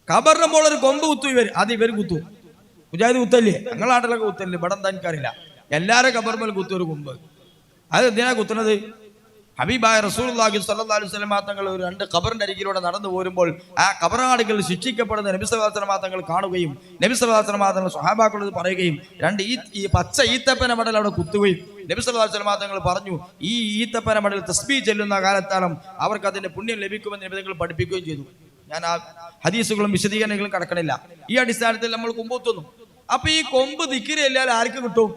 കബറിന്റെ മോൾ ഒരു കൊമ്പ് കുത്തും ഇവർ. അത് ഇവർ കുത്തും. മുജാഹിദ് കുത്തല്ലേ? ഞങ്ങളുടെ നാട്ടിലൊക്കെ കുത്തല്ലേ? ഇവിടെ എന്താ എനിക്കറിയില്ല. എല്ലാവരും കബർമേൽ കുത്തും ഒരു കൊമ്പ്. അത് എന്തിനാ കുത്തുന്നത്? ഹബീബായ റസൂലുള്ളാഹി സ്വല്ലല്ലാഹു അലൈഹി വസല്ലം തങ്ങൾ ഒരു 2 ഖബറിന്റെ അരികിലൂടെ നടന്നു പോരുമ്പോൾ ആ ഖബറാളികൾ ശിക്ഷിക്കപ്പെടുന്ന നബി സല്ലല്ലാഹു അലൈഹി വസല്ലം തങ്ങൾ കാണുകയും നബി സല്ലല്ലാഹു അലൈഹി വസല്ലം തങ്ങൾ സ്വഹാബാക്കളോട് പറയുകയും 2 ഈ പച്ച ഈത്തപ്പന മടൽ അവിടെ കുത്തുകയും നബി സല്ലല്ലാഹു അലൈഹി വസല്ലം തങ്ങൾ പറഞ്ഞു, ഈ ഈത്തപ്പന മടൽ തസ്ബീഹ് ചെല്ലുന്ന കാലത്താലും അവർക്ക് അതിന്റെ പുണ്യം ലഭിക്കുമെന്ന് നബി തങ്ങൾ പഠിപ്പിക്കുകയും ചെയ്തു. ഞാൻ ആ ഹദീസുകളും വിശദീകരണങ്ങളും കടക്കണില്ല. ഈ അടിസ്ഥാനത്തിൽ നമ്മൾ കൊമ്പ് കുത്തുന്നു. അപ്പൊ ഈ കൊമ്പ് ദിക്റ് എല്ലാവരും ആർക്ക് കിട്ടും?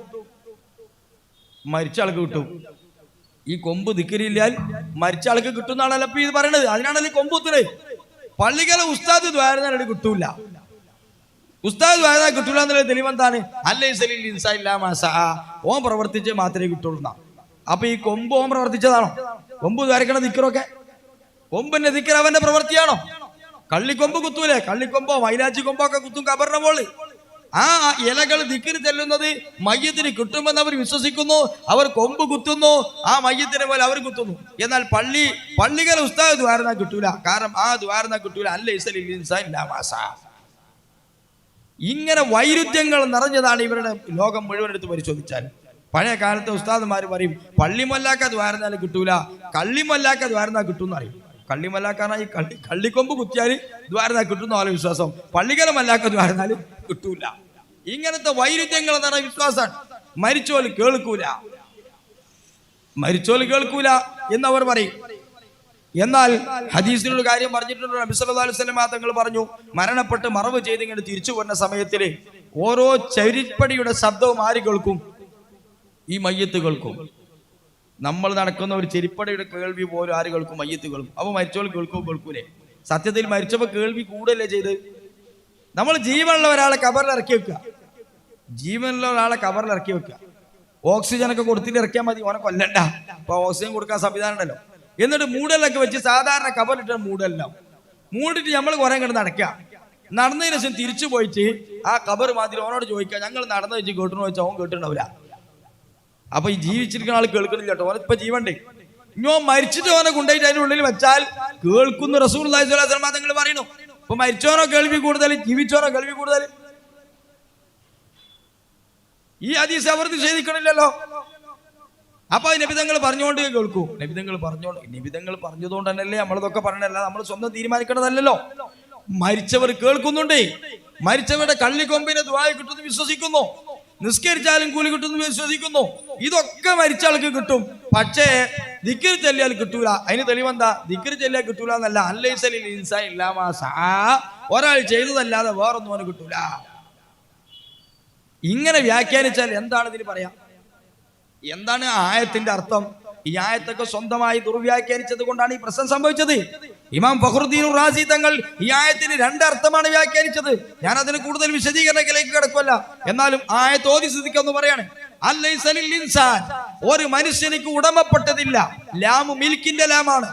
മരിച്ച ആൾക്ക് കിട്ടും. ഈ കൊമ്പ് ദിക്റില്ലാൽ മരിച്ച ആൾക്ക് കിട്ടുന്നാണല്ലോ ഇപ്പൊ ഇത് പറയണത്. അതിനാണല്ലോ കൊമ്പ് കുത്തല്. പള്ളികളെ ഉസ്താദ് ദ്വാരനായിട്ട് കിട്ടൂല. ഉസ്താദ് ദ്വാര കിട്ടൂല എന്നുള്ള തെളിവെന്താണ്? അല്ലൈസ ലിൽ ഇൻസാനി ഇല്ലാ മാ സആ. ഓൻ പ്രവർത്തിച്ച് മാത്രമേ കിട്ടുള്ളൂ. അപ്പൊ ഈ കൊമ്പ് ഓൻ പ്രവർത്തിച്ചതാണോ? കൊമ്പ് ദ്വാരക്കണ ദിക്റൊക്കെ കൊമ്പിന്റെ ദിക്ർ അവന്റെ പ്രവൃത്തിയാണോ? കള്ളിക്കൊമ്പ് കുത്തൂലേ? കള്ളിക്കൊമ്പോ മൈലാച്ചി കൊമ്പോ ഒക്കെ കുത്തും കബറിന്റെ മോള്. ആ ഇലകൾ ദിക്ർ ചെല്ലുന്നത് മയ്യത്തിന് കിട്ടുമെന്ന് അവർ വിശ്വസിക്കുന്നു. അവർ കൊമ്പ് കുത്തുന്നു, ആ മയ്യത്തിനെ പോലെ അവർ കുത്തുന്നു. എന്നാൽ പള്ളികൾ ഉസ്താദ് ദ്വാരന കിട്ടൂല. കാരണം ആ ദ്വാരന കിട്ടൂല. അല്ലൈസ ലിൽ ഇൻസാനി ഇല്ലാ മാ സആ. ഇങ്ങനെ വൈരുദ്ധ്യങ്ങൾ നിറഞ്ഞതാണ് ഇവരുടെ ലോകം മുഴുവൻ എടുത്ത് പരിശോധിച്ചാൽ. പഴയ കാലത്തെ ഉസ്താദുമാർ പറയും പള്ളിമല്ലാക്ക ദ്വാരനാല് കിട്ടൂല, കള്ളിമല്ലാക്ക ദ്വാരന കിട്ടും എന്ന് അറിയും. കള്ളിമല്ലാക്കാണ് ഈ കള്ളിക്കൊമ്പ് കുത്തിയാൽ ദ്വാരന കിട്ടുന്ന പോലെ വിശ്വാസം. പള്ളികളെ മല്ലാക്ക ദ്വാരനാല് കിട്ടൂല. ഇങ്ങനത്തെ വൈരുദ്ധ്യങ്ങൾ നിറഞ്ഞ വിശ്വാസമാണ്. മരിച്ചോല് കേൾക്കൂല എന്നവർ പറയും. എന്നാൽ ഹദീസിനൊരു കാര്യം പറഞ്ഞിട്ടുണ്ട്. നബി സല്ലല്ലാഹു അലൈഹി വസല്ലം തങ്ങൾ പറഞ്ഞു, മരണപ്പെട്ട് മറവ് ചെയ്ത് ഇങ്ങനെ തിരിച്ചു വരുന്ന സമയത്തില് ഓരോ ചരിപ്പടിയുടെ ശബ്ദവും ആര് കേൾക്കും? ഈ മയ്യത്ത് കേൾക്കും. നമ്മൾ നടക്കുന്ന ഒരു ചെരിപ്പടിയുടെ കേൾവി പോലും ആര് കേൾക്കും? മയ്യത്ത് കേൾക്കും. അപ്പൊ മരിച്ചോൾ കേൾക്കൂലേ? സത്യത്തിൽ മരിച്ചപ്പോ കേൾവി കൂടല്ലേ ചെയ്ത്? നമ്മൾ ജീവനുള്ള ഒരാളെ കബറിൽ ഇറക്കി വെക്കുക. ഓക്സിജൻ ഒക്കെ കൊടുത്തിട്ട് ഇറക്കിയാൽ മതി, ഓനെ കൊല്ലണ്ട. അപ്പൊ ഓക്സിജൻ കൊടുക്കാൻ സംവിധാനം ഉണ്ടല്ലോ. എന്നിട്ട് മൂടലൊക്കെ വെച്ച് സാധാരണ കബറിലിട്ട മൂടിട്ട് നമ്മൾ കുറെ കണ്ട് നടക്കുക. നടന്നതിന് ശേഷം തിരിച്ചു പോയിട്ട് ആ കബർ മാതിരി ഓനോട് ചോദിക്കുക, ഞങ്ങൾ നടന്നു വെച്ച് കേട്ടു വെച്ചാൽ ഓൻ കേട്ടിട്ടുണ്ടാവില്ല. അപ്പൊ ഈ ജീവിച്ചിരിക്കുന്ന ആൾ കേൾക്കുന്നില്ല കേട്ടോ, ഓൻ ഇപ്പൊ ജീവണ്ട്. ഇനി ഓൻ മരിച്ചിട്ട് ഓനെ കൊണ്ടുപോയിട്ട് അതിന്റെ ഉള്ളിൽ വെച്ചാൽ കേൾക്കുന്ന റസൂലുള്ളാഹി സ്വല്ലല്ലാഹു അലൈഹി വസല്ലം തങ്ങൾ പറയുന്നു. ഇപ്പൊ മരിച്ചോനോ കേൾവി കൂടുതൽ, ജീവിച്ചോനോ കേൾവി കൂടുതൽ? ഈ ഹദീസ് അവർ നിഷേധിക്കണില്ലല്ലോ. അപ്പൊ നബിതങ്ങൾ പറഞ്ഞുകൊണ്ട് കേൾക്കൂ. നബിതങ്ങൾ പറഞ്ഞതുകൊണ്ട് തന്നെയല്ലേ നമ്മളിതൊക്കെ പറയണല്ല, നമ്മൾ സ്വന്തം തീരുമാനിക്കേണ്ടതല്ലോ. മരിച്ചവർ കേൾക്കുന്നുണ്ട്. മരിച്ചവരുടെ കള്ളിക്കൊമ്പിനെ ദുആ കിട്ടുന്നു വിശ്വസിക്കുന്നു. നിസ്കരിച്ചാലും കൂലി കിട്ടുന്നു വിശ്വസിക്കുന്നു. ഇതൊക്കെ മരിച്ച ആൾക്ക് കിട്ടും. പക്ഷേ ദിക്ർ ചൊല്ലിയാൽ കിട്ടൂല. അതിന് തെളിവെന്താ? ദിക്ർ ചൊല്ലിയാൽ കിട്ടൂല എന്നല്ല, അല്ലൈസ ലിൽ ഇൻസാനി ഇല്ലാ മാ സആ. ഒരാൾ ചെയ്തതല്ലാതെ വേറൊന്നും അവന് കിട്ടൂല. ഇങ്ങനെ വ്യാഖ്യാനിച്ചാൽ എന്താണ് ഇതിന് പറയാം? എന്താണ് ആയത്തിന്റെ അർത്ഥം? ഈ ആയത്തൊക്കെ സ്വന്തമായി ദുർവ്യാഖ്യാനിച്ചത് കൊണ്ടാണ് ഈ പ്രശ്നം സംഭവിച്ചത്. ഇമാം ഫഖ്റുദ്ദീൻ റാസി തങ്ങൾ ഈ ആയത്തിന് 2 അർത്ഥമാണ് വ്യാഖ്യാനിച്ചത്. ഞാൻ അതിന് കൂടുതൽ വിശദീകരണത്തിലേക്ക് കിടക്കുമല്ല. എന്നാലും ആയത്ത് ഓതി സ്ഥിതിക്കൊന്ന് പറയാണ്. അല്ലൈസ ലിൽ ഇൻസാൻ, ഒരു മനുഷ്യനിക്ക് ഉടമപ്പെട്ടതില്ല. ലാമു മിൽക്കിന്റെ ലാമാണ്.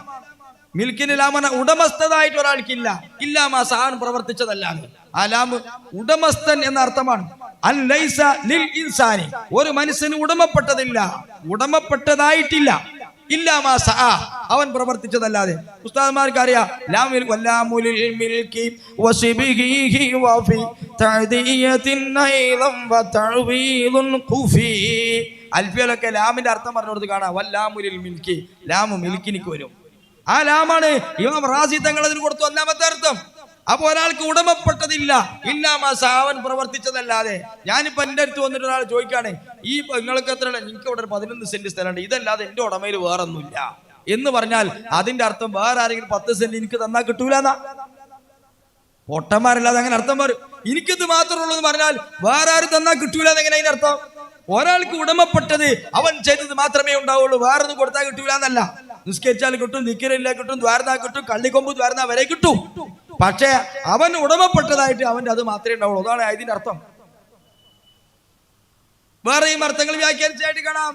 മിൽക്കിന്റെ ലാമന ഉടമസ്ഥതായിട്ട് ഒരാൾക്കില്ല. ഇല്ലാ മാ സആ പ്രവർത്തിച്ചതല്ലാതെ. ആ ലാമ് ഉടമസ്ഥൻ എന്ന അർത്ഥമാണ്. അല്ലൈസ ലിൽ ഇൻസാനി, ഒരു മനുഷ്യന് ഉടമപ്പെട്ടതില്ല, ഉടമപ്പെട്ടതായിട്ടില്ല. ഇല്ലാമാ സഅ, അവൻ പ്രവർത്തിച്ചതല്ലാതെ. ഉസ്താദ്മാർക്ക് അറിയാം ലാമിൽ വല്ലാമുലിൽ മിൽകി വസിബിഹി വഫി തഅദിയത്തിൻ നൈദം വതഅവീദുൻ ഖുഫി. അൽഫിയലൊക്കെ ലാമിന്റെ അർത്ഥം പറഞ്ഞുകൊടുത്ത് കാണാം. വല്ലാമുലിൽ മിൽകി, ലാമു മിൽക്കിനിക്ക് വരും. ആ ലാമാണ് ഇമാം റാസി തങ്ങൾ അതിന് കൊടുത്തു ഒന്നാമത്തെ അർത്ഥം. അപ്പൊ ഒരാൾക്ക് ഉടമപ്പെട്ടതില്ല, ഇല്ലാമാ സഅ, അവൻ പ്രവർത്തിച്ചതല്ലാതെ. ഞാനിപ്പോ എന്റെ അടുത്ത് വന്നിട്ട് ഒരാൾ ചോദിക്കാണ്, ഈ നിങ്ങൾക്ക് എത്ര, നിങ്ങൾക്ക് ഇവിടെ 11 സെന്റ് സ്ഥലമുണ്ട്, ഇതല്ലാതെ എന്റെ ഉടമയിൽ വേറൊന്നുമില്ല എന്ന് പറഞ്ഞാൽ അതിന്റെ അർത്ഥം വേറെ ആരെങ്കിലും 10 സെന്റ് എനിക്ക് തന്നാ കിട്ടൂലെന്നാ. പൊട്ടന്മാരല്ലാതെ അങ്ങനെ അർത്ഥം വരും. എനിക്കിത് മാത്രമേ ഉള്ളൂ എന്ന് പറഞ്ഞാൽ വേറെ ആരും തന്നാ കിട്ടൂലെന്ന് എങ്ങനെ അതിന്റെ അർത്ഥം? ഒരാൾക്ക് ഉടമപ്പെട്ടത് അവൻ ചെയ്തത് മാത്രമേ ഉണ്ടാവുള്ളൂ, വേറൊന്നും കൊടുത്താൽ കിട്ടൂലെന്നല്ല. നിസ്കരിച്ചാൽ കിട്ടും, നിക്കിരില്ല കിട്ടും, ദ്വാരനാ കിട്ടും, കള്ളിക്കൊമ്പ് ദ്വാരനാ വരെ കിട്ടും. പക്ഷേ അവൻ ഉടമപ്പെട്ടതായിട്ട് അവന്റെ അത് മാത്രമേ ഉണ്ടാവുള്ളൂ. അതാണ് ഇതിന്റെ അർത്ഥം. വേറെയും അർത്ഥങ്ങൾ വ്യാഖ്യാനിച്ചായിട്ട് കാണാം.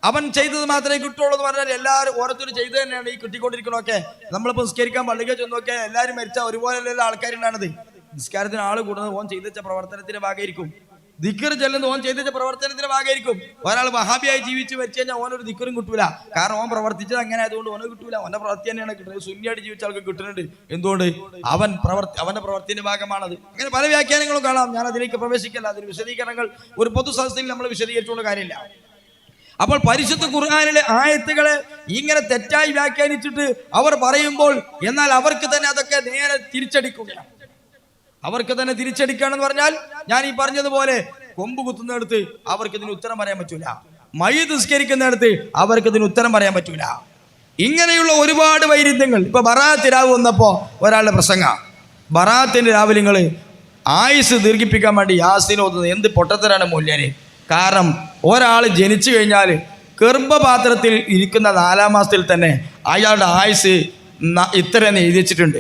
അവൻ ചെയ്തത് മാത്രമേ കിട്ടുള്ളൂ എന്ന് പറഞ്ഞാൽ എല്ലാവരും ഓരോരുത്തരും ചെയ്ത് തന്നെയാണ് ഈ കിട്ടിക്കൊണ്ടിരിക്കണൊക്കെ. നമ്മളിപ്പോ നിസ്കരിക്കാൻ പള്ളിക്ക് ചെന്ന് നോക്കിയാൽ എല്ലാവരും മരിച്ച ഒരുപോലെയുള്ള ആൾക്കാരുണ്ടാണത്. നിസ്കാരത്തിന് ആള് കൂടുന്നത് ഓൻ ചെയ്ത പ്രവർത്തനത്തിന്റെ ഭാഗമായിരിക്കും. ദിക്കർ ചെല്ലുന്നത് ഓൻ ചെയ്ത പ്രവർത്തനത്തിന്റെ ഭാഗമായിരിക്കും. ഒരാൾ വഹാബിയായി ജീവിച്ച് മരിച്ചു കഴിഞ്ഞാൽ ഓനൊരു ദിക്കറും കിട്ടൂല. കാരണം ഓൻ പ്രവർത്തിച്ചത് അങ്ങനെ ആയതുകൊണ്ട് ഓന് കിട്ടൂല. ഓന്റെ പ്രവൃത്തി തന്നെയാണ് കിട്ടുന്നത്. സുന്നിയായിട്ട് ജീവിച്ച ആൾക്ക് കിട്ടുന്നുണ്ട്. എന്തുകൊണ്ട്? അവന്റെ പ്രവൃത്തിന്റെ ഭാഗമാണത്. അങ്ങനെ പല വ്യാഖ്യാനങ്ങളും കാണാം. ഞാൻ അതിലേക്ക് പ്രവേശിക്കല്ല. അതിന് വിശദീകരണങ്ങൾ ഒരു പൊതു സംസ്ഥയിൽ നമ്മൾ വിശദീകരിച്ചുകൊണ്ട് കാര്യമില്ല. അപ്പോൾ പരിശുദ്ധ ഖുർആനിലെ ആയത്തുകളെ ഇങ്ങനെ തെറ്റായി വ്യാഖ്യാനിച്ചിട്ട് അവർ പറയുമ്പോൾ എന്നാൽ അവർക്ക് തന്നെ അതൊക്കെ നേരെ തിരിച്ചടിക്കുകയാണ്. അവർക്ക് തന്നെ തിരിച്ചടിക്കുകയാണെന്ന് പറഞ്ഞാൽ ഞാൻ ഈ പറഞ്ഞതുപോലെ കൊമ്പ് കുത്തുന്നിടത്ത് അവർക്ക് ഇതിന് ഉത്തരം പറയാൻ പറ്റൂല. മയ്യിത്ത് നിസ്കരിക്കുന്നിടത്ത് അവർക്ക് ഇതിന് ഉത്തരം പറയാൻ പറ്റൂല. ഇങ്ങനെയുള്ള ഒരുപാട് വൈരുദ്ധ്യങ്ങൾ. ഇപ്പൊ ബറാത്ത് രാവ് വന്നപ്പോ ഒരാളുടെ പ്രസംഗ, ബറാത്തിന്റെ രാവിലെ നിങ്ങൾ ആയുസ് ദീർഘിപ്പിക്കാൻ വേണ്ടി യാസീൻ ഓതുന്നത് എന്ത് പൊട്ടത്തരാണ് മൂല്യന്. കാരണം ഒരാൾ ജനിച്ചു കഴിഞ്ഞാൽ ഗർഭപാത്രത്തിൽ ഇരിക്കുന്ന 4-ാം മാസത്തിൽ തന്നെ അയാളുടെ ആയുസ് ഇത്രയെന്ന് എഴുതി വെച്ചിട്ടുണ്ട്.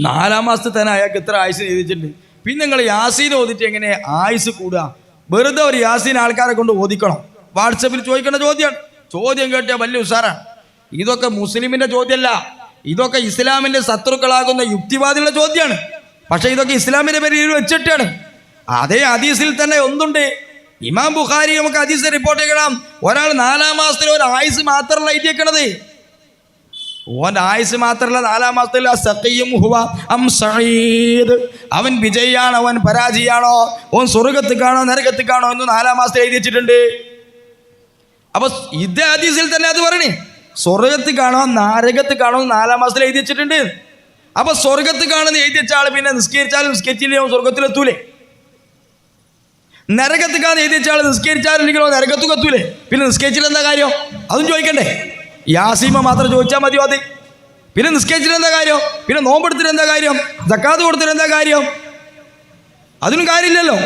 4-ാം മാസത്തിൽ തന്നെ അയാൾക്ക് ഇത്ര ആയുസ് എഴുതി വെച്ചിട്ടുണ്ട്. പിന്നെ നിങ്ങൾ യാസീൻ ഓതിട്ട് എങ്ങനെ ആയുസ് കൂടുക? വെറുതെ ഒരു യാസീൻ ആൾക്കാരെ കൊണ്ട് ഓദിക്കണം. വാട്സപ്പിൽ ചോദിക്കേണ്ട ചോദ്യമാണ്. ചോദ്യം കേട്ടിയാൽ വലിയ ഉഷാറാണ്. ഇതൊക്കെ മുസ്ലിമിന്റെ ചോദ്യമല്ല, ഇതൊക്കെ ഇസ്ലാമിന്റെ ശത്രുക്കളാകുന്ന യുക്തിവാദികളുടെ ചോദ്യമാണ്. പക്ഷെ ഇതൊക്കെ ഇസ്ലാമിന്റെ പേരിൽ വെച്ചിട്ടാണ്. അതേ ഹദീസിൽ തന്നെ ഒന്നുണ്ട്. ഇമാം ബുഖാരി നമുക്ക് ഹദീസ് റിപ്പോർട്ട് ചെയ്യണം. ഒരാൾ 4-ാം മാസത്തിൽ ഒരു ആയുസ് മാത്രമല്ല എഴുതിയേക്കണത്. ഓന്റെ ആയുസ് മാത്രമല്ല 4-ാം മാസത്തിൽ അവൻ വിജയിയാണോ അവൻ പരാജയാണോ, ഓൻ സ്വർഗത്തിക്കാണോ നരകത്തിക്കാണോ എന്ന് 4-ാം മാസത്തിൽ എഴുതി വെച്ചിട്ടുണ്ട്. അപ്പൊ ഇതേ ഹദീസിൽ തന്നെ അത് പറയണേ, സ്വർഗത്തിക്കാണോ നരകത്തിക്കാണോ 4-ാം മാസത്തിൽ എഴുതി വെച്ചിട്ടുണ്ട്. അപ്പൊ സ്വർഗത്തിക്കാണെന്ന് എഴുതി വെച്ച ആൾ പിന്നെ നിസ്കരിച്ചാലും നിസ്കരിച്ചില്ലേ സ്വർഗത്തിലെത്തൂലേ? നരകത്തിക്കാന്ന് എഴുതി വെച്ചാൽ നിസ്കരിച്ചാലില്ലെങ്കിലോ നരകത്തുകത്തൂലേ? പിന്നെ നിസ്കരിച്ചിട്ട് എന്താ കാര്യം? അതും ചോദിക്കണ്ടേ? യാസീമ മാത്രം ചോദിച്ചാൽ മതിയോ അത്? പിന്നെ നിസ്കരിച്ചിട്ട് എന്താ കാര്യം? പിന്നെ നോമ്പെടുത്തിട്ട് എന്താ കാര്യം? സക്കാത്ത് കൊടുത്തിട്ട് എന്താ കാര്യം? അതിനും കാര്യമില്ലല്ലോ.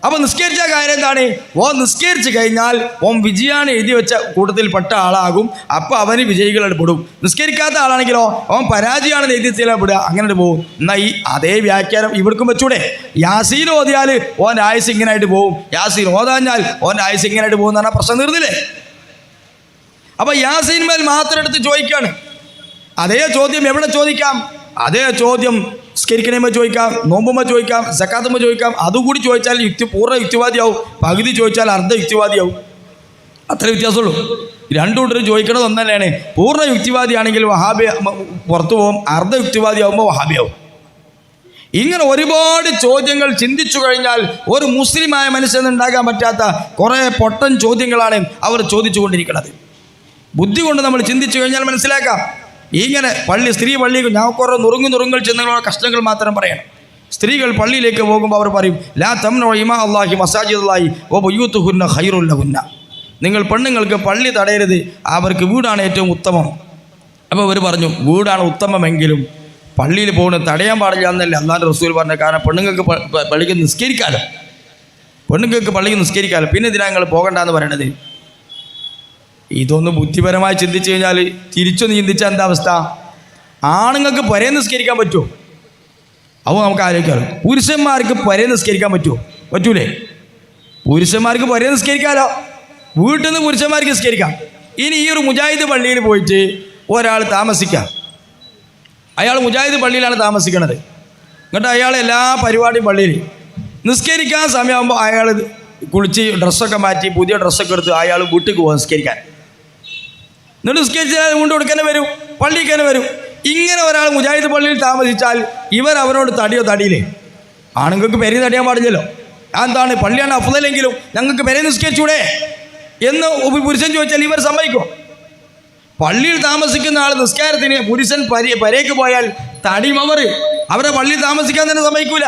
അപ്പൊ നിസ്കരിച്ച കാര്യം എന്താണ്? ഓൻ നിസ്കരിച്ചു കഴിഞ്ഞാൽ ഓൻ വിജയാണ് എഴുതി വെച്ച കൂട്ടത്തിൽ പെട്ട ആളാകും. അപ്പൊ അവന് വിജയികളായിട്ട് പെടും. നിസ്കരിക്കാത്ത ആളാണെങ്കിലോ അവൻ പരാജയമാണെന്ന് എഴുതി പെടുക, അങ്ങനെ പോകും. എന്നാൽ ഈ അതേ വ്യാഖ്യാനം ഇവർക്കും വെച്ചൂടെ? യാസീൻ ഓതിയാൽ ഓൻ ആയുസ് ഇങ്ങനായിട്ട് പോകും, യാസീൻ ഓതാഞ്ഞാൽ ഓൻ ആയുസ് ഇങ്ങനായിട്ട് പോകും എന്ന് പറഞ്ഞാൽ പ്രശ്നം തീർന്നില്ലേ? അപ്പൊ യാസീൻ മേൽ മാത്രം എടുത്ത് ചോദിക്കാണ്. അതേ ചോദ്യം എവിടെ ചോദിക്കാം? അതേ ചോദ്യം നിസ്കരിക്കണേമ്മ ചോദിക്കാം, നോമ്പുമ്മ ചോദിക്കാം, സക്കാത്തുമ്മ ചോദിക്കാം. അതുകൂടി ചോദിച്ചാൽ പൂർണ്ണ യുക്തിവാദിയാവും, പകുതി ചോദിച്ചാൽ അർദ്ധ യുക്തിവാദിയാവും. അത്ര വ്യത്യാസമുള്ളൂ. രണ്ടു കൂട്ടരും ചോദിക്കണത് ഒന്നല്ലാണ്. പൂർണ്ണ യുക്തിവാദിയാണെങ്കിൽ വഹാബി പുറത്തു പോകും, അർദ്ധ യുക്തിവാദിയാവുമ്പോൾ വഹാബിയാവും. ഇങ്ങനെ ഒരുപാട് ചോദ്യങ്ങൾ ചിന്തിച്ചു കഴിഞ്ഞാൽ ഒരു മുസ്ലിമായ മനുഷ്യനുണ്ടാകാൻ പറ്റാത്ത കുറേ പൊട്ടൻ ചോദ്യങ്ങളാണ് അവർ ചോദിച്ചു കൊണ്ടിരിക്കുന്നത്. ബുദ്ധി കൊണ്ട് നമ്മൾ ചിന്തിച്ചു കഴിഞ്ഞാൽ മനസ്സിലാക്കാം. ഇങ്ങനെ സ്ത്രീ പള്ളിയിൽ ഞാൻ കുറേ നുറുങ്ങുകൾ ചെന്നുള്ള കഷ്ടങ്ങൾ മാത്രം പറയണം. സ്ത്രീകൾ പള്ളിയിലേക്ക് പോകുമ്പോൾ അവർ പറയും, ലാ തംനഉ ഇമാ അല്ലാഹി മസാജിദല്ലാഹി വബുയൂതുഹുന്ന ഖൈറുൽ ലഹുന്ന. നിങ്ങൾ പെണ്ണുങ്ങൾക്ക് പള്ളി തടയരുത്, അവർക്ക് വീടാണ് ഏറ്റവും ഉത്തമം. അപ്പോൾ അവർ പറഞ്ഞു, വീടാണ് ഉത്തമമെങ്കിലും പള്ളിയിൽ പോകുന്നത് തടയാൻ പാടില്ല എന്നല്ലേ അല്ലാഹുവിൻ്റെ റസൂൽ പറഞ്ഞു. കാരണം പെണ്ണുങ്ങൾക്ക് പള്ളിക്ക് നിസ്കരിക്കാമല്ലോ, പെണ്ണുങ്ങൾക്ക് പള്ളിക്ക് നിസ്കരിക്കാമല്ലോ, പിന്നെ ഇതിനാ നിങ്ങൾ പോകണ്ടെന്ന് പറയണത്. ഇതൊന്ന് ബുദ്ധിപരമായി ചിന്തിച്ചു കഴിഞ്ഞാൽ തിരിച്ചൊന്ന് ചിന്തിച്ചാൽ എന്താ അവസ്ഥ? ആണുങ്ങൾക്ക് പരേ നിസ്കരിക്കാൻ പറ്റുമോ? അപ്പോൾ നമുക്ക് ആലോചിക്കാമല്ലോ. പുരുഷന്മാർക്ക് പരേ നിസ്കരിക്കാൻ പറ്റുമോ? പറ്റൂലേ? പുരുഷന്മാർക്ക് പരേ നിസ്കരിക്കാമല്ലോ, വീട്ടിൽ നിന്ന് പുരുഷന്മാർക്ക് നിസ്കരിക്കാം. ഇനി ഈ ഒരു മുജാഹിദ് പള്ളിയിൽ പോയിട്ട് ഒരാൾ താമസിക്കാം. അയാൾ മുജാഹിദ് പള്ളിയിലാണ് താമസിക്കണത്. എന്നിട്ട് അയാൾ എല്ലാ പരിപാടിയും പള്ളിയിൽ നിസ്കരിക്കാൻ സമയമാകുമ്പോൾ അയാൾ കുളിച്ച് ഡ്രസ്സൊക്കെ മാറ്റി പുതിയ ഡ്രസ്സൊക്കെ എടുത്ത് അയാൾ വീട്ടിൽ പോകുക നിസ്കരിക്കാൻ. എന്നിട്ട് നിസ്കരിച്ചാൽ കൊണ്ട് കൊടുക്കാൻ വരും, പള്ളിക്ക് വരും. ഇങ്ങനെ ഒരാൾ മുജാഹിദ് പള്ളിയിൽ താമസിച്ചാൽ അവരോട് തടിയോ തടിയില്ലേ? ആണുങ്ങൾക്ക് പെരി തടിയാൻ പാടില്ലല്ലോ. എന്താണ് പള്ളിയാണ് അഫ്ളലെങ്കിലും ഞങ്ങൾക്ക് പെരെ നിസ്കരിച്ചൂടെ എന്ന് പുരുഷൻ ചോദിച്ചാൽ ഇവർ സമ്മതിക്കും? പള്ളിയിൽ താമസിക്കുന്ന ആൾ നിസ്കാരത്തിന് പുരുഷൻ പരേക്ക് പോയാൽ തടിയും അവരെ പള്ളിയിൽ താമസിക്കാൻ തന്നെ സമ്മതിക്കൂല.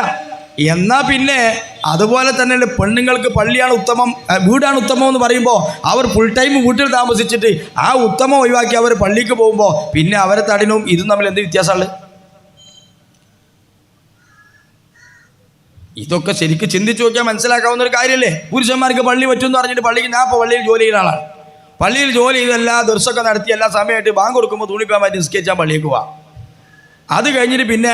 എന്നാൽ പിന്നെ അതുപോലെ തന്നെ പെണ്ണുങ്ങൾക്ക് പള്ളിയാണ് ഉത്തമം, വീടാണ് ഉത്തമം എന്ന് പറയുമ്പോൾ അവർ ഫുൾ ടൈം വീട്ടിൽ താമസിച്ചിട്ട് ആ ഉത്തമം ഒഴിവാക്കി അവർ പള്ളിക്ക് പോകുമ്പോൾ പിന്നെ അവരെ തടിനും ഇതും തമ്മിൽ എന്ത് വ്യത്യാസമുള്ളത്? ഇതൊക്കെ ശരിക്കും ചിന്തിച്ചു നോക്കിയാൽ മനസ്സിലാക്കാവുന്ന ഒരു കാര്യമല്ലേ? പുരുഷന്മാർക്ക് പള്ളി പറ്റുമെന്ന് പറഞ്ഞിട്ട് പള്ളിക്ക്, ഞാൻ ഇപ്പോൾ പള്ളിയിൽ ജോലി ചെയ്യുന്ന ആളാണ്. പള്ളിയിൽ ജോലി ചെയ്ത് എല്ലാ ദിവസമൊക്കെ നടത്തി എല്ലാ സമയമായിട്ട് ബാങ്ക് കൊടുക്കുമ്പോൾ തുണിപ്പാൻ പറ്റി നിസ്കരിച്ചാൽ പള്ളിക്ക് പോവാം. അത് കഴിഞ്ഞിട്ട് പിന്നെ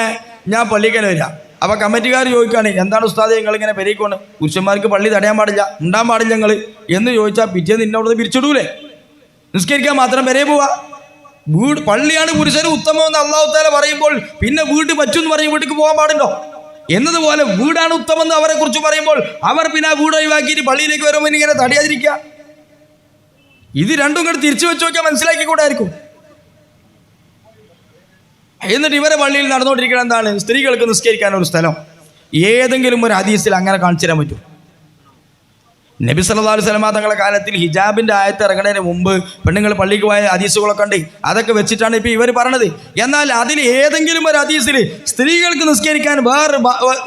ഞാൻ പള്ളിക്ക് തന്നെ വരാം. അപ്പോൾ കമ്മിറ്റിക്കാർ ചോദിക്കുകയാണ്, എന്താണ് ഉസ്താദ് നിങ്ങളിങ്ങനെ പെരയിക്കൊണ്ട് പുരുഷന്മാർക്ക് പള്ളി തടയാൻ പാടില്ല, ഉണ്ടാൻ പാടില്ല നിങ്ങൾ എന്ന് ചോദിച്ചാൽ പിറ്റേന്ന് നിന്നെ അവിടെ പിരിച്ചിടൂലേ? നിസ്കരിക്കാൻ മാത്രം പെരയെ പോവാ? പള്ളിയാണ് പുരുഷന് ഉത്തമം എന്ന് അള്ളാഹു തആല പറയുമ്പോൾ പിന്നെ വീട് പറ്റുമെന്ന് പറയും വീട്ടിലേക്ക് പോകാൻ പാടുണ്ടോ? എന്നതുപോലെ വീടാണ് ഉത്തമം എന്ന് അവരെ കുറിച്ച് പറയുമ്പോൾ അവർ പിന്നെ ആ വീട് ഒഴിവാക്കിയിട്ട് പള്ളിയിലേക്ക് വരുമ്പോൾ ഇങ്ങനെ തടയാതിരിക്കുക. ഇത് രണ്ടും കൂടെ തിരിച്ചു വെച്ച് നോക്കിയാൽ മനസ്സിലാക്കിക്കൂടായിരിക്കും. എന്നിട്ട് ഇവരെ പള്ളിയിൽ നടന്നുകൊണ്ടിരിക്കണം എന്താണ്? സ്ത്രീകൾക്ക് നിസ്കരിക്കാൻ ഒരു സ്ഥലം ഏതെങ്കിലും ഒരു ഹദീസിൽ അങ്ങനെ കാണിച്ചു തരാൻ പറ്റും? നബി സല്ലല്ലാഹു അലൈഹി വസല്ലം തങ്ങളുടെ കാലത്തിൽ ഹിജാബിൻ്റെ ആയത്ത് ഇറങ്ങുന്നതിന് മുമ്പ് പെണ്ണുങ്ങൾ പള്ളിക്ക് പോയ ഹദീസുകളൊക്കെ ഉണ്ട്. അതൊക്കെ വെച്ചിട്ടാണ് ഇപ്പോൾ ഇവർ പറഞ്ഞത്. എന്നാൽ അതിൽ ഏതെങ്കിലും ഒരു ഹദീസിൽ സ്ത്രീകൾക്ക് നിസ്കരിക്കാൻ വേറെ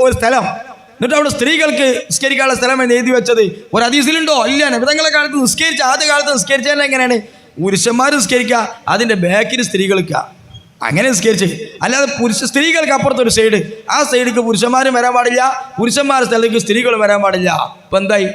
ഒരു സ്ഥലം, എന്നിട്ട് അവിടെ സ്ത്രീകൾക്ക് നിസ്കരിക്കാനുള്ള സ്ഥലം എന്ന് എഴുതി വെച്ചത് ഒരു ഹദീസിലുണ്ടോ? ഇല്ല. നബി തങ്ങളുടെ കാലത്ത് നിസ്കരിച്ച, ആദ്യ കാലത്ത് നിസ്കരിച്ചാൽ എങ്ങനെയാണ്? പുരുഷന്മാർ നിസ്കരിക്കുക, അതിൻ്റെ ബാക്കിൽ സ്ത്രീകൾക്ക് അങ്ങനെ നിസ്കരിച്ച്. അല്ലാതെ സ്ത്രീകൾക്ക് അപ്പുറത്തൊരു സൈഡ്, ആ സൈഡിലേക്ക് പുരുഷന്മാരും വരാൻ പാടില്ല, പുരുഷന്മാരുടെ സ്ഥലത്തേക്ക് സ്ത്രീകളും വരാൻ പാടില്ല. ഇപ്പം എന്തായി?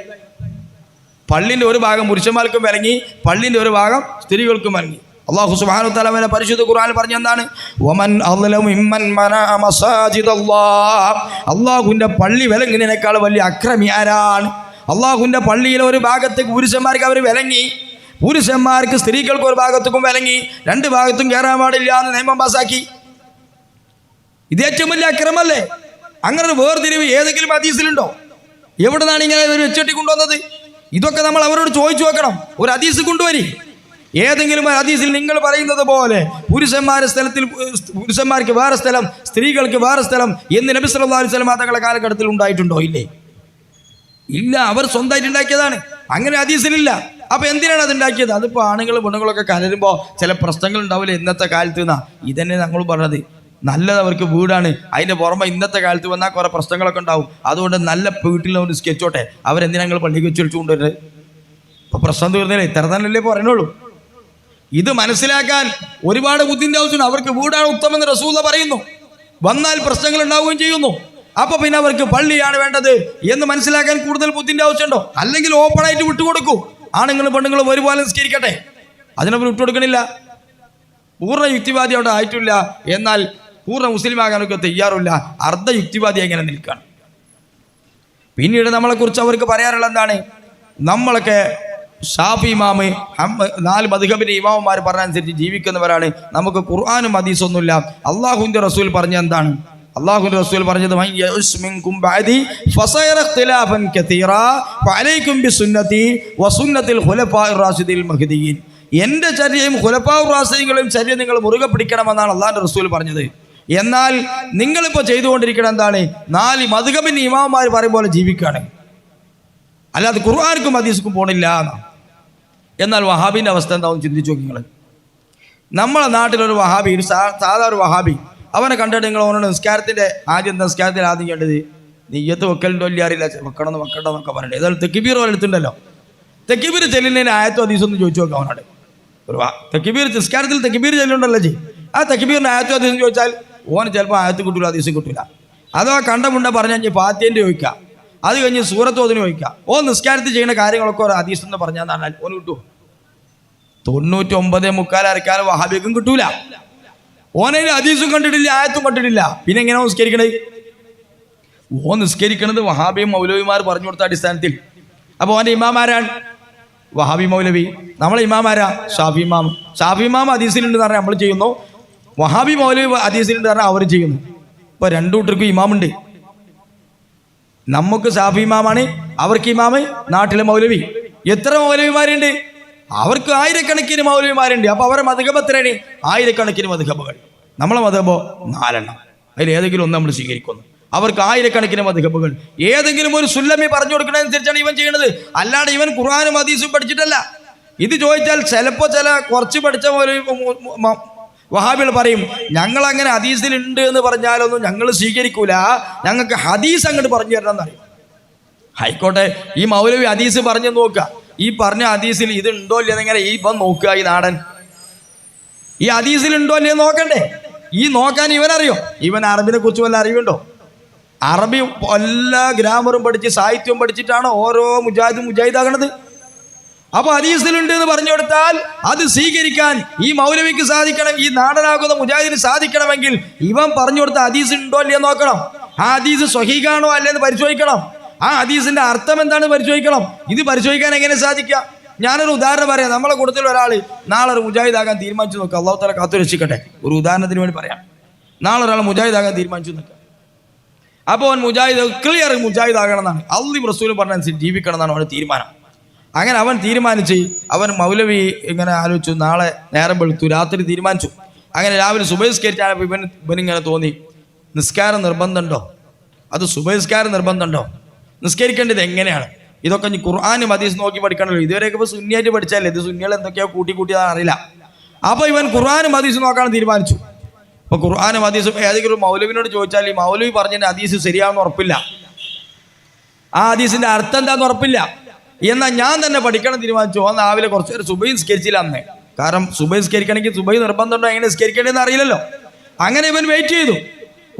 പള്ളിൻ്റെ ഒരു ഭാഗം പുരുഷന്മാർക്കും വിലങ്ങി, പള്ളിൻ്റെ ഒരു ഭാഗം സ്ത്രീകൾക്കും വിലങ്ങി. അല്ലാഹു സുബ്ഹാനഹു വ തആല പരിശുദ്ധ ഖുർആനിൽ പറഞ്ഞ എന്താണ്? വമൻ അദ്ലമു മിമ്മൻ മനഅ മസാജിദല്ലാഹ്. അല്ലാഹുവിൻ്റെ പള്ളി വിലങ്ങുന്നതിനേക്കാൾ വലിയ അക്രമി ആരാണ്? അല്ലാഹുവിൻ്റെ പള്ളിയിലെ ഒരു ഭാഗത്തേക്ക് പുരുഷന്മാർക്ക് അവർ വിലങ്ങി, പുരുഷന്മാർക്ക് സ്ത്രീകൾക്ക് ഒരു ഭാഗത്തേക്കും വിലങ്ങി, രണ്ട് ഭാഗത്തും കയറാൻ പാടില്ല എന്ന് നിയമം പാസാക്കി. ഇത് ഏറ്റവും വലിയ അക്രമല്ലേ? അങ്ങനെ ഒരു വേർതിരിവ് ഏതെങ്കിലും ഹദീസിലുണ്ടോ? എവിടെ നിന്നാണ് ഇങ്ങനെ ഒരു വെച്ചെട്ടി കൊണ്ടുവന്നത്? ഇതൊക്കെ നമ്മൾ അവരോട് ചോദിച്ചു നോക്കണം. ഒരു ഹദീസ് കൊണ്ടുവരി. ഏതെങ്കിലും ഒരു ഹദീസിൽ നിങ്ങൾ പറയുന്നത് പോലെ പുരുഷന്മാരുടെ സ്ഥലത്തിൽ പുരുഷന്മാർക്ക് വേറെ സ്ഥലം, സ്ത്രീകൾക്ക് വേറെ സ്ഥലം എന്ന് നബി സല്ലല്ലാഹു അലൈഹി വസല്ലം തങ്ങളുടെ കാലഘട്ടത്തിൽ ഉണ്ടായിട്ടുണ്ടോ? ഇല്ലേ, ഇല്ല. അവർ സ്വന്തമായിട്ട് ഉണ്ടാക്കിയതാണ്. അങ്ങനെ ഹദീസിലില്ല. അപ്പോൾ എന്തിനാണ് അത് ഉണ്ടാക്കിയത്? അതിപ്പോൾ ആണുങ്ങളും പെണ്ണുങ്ങളൊക്കെ കലരുമ്പോൾ ചില പ്രശ്നങ്ങൾ ഉണ്ടാവില്ല ഇന്നത്തെ കാലത്ത് നിന്നാ. ഇതന്നെ ഞങ്ങൾ പറഞ്ഞത്. നല്ലത് അവർക്ക് വീടാണ്, അതിൻ്റെ പുറമെ ഇന്നത്തെ കാലത്ത് വന്നാൽ കുറേ പ്രശ്നങ്ങളൊക്കെ ഉണ്ടാവും. അതുകൊണ്ട് നല്ല വീട്ടിൽ അവർ സ്കെച്ചോട്ടെ. അവരെന്തിനാ ഞങ്ങൾ പള്ളിക്ക് വെച്ച് വിളിച്ചു കൊണ്ടുവരുന്നത്? ഇപ്പോൾ പ്രശ്നം തീർന്നില്ലേ? ഇത്ര തന്നെയല്ലേ പറയുന്നുള്ളൂ. ഇത് മനസ്സിലാക്കാൻ ഒരുപാട് ബുദ്ധിൻ്റെ ആവശ്യമുണ്ട്. അവർക്ക് വീടാണ് ഉത്തമെന്ന് റസൂല പറയുന്നു. വന്നാൽ പ്രശ്നങ്ങൾ ഉണ്ടാവുകയും ചെയ്യുന്നു. അപ്പോൾ പിന്നെ അവർക്ക് പള്ളിയാണ് വേണ്ടത് എന്ന് മനസ്സിലാക്കാൻ കൂടുതൽ ബുദ്ധിൻ്റെ ആവശ്യമുണ്ടോ? അല്ലെങ്കിൽ ഓപ്പണായിട്ട് വിട്ടുകൊടുക്കൂ. ആണുങ്ങളും പെണ്ണുങ്ങളും ഒരുപോലെ നിസ്കരിക്കട്ടെ. അതിനവർ വിട്ടുകൊടുക്കണില്ല. പൂർണ്ണ യുക്തിവാദി അവിടെ ആയിട്ടില്ല, എന്നാൽ പൂർണ്ണ മുസ്ലിം ആകാനൊക്കെ തയ്യാറില്ല. അർദ്ധ യുക്തിവാദി എങ്ങനെ നിൽക്കുകയാണ്? പിന്നീട് നമ്മളെക്കുറിച്ച് അവർക്ക് പറയാറുള്ള എന്താണ്? നമ്മളൊക്കെ ഷാഫി ഇമാമ് 4 മദ്ഹബിന്റെ ഇമാമന്മാർ പറഞ്ഞനുസരിച്ച് ജീവിക്കുന്നവരാണ്. നമുക്ക് ഖുർആനും ഹദീസൊന്നുമില്ല. അള്ളാഹുവിൻ്റെ റസൂൽ പറഞ്ഞ എന്താണ്? അള്ളാഹുവിൻ്റെ റസൂൽ പറഞ്ഞത് എൻ്റെ ചര്യയും ഖുലഫാഉർ റാഷിദീങ്ങളും ചര്യ നിങ്ങൾ മുറുകെ പിടിക്കണമെന്നാണ് അള്ളാഹുവിൻ്റെ റസൂൽ പറഞ്ഞത്. എന്നാൽ നിങ്ങളിപ്പോൾ ചെയ്തുകൊണ്ടിരിക്കണം എന്താണ്? 4 മദ്ഹബിന്റെ ഇമാമന്മാർ പറയും പോലെ ജീവിക്കുകയാണ്, അല്ലാതെ ഖുർആനിക്കും ഹദീസിക്കും പോണില്ല എന്നാണ്. എന്നാൽ വഹാബിൻ്റെ അവസ്ഥ എന്താവും ചിന്തിച്ചു നോക്കി നിങ്ങൾ. നമ്മളെ നാട്ടിലൊരു വഹാബി, ഒരു സാധാ ഒരു വഹാബി, അവനെ കണ്ടിട്ട് നിങ്ങൾ അവനോട് നിസ്കാരത്തിൽ ആദ്യം ചെയ്യേണ്ടത് നെയ്യത്ത് വെക്കലുണ്ടോ ഇല്ല അറിയില്ല, വെക്കണമെന്നൊക്കെ പറഞ്ഞിട്ട് ഏതായാലും തെക്കിബീർ പോലെ എടുത്തിട്ടുണ്ടല്ലോ. തെക്കിബീർ ചെല്ലുന്നതിന് ആയത്തോ ഹദീസൊന്നും ചോദിച്ചു നോക്കാം അവനോട്. ഒരു തെക്കിബീർ നിസ്കാരത്തിൽ തെക്കിബീർ ചെല്ലുണ്ടല്ലോ ജി, ആ തെക്കിബീറിൻ്റെ ആയത്തോ ഹദീസും ചോദിച്ചാൽ ഓന് ചിലപ്പോൾ ആയത്ത് കിട്ടൂല, ഹദീസും കിട്ടൂല. അഥവാ കണ്ടമുണ്ട പറഞ്ഞാൽ ഫാത്തിഹൻ്റെ ചോദിക്കുക, അത് കഴിഞ്ഞ് സൂറത്ത് ഓതിന് ചോദിക്കുക. നിസ്കാരത്തിൽ ചെയ്യുന്ന കാര്യങ്ങളൊക്കെ ഒരു ഹദീസ് എന്ന് പറഞ്ഞാൽ ഓന് കിട്ടുമോ? 99.3 വഹാബിക്കും കിട്ടൂല. ഓനതിന് ഹദീസും കണ്ടിട്ടില്ല, ആയത്തും കണ്ടിട്ടില്ല. പിന്നെ എങ്ങനെ നിസ്കരിക്കണേ? നിസ്കരിക്കണത് വഹാബിയും മൗലവിമാർ പറഞ്ഞു കൊടുത്ത അടിസ്ഥാനത്തിൽ. അപ്പോൾ ഓൻ്റെ ഇമാമാരാണ് വഹാബി മൗലവി, നമ്മളെ ഇമാമാരാ ഷാഫി ഇമാം. ഷാഫി ഇമാം ഹദീസിലുണ്ട് പറഞ്ഞാൽ നമ്മൾ ചെയ്യുന്നു, വഹാബി മൗലവി ഹദീസിലുണ്ട് പറഞ്ഞാൽ അവർ ചെയ്യുന്നു. ഇപ്പോൾ രണ്ടു കൂട്ടർക്കും ഇമാമുണ്ട്. നമുക്ക് ഷാഫി ഇമാമാണ്, അവർക്ക് ഇമാമ്, നാട്ടിലെ മൗലവി. എത്ര മൗലവിമാരുണ്ട്? അവർക്ക് ആയിരക്കണക്കിന് മൗലവിമാരുണ്ട്. അപ്പൊ അവരുടെ മദ്ഹബ് എത്രയാണ്? ആയിരക്കണക്കിന് മദ്ഹബുകൾ. നമ്മളെ മദ്ഹബോ 4 അതിൽ ഏതെങ്കിലും ഒന്ന് നമ്മൾ സ്വീകരിക്കുന്നു. അവർക്ക് ആയിരക്കണക്കിന് മദ്ഹബുകൾ. ഏതെങ്കിലും ഒരു സുല്ലമി പറഞ്ഞു കൊടുക്കുന്നതനുസരിച്ചാണ് ഇവൻ ചെയ്യുന്നത്. അല്ലാതെ ഇവൻ ഖുർആനും ഹദീസും പഠിച്ചിട്ടല്ല. ഇത് ചോദിച്ചാൽ ചിലപ്പോൾ ചില കുറച്ച് പഠിച്ച പോലെ വഹാബികൾ പറയും, ഞങ്ങൾ അങ്ങനെ ഹദീസിലുണ്ട് എന്ന് പറഞ്ഞാലൊന്നും ഞങ്ങൾ സ്വീകരിക്കൂല, ഞങ്ങൾക്ക് ഹദീസ് അങ്ങോട്ട് പറഞ്ഞു തരണം എന്നറിയും. ആയിക്കോട്ടെ, ഈ മൗലവി ഹദീസ് പറഞ്ഞു നോക്കുക. ഈ പറഞ്ഞ ഹദീസിൽ ഇത് ഉണ്ടോ ഇല്ലെന്നിങ്ങനെ ഇപ്പം നോക്കുക. ഈ നാടൻ ഈ ഹദീസിൽ ഉണ്ടോ ഇല്ലേ നോക്കണ്ടേ? ഈ നോക്കാൻ ഇവനറിയോ? ഇവൻ അറബിനെ കുറിച്ച് വല്ല അറിവുണ്ടോ? അറബി എല്ലാ ഗ്രാമറും പഠിച്ച് സാഹിത്യവും പഠിച്ചിട്ടാണ് ഓരോ മുജാഹിദാകണത്. അപ്പൊ ഹദീസിലുണ്ട് എന്ന് പറഞ്ഞു കൊടുത്താൽ അത് സ്വീകരിക്കാൻ ഈ മൗലവിക്ക് സാധിക്കണം, ഈ നാടനാകുന്ന മുജാഹിദിന് സാധിക്കണമെങ്കിൽ ഇവൻ പറഞ്ഞു കൊടുത്ത ഹദീസ് ഉണ്ടോ അല്ലേ നോക്കണം. ആ ഹദീസ് സ്വഹീഹാണോ അല്ലേന്ന് പരിശോധിക്കണം. ആ ഹദീസിന്റെ അർത്ഥം എന്താണ് പരിശോധിക്കണം. ഇത് പരിശോധിക്കാൻ എങ്ങനെ സാധിക്കാം? ഞാനൊരു ഉദാഹരണം പറയാം. നമ്മളെ കൂട്ടത്തിൽ ഒരാൾ നാളെ ഒരു മുജാഹിദാകാൻ തീരുമാനിച്ചു നോക്കുക. അള്ളാഹു തആല കാത്തുരക്ഷിക്കട്ടെ. ഒരു ഉദാഹരണത്തിന് വേണ്ടി പറയാം. നാളെ ഒരാൾ മുജാഹിദാകാൻ തീരുമാനിച്ചു നോക്കുക. അപ്പോൾ അവൻ ക്ലിയർ മുജാഹിദാകണം എന്നാണ് അള്ളാഹും റസൂലും പറഞ്ഞനുസരിച്ച് ജീവിക്കണം എന്നാണ് അവന് തീരുമാനം. അങ്ങനെ അവൻ തീരുമാനിച്ച്, അവൻ മൗലവി ഇങ്ങനെ ആലോചിച്ചു. നാളെ നേരം വെളുത്തു, രാത്രി തീരുമാനിച്ചു. അങ്ങനെ രാവിലെ സുബഹിസ്കരിച്ചാണ് ഇവനിങ്ങനെ തോന്നി, നിസ്കാരം നിർബന്ധമുണ്ടോ? അത് സുബഹിസ്കാരം നിർബന്ധമുണ്ടോ? നിസ്കരിക്കേണ്ടത് എങ്ങനെയാണ്? ഇതൊക്കെ ഖുർആനും ഹദീസ് നോക്കി പഠിക്കണമല്ലോ. ഇതുവരെയൊക്കെ ഇപ്പോൾ സുന്നിയായിട്ട് പഠിച്ചാലേ ഇത് സുന്നികൾ എന്തൊക്കെയോ കൂട്ടിയതാണെന്ന് അറിയില്ല. അപ്പോൾ ഇവൻ ഖുർആനും ഹദീസ് നോക്കാൻ തീരുമാനിച്ചു. അപ്പോൾ ഖുർആനും ഹദീസും ഏതെങ്കിലും മൗലവിനോട് ചോദിച്ചാൽ ഈ മൗലവി പറഞ്ഞതിൻ്റെ ഹദീസ് ശരിയാണെന്ന് ഉറപ്പില്ല, ആ ഹദീസിൻ്റെ അർത്ഥം എന്താണെന്ന് ഉറപ്പില്ല. എന്നാൽ ഞാൻ തന്നെ പഠിക്കണം തീരുമാനിച്ചു. ആ രാവിലെ കുറച്ച് നേരം സുബഹി നിസ്കരിച്ചില്ല അന്ന്. കാരണം സുബഹി നിസ്കരിക്കണമെങ്കിൽ സുബഹി നിർബന്ധമുണ്ടോ, എങ്ങനെ നിസ്കരിക്കേണ്ടതെന്ന് അറിയില്ലല്ലോ. അങ്ങനെ ഇവൻ വെയിറ്റ് ചെയ്തു.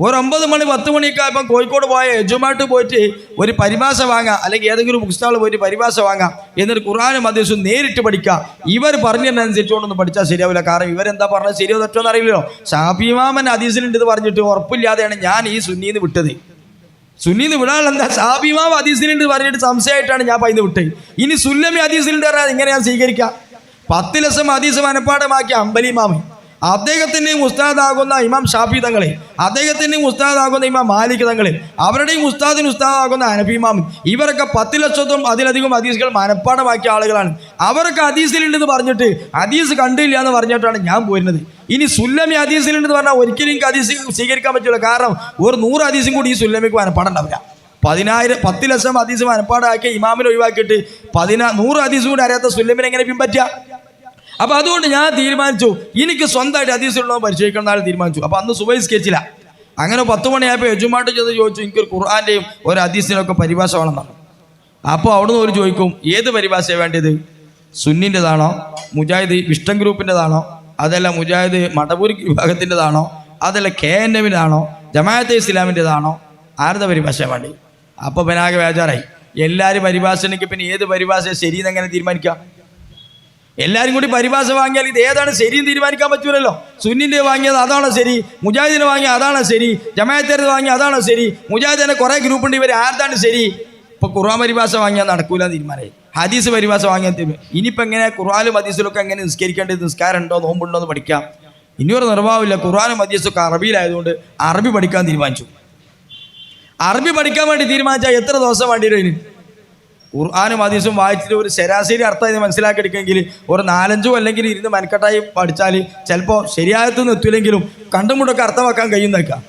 ഒരു 9 മണി 10 മണിയൊക്കെ ആയപ്പം കോഴിക്കോട് പോയ എജുമായിട്ട് പോയിട്ട് ഒരു പരിഭാഷ വാങ്ങാം, അല്ലെങ്കിൽ ഏതെങ്കിലും ബുക്ക് സ്റ്റാളിൽ പോയിട്ട് പരിഭാഷ വാങ്ങാം, എന്നിട്ട് ഖുർആനും ഹദീസും നേരിട്ട് പഠിക്കുക. ഇവർ പറഞ്ഞതിനനുസരിച്ചുകൊണ്ടൊന്നും പഠിച്ചാൽ ശരിയാവില്ല. കാരണം ഇവരെന്താ പറഞ്ഞത് ശരിയോ തെറ്റോ എന്നറിയില്ലല്ലോ. ഷാഫി ഇമാമൻ ഹദീസിലുണ്ടെന്ന് പറഞ്ഞിട്ട് ഉറപ്പില്ലാതെയാണ് ഞാൻ ഈ സുന്നീന്ന് വിട്ടത്. സുന്നീന്ന് വിടാനുള്ള എന്താ? ഷാഫി ഇമാം ഹദീസിലുണ്ട് പറഞ്ഞിട്ട് സംശയമായിട്ടാണ് ഞാൻ പൈന്ന് വിട്ടത്. ഇനി സുല്ലമി ഹദീസിലുണ്ട് പറഞ്ഞാൽ ഇങ്ങനെ ഞാൻ സ്വീകരിക്കാം? 10 ലക്ഷം ഹദീസ് മനപ്പാടമാക്കിയ ഹംബലി ഇമാം, അദ്ദേഹത്തിൻ്റെയും ഉസ്താദാകുന്ന ഇമാം ഷാഫി തങ്ങളെ, അദ്ദേഹത്തിൻ്റെയും ഉസ്താദാകുന്ന ഇമാം മാലിക് തങ്ങളെ, അവരുടെയും ഉസ്താദാകുന്ന ഹനഫി ഇമാം, ഇവരൊക്കെ 10 ലക്ഷത്തും അതിലധികം ഹദീസുകൾ മനപ്പാടമാക്കിയ ആളുകളാണ്. അവരൊക്കെ ഹദീസിലുണ്ടെന്ന് പറഞ്ഞിട്ട് ഹദീസ് കണ്ടില്ല എന്ന് പറഞ്ഞിട്ടാണ് ഞാൻ പോരുന്നത്. ഇനി സുല്ലമി ഹദീസിലുണ്ടെന്ന് പറഞ്ഞാൽ ഒരിക്കലും എനിക്ക് ഹദീസ് സ്വീകരിക്കാൻ പറ്റില്ല. കാരണം ഒരു 100 ഹദീസും കൂടി ഈ സുല്ലമിക്ക് മനപ്പാടം ഉണ്ടാവില്ല. 10 ലക്ഷം ഹദീസ് മനപ്പാടാക്കി ഇമാമിനെ ഒഴിവാക്കിയിട്ട് 100 ഹദീസും കൂടി അറിയാത്ത സുല്ലമിനെ എങ്ങനെ പിൻപറ്റുക? അപ്പൊ അതുകൊണ്ട് ഞാൻ തീരുമാനിച്ചു എനിക്ക് സ്വന്തമായിട്ട് ഹദീസുള്ളവൻ പരിശോധിക്കണം എന്നാണ് തീരുമാനിച്ചു. അപ്പൊ അന്ന് സുബഹി നിസ്കരിച്ചില്ല. അങ്ങനെ 10 മണിയായപ്പോൾ യജുമായിട്ട് ചെന്ന് ചോദിച്ചു, എനിക്കൊരു ഖുർആന്റെയും ഒരു ഹദീസിനൊക്കെ പരിഭാഷ വേണമെന്നാണ്. അപ്പോൾ അവിടുന്ന് ഒരു ചോദിക്കും, ഏത് പരിഭാഷയാണ് വേണ്ടത്? സുന്നിൻ്റെതാണോ, മുജാഹിദ് വിഷ്ടം ഗ്രൂപ്പിൻ്റെതാണോ, അതല്ല മുജാഹിദ് മടവൂർ വിഭാഗത്തിൻ്റെതാണോ, അതല്ല KNM-ൻ്റെതാണോ, ജമാഅത്തെ ഇസ്ലാമിൻ്റെതാണോ, ആരുടെ പരിഭാഷയാണ് വേണ്ടത്? അപ്പോൾ പിന്നാകെ ബേജാറായി. എല്ലാവരും പരിഭാഷ ഉണ്ടെങ്കിൽ പിന്നെ ഏത് പരിഭാഷ ശരിയെന്ന് എങ്ങനെ തീരുമാനിക്കാം? എല്ലാവരും കൂടി പരിഭാഷ വാങ്ങിയാൽ ഇത് ഏതാണ് ശരിയെന്ന് തീരുമാനിക്കാൻ പറ്റൂലല്ലോ. സുന്നിൻ്റെ വാങ്ങിയത് അതാണോ ശരി, മുജാഹിദിനെ വാങ്ങിയത് അതാണോ ശരി, ജമാഅത്തേത് വാങ്ങിയത് അതാണോ ശരി, മുജാഹിദിനെ കുറേ ഗ്രൂപ്പുണ്ട്, ഇവർ ആർതാണ് ശരി? ഇപ്പോൾ ഖുർആൻ പരിഭാഷ വാങ്ങിയാൽ നടക്കൂല തീരുമാനമായി. ഹദീസ് പരിഭാഷ വാങ്ങിയാൽ ഇനിയിപ്പോൾ എങ്ങനെ ഖുർആനും ഹദീസിലൊക്കെ എങ്ങനെ നിസ്കരിക്കേണ്ടത്, നിസ്കാരം ഉണ്ടോ നോമ്പുണ്ടോ എന്ന് പഠിക്കാം. ഇനിയൊരു നിർവാഹമില്ല. ഖുർആനും ഹദീസൊക്കെ അറബിയിലായതുകൊണ്ട് അറബി പഠിക്കാൻ തീരുമാനിച്ചു. അറബി പഠിക്കാൻ വേണ്ടി തീരുമാനിച്ചാൽ എത്ര ദിവസം വേണ്ടി വരും? ഇതിന് ഖുർആനും ഹദീസും വായിച്ചിട്ട് ഒരു ശരാശരി അർത്ഥം ഇത് മനസ്സിലാക്കി എടുക്കുമെങ്കിൽ ഒരു 4-5 അല്ലെങ്കിൽ ഇരുന്ന് മനക്കെട്ടായി പഠിച്ചാൽ ചിലപ്പോൾ ശരിയാകത്തുനിന്ന് എത്തില്ലെങ്കിലും കണ്ടുമുട്ടൊക്കെ അർത്ഥമാക്കാൻ കഴിയുന്നേക്കാം.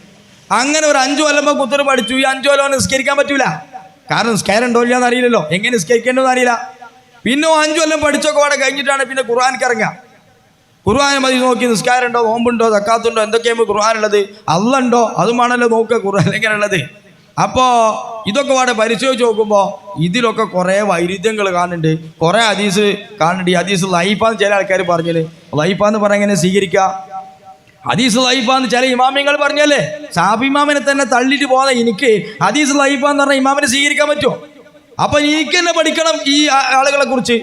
അങ്ങനെ ഒരു 5 കൊല്ലമ്പോൾ കുത്തറ് പഠിച്ചു. ഈ 5 കൊല്ലം നിസ്കരിക്കാൻ പറ്റൂല. കാരണം നിസ്കാരം ഉണ്ടോ ഇല്ലാന്ന് അറിയില്ലല്ലോ, എങ്ങനെ നിസ്കരിക്കേണ്ടതെന്ന് അറിയില്ല. പിന്നെ 5 കൊല്ലം പഠിച്ചൊക്കെ അവിടെ കഴിഞ്ഞിട്ടാണ് പിന്നെ ഖുർആനിക്ക് ഇറങ്ങുക. ഖുർആൻ മതി നോക്കി നിസ്കാരം ഉണ്ടോ, നോമ്പുണ്ടോ, സക്കാത്തുണ്ടോ, എന്തൊക്കെയാണ് ഖുർആനുള്ളത്, അല്ലാഹ് ഉണ്ടോ, അതുമാണല്ലോ നോക്കുക ഖുർആൻ എങ്ങനെയുള്ളത്. അപ്പോൾ ഇതൊക്കെ അവിടെ പരിശോധിച്ച് നോക്കുമ്പോൾ ഇതിലൊക്കെ കുറേ വൈരുദ്ധ്യങ്ങൾ കാണുന്നുണ്ട്, കുറേ ഹദീസ് കാണുന്നുണ്ട്. ഈ ഹദീസ് ലൈഫാന്ന് ചില ആൾക്കാർ പറഞ്ഞത്. ലൈഫാന്ന് പറഞ്ഞാൽ എങ്ങനെ സ്വീകരിക്കുക? ഹദീസ് ലൈഫാന്ന് ചില ഇമാമിങ്ങൾ പറഞ്ഞല്ലേ. ഷാഫി ഇമാമിനെ തന്നെ തള്ളിയിട്ട് പോകുന്ന എനിക്ക് ഹദീസ് ലൈഫാന്ന് പറഞ്ഞാൽ ഇമാമിനെ സ്വീകരിക്കാൻ പറ്റുമോ? അപ്പം എനിക്ക് തന്നെ പഠിക്കണം ഈ ആളുകളെ കുറിച്ച്.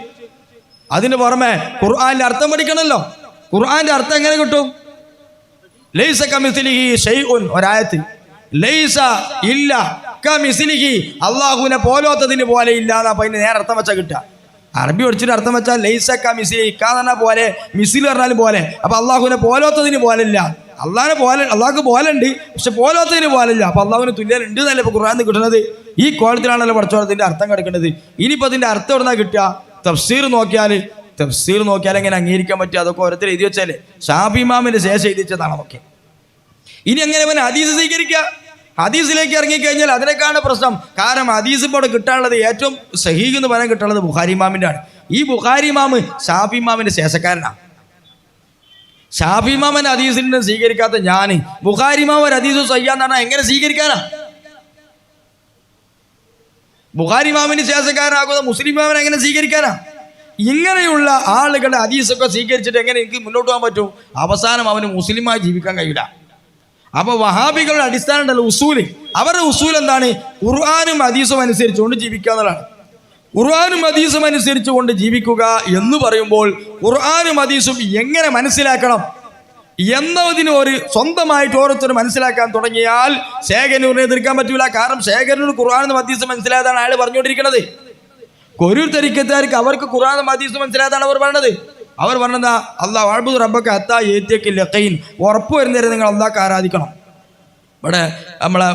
അതിന് പുറമെ ഖുർആന്റെ അർത്ഥം പഠിക്കണമല്ലോ. ഖുർആന്റെ അർത്ഥം എങ്ങനെ കിട്ടും? ലൈസ കമിസ്ലിഹി ഷൈഉൻ, ഒരായത്ത് ലൈസ ഇല്ല കമിസ്ലിഹി, അള്ളാഹുവിനെ പോലോത്തതിന് പോലെ ഇല്ലാതെ. അപ്പം അതിന് നേരെ അർത്ഥം വെച്ചാൽ കിട്ടുക. അറബി പഠിച്ചിട്ട് അർത്ഥം വെച്ചാൽ ലൈസ കമിസ്ലിഹി, ഇക്കാന്ന് പോലെ, മിസിൽ പറഞ്ഞാലും പോലെ. അപ്പം അള്ളാഹുവിനെ പോലോത്തതിന് പോലെ ഇല്ല. അള്ളാഹിനെ പോലെ, അള്ളാഹ്ക്ക് പോലെ ഉണ്ട്, പക്ഷെ പോലോത്തതിന് പോലെ ഇല്ല. അപ്പം അള്ളാഹുവിന് തുല്യം ഉണ്ട് എന്നല്ലേ ഇപ്പോൾ ഖുർആനിൽ കിട്ടുന്നത്. ഈ കോലത്തിലാണല്ലോ പഠിച്ചോളത്തിൻ്റെ അർത്ഥം കിടക്കുന്നത്. ഇനിയിപ്പോൾ അതിൻ്റെ അർത്ഥം എവിടുന്നാ കിട്ടുക? തഫ്സീർ നോക്കിയാൽ തഫ്സീർ നോക്കിയാൽ എങ്ങനെ അംഗീകരിക്കാൻ പറ്റും? അതൊക്കെ ഓരോരുത്തർ എഴുതി വെച്ചാലേ ഷാഫി ഇമാമിന്റെ ശേഷം എഴുതി വെച്ചതാണ് നമുക്ക്. ഇനി എങ്ങനെ അവൻ ഹദീസ് സ്വീകരിക്കുക? ഹദീസിലേക്ക് ഇറങ്ങിക്കഴിഞ്ഞാൽ അതിനേക്കാണ് പ്രശ്നം. കാരണം ഹദീസ് ഇപ്പോൾ കിട്ടാനുള്ളത് ഏറ്റവും സഹീഹ് എന്ന് പറയാൻ കിട്ടാനുള്ളത് ബുഖാരി ഇമാമിൻ്റെ ആണ്. ഈ ബുഖാരി ഇമാമ് ഷാഫി ഇമാമിന്റെ ശേഷക്കാരനാണ്. ഷാഫി ഇമാമൻ ഹദീസിനെ സ്വീകരിക്കാത്ത ഞാൻ ബുഖാരി ഇമാം ഒരു ഹദീസ് സയ്യാന്ന് പറഞ്ഞാൽ എങ്ങനെ സ്വീകരിക്കാനാ? ബുഖാരി ഇമാമിന് ശേഷക്കാരനാകുന്ന മുസ്ലിം ഇമാമിനെ എങ്ങനെ സ്വീകരിക്കാനാ? ഇങ്ങനെയുള്ള ആളുകളുടെ ഹദീസൊക്കെ സ്വീകരിച്ചിട്ട് എങ്ങനെ എനിക്ക് മുന്നോട്ട് പോകാൻ പറ്റൂ? അവസാനം അവന് മുസ്ലിമായി ജീവിക്കാൻ കഴിയില്ല. അപ്പോൾ വഹാബികളുടെ അടിസ്ഥാനം ഉണ്ടല്ലോ ഉസൂല്. അവരുടെ ഉസൂൽ എന്താണ്? ഖുർആനും ഹദീസും അനുസരിച്ചുകൊണ്ട് ജീവിക്കുക എന്നുള്ളതാണ്. ഖുർആനും ഹദീസും അനുസരിച്ചുകൊണ്ട് ജീവിക്കുക എന്ന് പറയുമ്പോൾ ഖുർആനും ഹദീസും എങ്ങനെ മനസ്സിലാക്കണം എന്നതിന് ഒരു സ്വന്തമായിട്ട് ഓരോരുത്തരും മനസ്സിലാക്കാൻ തുടങ്ങിയാൽ ശേഖരൂരിനെ എതിർക്കാൻ പറ്റൂല. കാരണം ശേഖരൂർ ഖുർആനും ഹദീസും മനസ്സിലായതാണ് അയാൾ പറഞ്ഞുകൊണ്ടിരിക്കുന്നത്. കൊരൂർ തരിക്കത്തുകാർക്ക് അവർക്ക് ഖുർആനും ഹദീസും മനസ്സിലായതാണ് അവർ പറഞ്ഞത്. അവർ പറഞ്ഞതാ അല്ലാഹു അഅ്ബുദു റബ്ബക ഹത്താ യഅതിയക്കൽ യഖീൻ, ഉറപ്പ് വരുന്നവരെ നിങ്ങൾ അല്ലാഹ്ക്ക് ആരാധിക്കണം. ഇവിടെ നമ്മളെ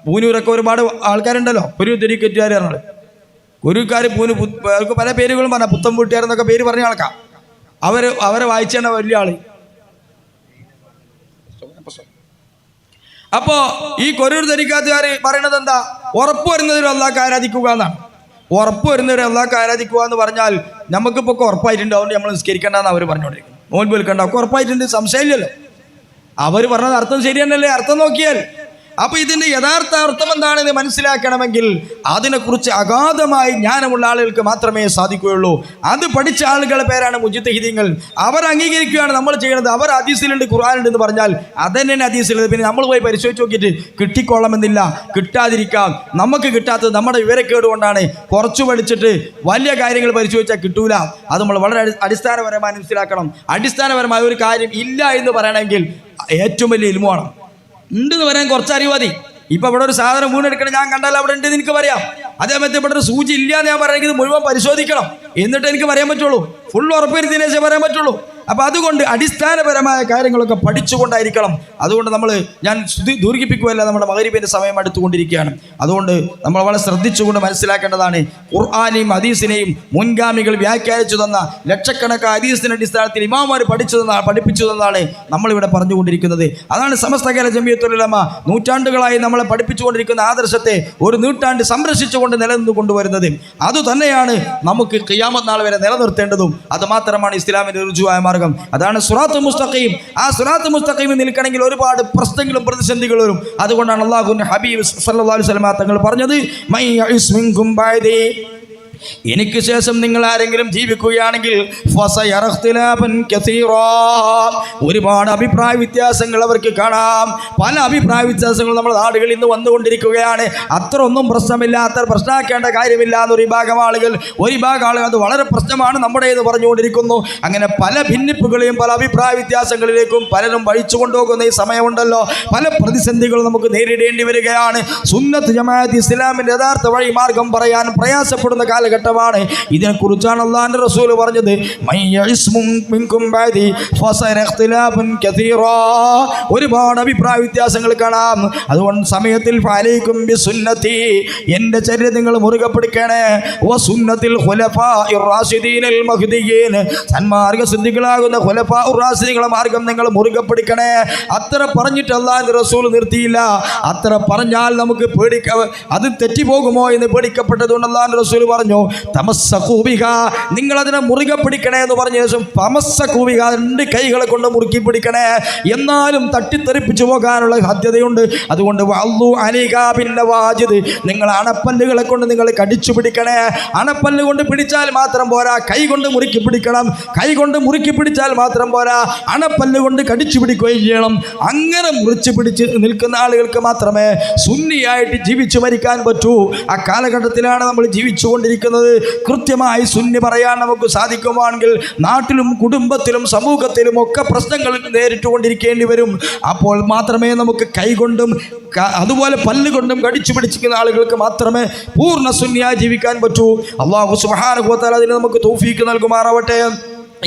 പൂനൂരൊക്കെ ഒരുപാട് ആൾക്കാരുണ്ടല്ലോ, കൊരൂർ തരിക്കറ്റുകാർ പറഞ്ഞത്. കൊരൂർക്കാർ അവർക്ക് പല പേരുകളും പറഞ്ഞ പുത്തൻ വീട്ടുകാർ എന്നൊക്കെ പേര് പറഞ്ഞ ആൾക്കാർ. അവരെ വായിച്ചാണ് വലിയ ആള്. അപ്പോ ഈ കൊരൂർ തരിക്കത്തുകാർ പറയണത് എന്താ? ഉറപ്പ് വരുന്നവരും അല്ലാഹ്ക്ക് ആരാധിക്കുക എന്നാണ്. ഉറപ്പ് വരുന്നവരെ അല്ലാഹ്ക്ക് ആരാധിക്കുക എന്ന് പറഞ്ഞാൽ നമുക്കിപ്പോൾ ഉറപ്പായിട്ടുണ്ട്, അതുകൊണ്ട് നമ്മൾ നിസ്കരിക്കേണ്ടെന്ന് അവർ പറഞ്ഞുകൊണ്ടിരിക്കുന്നു. നോൻപ് വിൽക്കണ്ട, ഒക്കെ ഉറപ്പായിട്ടുണ്ട്, സംശയമില്ലല്ലോ. അവർ പറഞ്ഞത് അർത്ഥം ശരിയെന്നല്ലേ? അർത്ഥം നോക്കിയാൽ അപ്പോൾ ഇതിൻ്റെ യഥാർത്ഥ അർത്ഥം എന്താണെന്ന് മനസ്സിലാക്കണമെങ്കിൽ അതിനെക്കുറിച്ച് അഗാധമായി ജ്ഞാനമുള്ള ആളുകൾക്ക് മാത്രമേ സാധിക്കുകയുള്ളൂ. അത് പഠിച്ച ആളുകളുടെ പേരാണ് മുജ്തഹിദീങ്ങൾ. അവർ അംഗീകരിക്കുകയാണ് നമ്മൾ ചെയ്യുന്നത്. അവർ ഹദീസിലുണ്ട് ഖുർആനുണ്ട് എന്ന് പറഞ്ഞാൽ അതന്നെ ഹദീസിലുണ്ട്. പിന്നെ നമ്മൾ പോയി പരിശോധിച്ച് നോക്കിയിട്ട് കിട്ടിക്കൊള്ളണമെന്നില്ല, കിട്ടാതിരിക്കാം. നമുക്ക് കിട്ടാത്തത് നമ്മുടെ വിവരക്കേട് കൊണ്ടാണ്. കുറച്ച് പഠിച്ചിട്ട് വലിയ കാര്യങ്ങൾ പരിശോധിച്ചാൽ കിട്ടൂല. അത് നമ്മൾ വളരെ അടിസ്ഥാനപരമായി മനസ്സിലാക്കണം. അടിസ്ഥാനപരമായ ഒരു കാര്യം ഇല്ല എന്ന് പറയണമെങ്കിൽ ഏറ്റവും വലിയ ഇൽമു വേണം. ഉണ്ടെന്ന് പറയാൻ കുറച്ച് അറിവ് മതി. ഇപ്പം ഇവിടെ ഒരു സാധനം വീണെടുക്കണം, ഞാൻ കണ്ടാൽ അവിടെ ഉണ്ടെന്ന് എനിക്ക് പറയാം. അതേമത്തെ ഇവിടെ ഒരു സൂചി ഇല്ല എന്ന് ഞാൻ പറയുന്നത് ഇത് മുഴുവൻ പരിശോധിക്കണം, എന്നിട്ട് എനിക്ക് പറയാൻ പറ്റുള്ളൂ. ഫുൾ ഉറപ്പുവരുത്തിയതിനു ശേഷം പറയാൻ പറ്റുള്ളൂ. അപ്പം അതുകൊണ്ട് അടിസ്ഥാനപരമായ കാര്യങ്ങളൊക്കെ പഠിച്ചുകൊണ്ടായിരിക്കണം. അതുകൊണ്ട് ഞാൻ ദീർഘിപ്പിക്കുകയല്ല, നമ്മുടെ മഗ്‌രിബിന്റെ സമയം അടുത്തുകൊണ്ടിരിക്കുകയാണ്. അതുകൊണ്ട് നമ്മൾ വളരെ ശ്രദ്ധിച്ചുകൊണ്ട് മനസ്സിലാക്കേണ്ടതാണ്. ഖുർആനെയും ഹദീസിനെയും മുൻഗാമികൾ വ്യാഖ്യാനിച്ചു തന്ന ലക്ഷക്കണക്കായ ഹദീസിന്റെ അടിസ്ഥാനത്തിൽ ഇമാമാർ പഠിപ്പിച്ചു തന്നാണ് നമ്മളിവിടെ പറഞ്ഞുകൊണ്ടിരിക്കുന്നത്. അതാണ് സമസ്ത കേരള ജമിയത്തുൽ ഉലമ നൂറ്റാണ്ടുകളായി നമ്മളെ പഠിപ്പിച്ചുകൊണ്ടിരിക്കുന്ന ആദർശത്തെ ഒരു നൂറ്റാണ്ട് സംരക്ഷിച്ചുകൊണ്ട് നിലനിന്ന് കൊണ്ടുവരുന്നത്. അതുതന്നെയാണ് നമുക്ക് ഖിയാമത്ത് നാൾ വരെ നിലനിർത്തേണ്ടതും. അതുമാത്രമാണ് ഇസ്ലാമിന്റെ ഋജുവായ മാർഗം. അതാണ് സിറാത്തുൽ മുസ്തഖീം. ആ സിറാത്തുൽ മുസ്തഖീമിൽ നിൽക്കണമെങ്കിൽ ഒരുപാട് പ്രശ്നങ്ങളും പ്രതിസന്ധികളും വരും. അതുകൊണ്ടാണ് അല്ലാഹുവിന്റെ ഹബീബ് സല്ലല്ലാഹു അലൈഹി വസല്ലം തങ്ങൾ പറഞ്ഞത്, മൻ യഇസ് മിൻകും ബഅദി, എനിക്ക് ശേഷം നിങ്ങൾ ആരെങ്കിലും ജീവിക്കുകയാണെങ്കിൽ ഒരുപാട് അഭിപ്രായ വ്യത്യാസങ്ങൾ അവർക്ക് കാണാം. പല അഭിപ്രായ വ്യത്യാസങ്ങളും നമ്മുടെ നാടുകളിൽ ഇന്ന് വന്നുകൊണ്ടിരിക്കുകയാണ്. അത്ര ഒന്നും പ്രശ്നമില്ല, അത്ര പ്രശ്നമാക്കേണ്ട കാര്യമില്ല എന്നൊരു വിഭാഗം ആളുകൾ, അത് വളരെ പ്രശ്നമാണ് നമ്മുടെ എന്ന് പറഞ്ഞുകൊണ്ടിരിക്കുന്നു. അങ്ങനെ പല ഭിന്നിപ്പുകളെയും പല അഭിപ്രായ വ്യത്യാസങ്ങളിലേക്കും പലരും വഴിച്ചു കൊണ്ടുപോകുന്ന ഈ സമയമുണ്ടല്ലോ, പല പ്രതിസന്ധികളും നമുക്ക് നേരിടേണ്ടി വരികയാണ്. സുന്നത്ത് ജമാഅത്ത് ഇസ്ലാമിന്റെ യഥാർത്ഥ വഴി മാർഗം പറയാൻ പ്രയാസപ്പെടുന്ന കാലഘട്ടമാണ്. ഇതിനെക്കുറിച്ചാണ് അല്ലാഹുവിന്റെ റസൂൽ പറഞ്ഞത്, ഒരുപാട് അഭിപ്രായ വ്യത്യാസങ്ങൾ കാണാം. അതുകൊണ്ട് സമയത്തിൽ ഫഅലൈക്കും ബിസുന്നതി, എൻ്റെ ചര്യ നിങ്ങൾ മുറുകെ പിടിക്കണേ. വസുന്നത്തിൽ ഖുലഫാഇർ റാഷിദീനൽ മഹ്ദിയീൻ, സന്മാർഗ്ഗ സിദ്ദീഖുകളാകുന്ന ഖുലഫാഉർ റാഷിദീങ്ങളുടെ മാർഗം നിങ്ങൾ മുറുകെ പിടിക്കണേ. അത്ര പറഞ്ഞിട്ട് അല്ലാഹുവിന്റെ റസൂൽ നിർത്തിയില്ല. അത്ര പറഞ്ഞാൽ നമുക്ക് അത് തെറ്റിപ്പോകുമോ എന്ന് പേടിക്കപ്പെട്ടതുകൊണ്ട് അല്ലാഹുവിന്റെ റസൂൽ പറഞ്ഞു, തമസ്സഖൂബിഹ, നിങ്ങൾ അതിനെ മുറുകെ പിടിക്കണേ എന്ന് പറഞ്ഞ ശേഷം തമസ്സഖൂബിഹ, രണ്ട് കൈകളെ കൊണ്ട് മുറുക്കി പിടിക്കണേ. എന്നാലും തട്ടിത്തെറിപ്പിച്ചു പോകാനുള്ള സാധ്യതയുണ്ട്. അതുകൊണ്ട് വഅല്ലു അലൈഹാ ബിന്നവാജിദ്, നിങ്ങൾ അണപ്പല്ലുകളെ കൊണ്ട് നിങ്ങൾ കടിച്ചു പിടിക്കണേ. അണപ്പല്ല് കൊണ്ട് പിടിച്ചാൽ മാത്രം പോരാ, കൈ കൊണ്ട് മുറുക്കി പിടിക്കണം. കൈ കൊണ്ട് മുറുക്കി പിടിച്ചാൽ മാത്രം പോരാ, അണപ്പല്ല് കൊണ്ട് കടിച്ചു പിടിക്കുകയും ചെയ്യണം. അങ്ങനെ മുറിച്ച് പിടിച്ച് നിൽക്കുന്ന ആളുകൾക്ക് മാത്രമേ സുന്നിയായിട്ട് ജീവിച്ചു മരിക്കാൻ പറ്റൂ. ആ കാലഘട്ടത്തിലാണ് നമ്മൾ ജീവിച്ചുകൊണ്ടിരിക്കുന്നത്. കൃത്യമായി സുന്നി പറയാൻ നമുക്ക് സാധിക്കുവാണെങ്കിൽ നാട്ടിലും കുടുംബത്തിലും സമൂഹത്തിലും ഒക്കെ പ്രശ്നങ്ങൾ നേരിട്ടുകൊണ്ടിരിക്കേണ്ടി വരും. അപ്പോൾ മാത്രമേ നമുക്ക് കൈകൊണ്ടും അതുപോലെ പല്ലുകൊണ്ടും കടിച്ചു പിടിച്ചിരിക്കുന്ന ആളുകൾക്ക് മാത്രമേ പൂർണ്ണ സുന്നിയായി ജീവിക്കാൻ പറ്റൂ. അല്ലാഹു സുബ്ഹാനഹു വ തആല അതിന് നമുക്ക് തൗഫീക്ക് നൽകുമാറാവട്ടെ.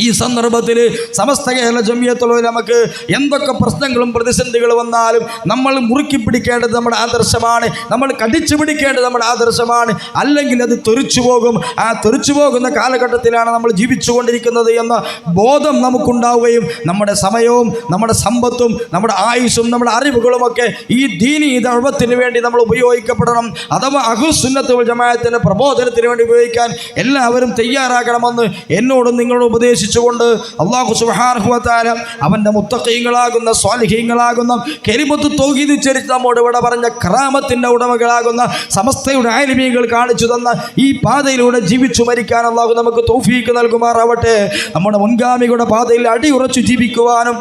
ഈ സന്ദർഭത്തിൽ സമസ്ത കേരള ജമിയത്തുൽ ഉലമക്ക് എന്തൊക്കെ പ്രശ്നങ്ങളും പ്രതിസന്ധികൾ വന്നാലും നമ്മൾ മുറുക്കി പിടിക്കേണ്ടത് നമ്മുടെ ആദർശമാണ്, നമ്മൾ കടിച്ചു പിടിക്കേണ്ടത് നമ്മുടെ ആദർശമാണ്. അല്ലെങ്കിൽ അത് തെറിച്ചു പോകും. ആ തെറിച്ചു പോകുന്ന കാലഘട്ടത്തിലാണ് നമ്മൾ ജീവിച്ചുകൊണ്ടിരിക്കുന്നത് എന്ന ബോധം നമുക്കുണ്ടാവുകയും നമ്മുടെ സമയവും നമ്മുടെ സമ്പത്തും നമ്മുടെ ആയുസ്സും നമ്മുടെ അറിവുകളുമൊക്കെ ഈ ദീനി ദഅവത്തിന് വേണ്ടി നമ്മൾ ഉപയോഗിക്കപ്പെടണം. അഥവാ അഹ്ലുസുന്നത്ത് വൽ ജമാഅത്തിന്റെ പ്രബോധനത്തിന് വേണ്ടി ഉപയോഗിക്കാൻ എല്ലാവരും തയ്യാറാകണമെന്ന് എന്നോടും നിങ്ങളോട് ഉപദേശിച്ചുകൊണ്ട് അല്ലാഹു സുബ്ഹാനഹു വ തആല അവൻ്റെ മുത്തഖീങ്ങളാകുന്ന സ്വാലിഹീങ്ങളാകുന്ന കലിമത്ത് തൗഹീദ് ഉച്ചരിച്ച് നമ്മോട് ഇവിടെ പറഞ്ഞ കറാമത്തിൻ്റെ ഉടമകളാകുന്ന സമസ്തയുടെ ആലിമീങ്ങൾ കാണിച്ചു തന്ന ഈ പാതയിലൂടെ ജീവിച്ചു മരിക്കാൻ അല്ലാഹു നമുക്ക് തൗഫീഖ് നൽകുമാറാവട്ടെ. നമ്മുടെ മുൻഗാമികളുടെ പാതയിൽ അടിയുറച്ചു ജീവിക്കുവാനും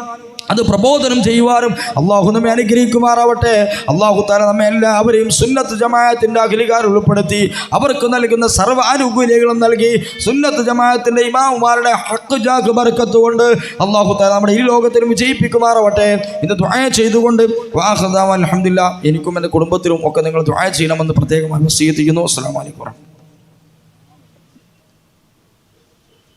അത് പ്രബോധനം ചെയ്യുവാനും അള്ളാഹു നമ്മെ അനുഗ്രഹിക്കുമാറാവട്ടെ. അള്ളാഹു തആല നമ്മെ എല്ലാവരെയും സുന്നത്ത് ജമാഅത്തിൻ്റെ അഖിലുകാർ ഉൾപ്പെടുത്തി അവർക്ക് നൽകുന്ന സർവ്വ ആനുകൂല്യങ്ങളും നൽകി സുന്നത്ത് ജമാഅത്തിൻ്റെ ഇമാമുമാരുടെ ഹഖ് ജാഗ് ബർക്കത്ത് കൊണ്ട് അള്ളാഹു തആല നമ്മുടെ ഈ ലോകത്തിലും വിജയിപ്പിക്കുമാറാവട്ടെ. ഇത് ദുആ ചെയ്തുകൊണ്ട് അൽഹംദുലില്ലാഹ് എനിക്കും എൻ്റെ കുടുംബത്തിലും ഒക്കെ നിങ്ങൾ ദുആ ചെയ്യണമെന്ന് പ്രത്യേകമായി വസിയത്ത് ചെയ്യുന്നു. അസ്സലാമു അലൈക്കും.